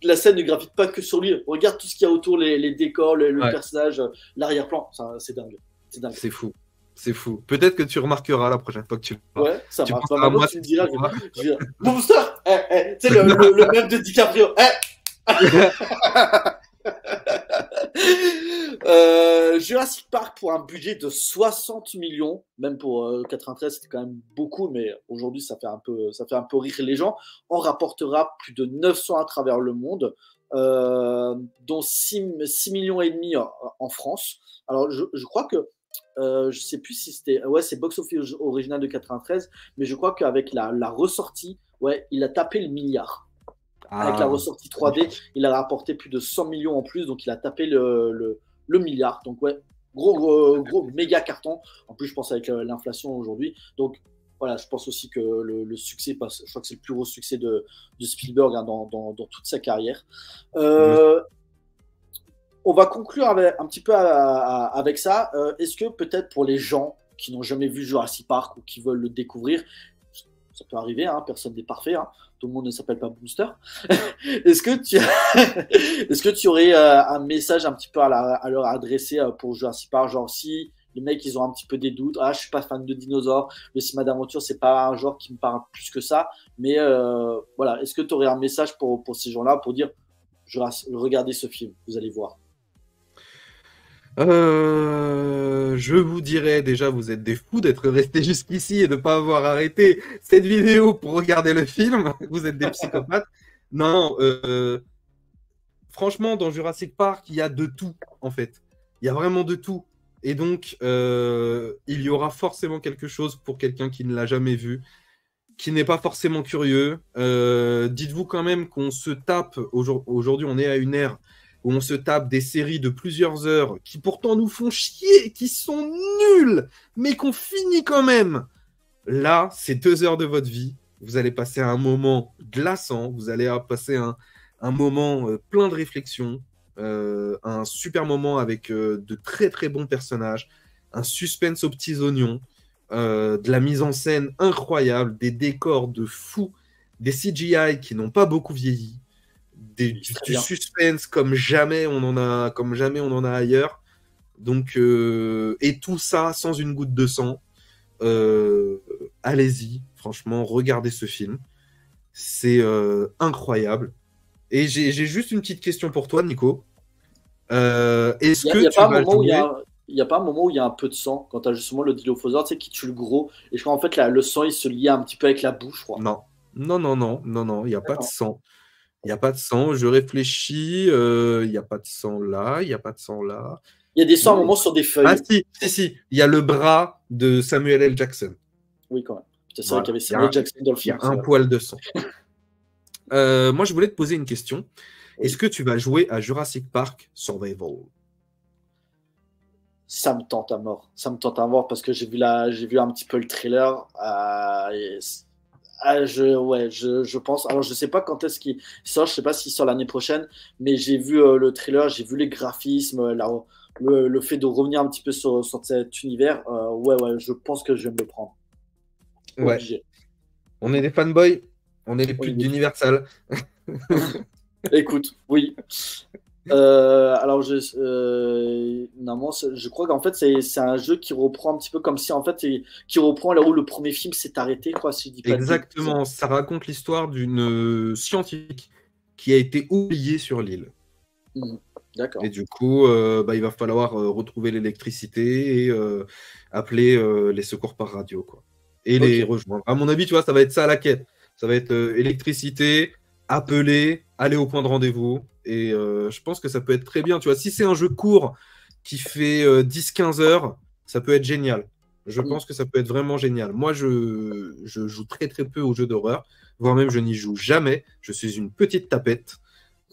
S3: la scène ne gravite pas que sur lui. Regarde tout ce qu'il y a autour, les décors, le
S1: Ouais,
S3: personnage, l'arrière-plan. C'est dingue. C'est dingue.
S1: c'est fou. C'est fou. Peut-être que tu remarqueras la prochaine fois que tu le vois.
S3: Ouais, ça
S1: Tu
S3: marche. Bah,
S1: penseras à
S3: maintenant,
S1: moi
S3: tu me
S1: cette
S3: diras,
S1: fois.
S3: je vais dire, Monster! Tu sais, le même de DiCaprio. Jurassic Park pour un budget de 60 millions, même pour 93, c'était quand même beaucoup, mais aujourd'hui ça fait un peu rire les gens. On rapportera plus de 900 à travers le monde, dont 6 millions et demi en France. Alors je crois que je sais plus si c'était, ouais, c'est box office original de 93, mais je crois qu'avec la ressortie, ouais, il a tapé le milliard. Avec la ressortie 3D, il a rapporté plus de 100 millions en plus, donc il a tapé le milliard. Donc ouais, gros méga carton. En plus, je pense avec l'inflation aujourd'hui. Donc voilà, je pense aussi que le succès, je crois que c'est le plus gros succès de Spielberg hein, dans toute sa carrière. On va conclure un petit peu avec ça. Est-ce que peut-être pour les gens qui n'ont jamais vu Jurassic Park ou qui veulent le découvrir, ça peut arriver, hein, personne n'est parfait, hein, tout le monde ne s'appelle pas Booster. Est-ce que tu aurais un message un petit peu à leur adresser pour Jurassic Park, genre si les mecs ils ont un petit peu des doutes, je suis pas fan de dinosaures, le cinéma d'aventure c'est pas un genre qui me parle plus que ça, mais voilà, est-ce que tu aurais un message pour ces gens-là pour dire regardez ce film, vous allez voir.
S1: Je vous dirais déjà, vous êtes des fous d'être restés jusqu'ici et de ne pas avoir arrêté cette vidéo pour regarder le film. Vous êtes des psychopathes. Non, franchement, dans Jurassic Park, il y a de tout, en fait. Il y a vraiment de tout. Et donc, il y aura forcément quelque chose pour quelqu'un qui ne l'a jamais vu, qui n'est pas forcément curieux. Dites-vous quand même qu'on se tape, aujourd'hui, on est à une ère où on se tape des séries de plusieurs heures qui pourtant nous font chier, qui sont nulles, mais qu'on finit quand même. Là, c'est 2 heures de votre vie. Vous allez passer un moment glaçant, vous allez passer un moment plein de réflexion, un super moment avec de très très bons personnages, un suspense aux petits oignons, de la mise en scène incroyable, des décors de fou, des CGI qui n'ont pas beaucoup vieilli, du suspense comme jamais on en a ailleurs. Donc et tout ça sans une goutte de sang. Allez-y, franchement, regardez ce film. C'est incroyable. Et j'ai juste une petite question pour toi, Nico. Est-ce que tu vas jouer...
S3: Il n'y a pas un moment où il y a un peu de sang quand tu as justement le dilophosaure, tu sais, qui tue le gros. Et je crois en fait le sang il se lie un petit peu avec la bouche, je crois.
S1: Non, il n'y a pas de sang. Il n'y a pas de sang, je réfléchis, il n'y a pas de sang là, il n'y a pas de sang là.
S3: Il y a des sangs à un moment sur des feuilles.
S1: Ah si, il y a le bras de Samuel L. Jackson.
S3: Oui, quand même. C'est vrai qu'il y avait Samuel Jackson dans le film.
S1: Il y a un poil de sang. Moi, je voulais te poser une question. Oui. Est-ce que tu vas jouer à Jurassic Park Survival?
S3: Ça me tente à mort. Ça me tente à mort parce que j'ai vu un petit peu le trailer. Je pense. Alors, je sais pas quand est-ce qu'il sort. Je sais pas s'il sort l'année prochaine, mais j'ai vu le trailer, j'ai vu les graphismes, le fait de revenir un petit peu sur cet univers. Je pense que je vais me le prendre.
S1: Ouais. Obligé. On est des fanboys. On est les putes d'Universal.
S3: Écoute, oui. Alors, normalement, je crois qu'en fait, c'est un jeu qui reprend un petit peu comme si, en fait, qui reprend là où le premier film s'est arrêté, quoi, si je dis pas.
S1: Exactement, ça raconte l'histoire d'une scientifique qui a été oubliée sur l'île.
S3: D'accord.
S1: Et du coup, il va falloir retrouver l'électricité et appeler les secours par radio, quoi. Et les rejoindre. À mon avis, tu vois, ça va être ça la quête. Ça va être électricité, appeler, aller au point de rendez-vous. Et je pense que ça peut être très bien. Tu vois, si c'est un jeu court qui fait 10-15 heures, ça peut être génial. Je pense que ça peut être vraiment génial. Moi, je joue très très peu aux jeux d'horreur, voire même je n'y joue jamais. Je suis une petite tapette.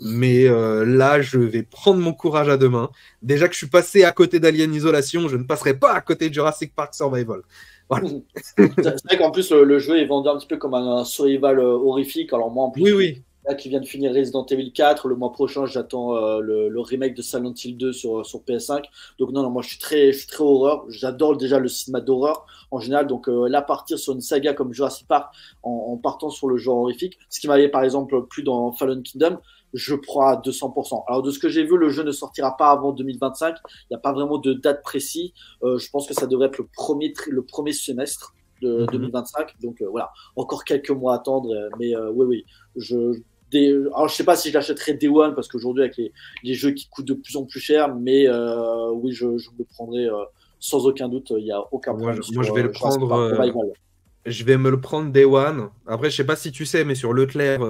S1: Mais là, je vais prendre mon courage à deux mains. Déjà que je suis passé à côté d'Alien Isolation, je ne passerai pas à côté de Jurassic Park Survival. Voilà.
S3: C'est vrai qu'en plus, le jeu est vendu un petit peu comme un survival horrifique. Alors moi, en plus,
S1: oui.
S3: Là, qui vient de finir Resident Evil 4. Le mois prochain, j'attends le remake de Silent Hill 2 sur PS5. Donc non, moi je suis très horreur. J'adore déjà le cinéma d'horreur en général. Donc là, partir sur une saga comme Jurassic Park en partant sur le genre horrifique, ce qui m'avait par exemple plu dans Fallen Kingdom, je prends à 200%. Alors de ce que j'ai vu, le jeu ne sortira pas avant 2025. Il n'y a pas vraiment de date précise. Je pense que ça devrait être le premier semestre de 2025. Donc voilà, encore quelques mois à attendre. Mais oui, Alors, je sais pas si je l'achèterais Day One parce qu'aujourd'hui, avec les jeux qui coûtent de plus en plus cher, mais oui, je le prendrai sans aucun doute. Il n'y a aucun problème
S1: Moi, je
S3: sur
S1: vais le
S3: Jurassic
S1: prendre.
S3: Park Revival.
S1: Je vais me le prendre Day One. Après, je sais pas si tu sais, mais sur Leclerc,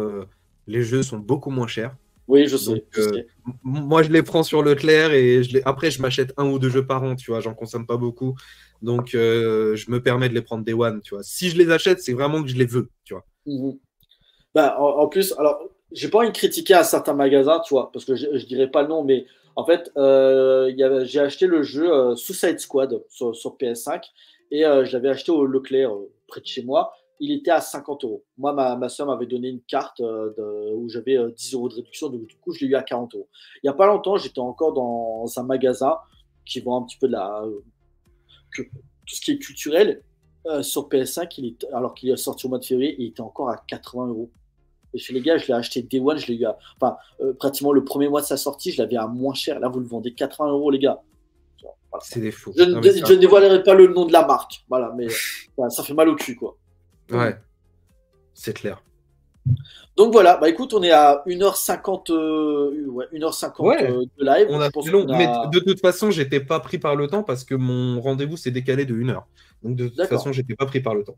S1: les jeux sont beaucoup moins chers.
S3: Oui, je
S1: Donc,
S3: sais, je sais.
S1: moi, je les prends sur Leclerc et après, je m'achète un ou deux jeux par an, tu vois. J'en consomme pas beaucoup. Donc, je me permets de les prendre Day One, tu vois. Si je les achète, c'est vraiment que je les veux, tu vois.
S3: Mhm. Bah, en plus, alors, j'ai pas envie de critiquer un certain magasin, tu vois, parce que je dirais pas le nom, mais en fait, j'ai acheté le jeu Suicide Squad sur PS5 et je l'avais acheté au Leclerc près de chez moi. Il était à 50 euros. Moi, ma soeur m'avait donné une carte où j'avais 10 euros de réduction, donc du coup, je l'ai eu à 40 euros. Il y a pas longtemps, j'étais encore dans un magasin qui vend un petit peu tout ce qui est culturel sur PS5, alors qu'il est sorti au mois de février, il était encore à 80 euros. Et chez les gars, je l'ai acheté Day One, je l'ai eu pratiquement le premier mois de sa sortie, je l'avais à moins cher. Là, vous le vendez 80 euros, les gars. Voilà.
S1: C'est des fous.
S3: Je ne dévoilerai pas le nom de la marque. Voilà, mais ça fait mal au cul, quoi.
S1: Ouais, c'est clair.
S3: Donc voilà, bah écoute, on est à 1h50, 1h50
S1: Ouais,
S3: de live.
S1: on
S3: Je
S1: a
S3: pense
S1: fait long.
S3: qu'on
S1: Mais
S3: a.
S1: de toute façon, j'étais pas pris par le temps parce que mon rendez-vous s'est décalé de 1 heure. Donc, de toute
S3: D'accord.
S1: façon, j'étais pas pris par le temps.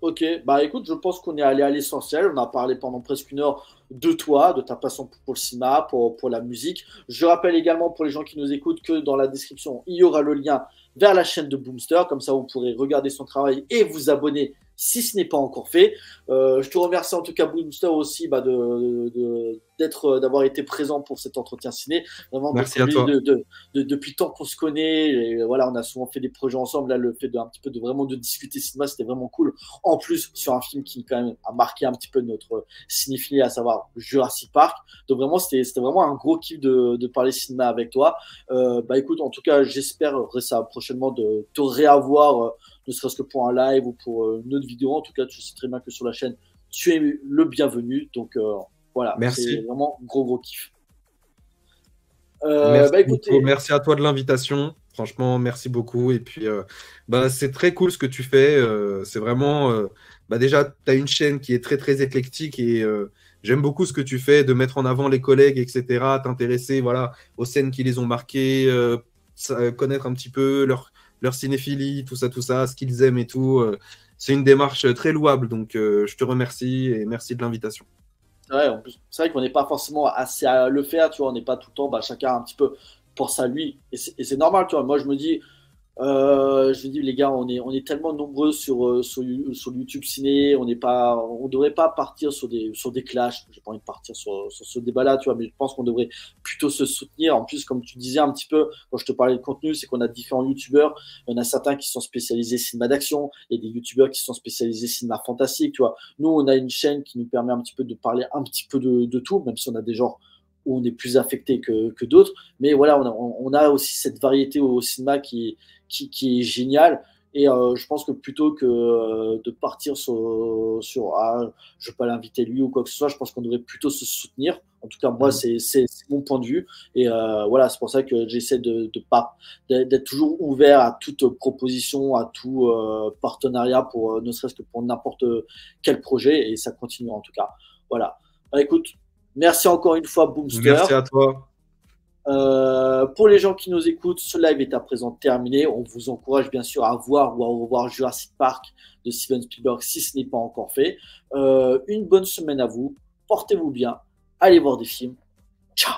S3: Ok, bah écoute, je pense qu'on est allé à l'essentiel. On a parlé pendant presque 1 heure de toi, de ta passion pour le cinéma, pour la musique. Je rappelle également pour les gens qui nous écoutent que dans la description, il y aura le lien vers la chaîne de Boomster. Comme ça, vous pourrez regarder son travail et vous abonner si ce n'est pas encore fait. Je te remercie en tout cas, Boomster, aussi d'avoir été présent pour cet entretien ciné. Vraiment,
S1: Merci à toi.
S3: depuis le temps qu'on se connaît, et voilà, on a souvent fait des projets ensemble. Là, le fait un petit peu vraiment de discuter cinéma, c'était vraiment cool. En plus, sur un film qui quand même a marqué un petit peu notre cinéphilie, à savoir Jurassic Park. Donc vraiment, c'était vraiment un gros kiff de parler cinéma avec toi. Bah écoute, en tout cas, j'espère ça prochainement de te réavoir, ne serait-ce que pour un live ou pour une autre vidéo. En tout cas, tu sais très bien que sur la chaîne, tu es le bienvenu. Donc voilà, c'est
S1: Merci.
S3: vraiment gros kiff.
S1: Merci
S3: Bah
S1: beaucoup.
S3: écoutez,
S1: Merci à toi de l'invitation. Franchement, merci beaucoup. Et puis, c'est très cool ce que tu fais. C'est vraiment, déjà, tu as une chaîne qui est très, très éclectique et j'aime beaucoup ce que tu fais, de mettre en avant les collègues, etc., t'intéresser, voilà, aux scènes qui les ont marquées, connaître un petit peu leur cinéphilie, tout ça, ce qu'ils aiment et tout. C'est une démarche très louable. Donc, je te remercie et merci de l'invitation.
S3: ouais, en plus, c'est vrai qu'on n'est pas forcément assez à le faire, tu vois, on n'est pas tout le temps, bah, chacun un petit peu pense à lui, et c'est normal, tu vois. Moi, je me dis, les gars, on est tellement nombreux sur YouTube Ciné, on devrait pas partir sur des clashs. J'ai pas envie de partir sur ce débat-là, tu vois, mais je pense qu'on devrait plutôt se soutenir. En plus, comme tu disais un petit peu, quand je te parlais de contenu, c'est qu'on a différents YouTubeurs. Il y en a certains qui sont spécialisés cinéma d'action, il y a des YouTubeurs qui sont spécialisés cinéma fantastique, tu vois. Nous, on a une chaîne qui nous permet un petit peu de parler un petit peu de tout, même si on a des genres où on est plus affecté que d'autres. Mais voilà, on a aussi cette variété au cinéma qui est génial. Et je pense que plutôt que de partir sur je ne vais pas l'inviter lui ou quoi que ce soit, je pense qu'on devrait plutôt se soutenir. En tout cas, moi,
S1: Mhm.
S3: c'est mon point de vue. Et voilà, c'est pour ça que j'essaie d'être toujours ouvert à toute proposition, à tout partenariat, ne serait-ce que pour n'importe quel projet. Et ça continue en tout cas. Voilà. Bah, écoute, merci encore une fois, Boomster.
S1: Merci à toi.
S3: Pour les gens qui nous écoutent, ce live est à présent terminé. On vous encourage bien sûr à voir ou à revoir Jurassic Park de Steven Spielberg si ce n'est pas encore fait. Une bonne semaine à vous. Portez-vous bien. Allez voir des films. Ciao.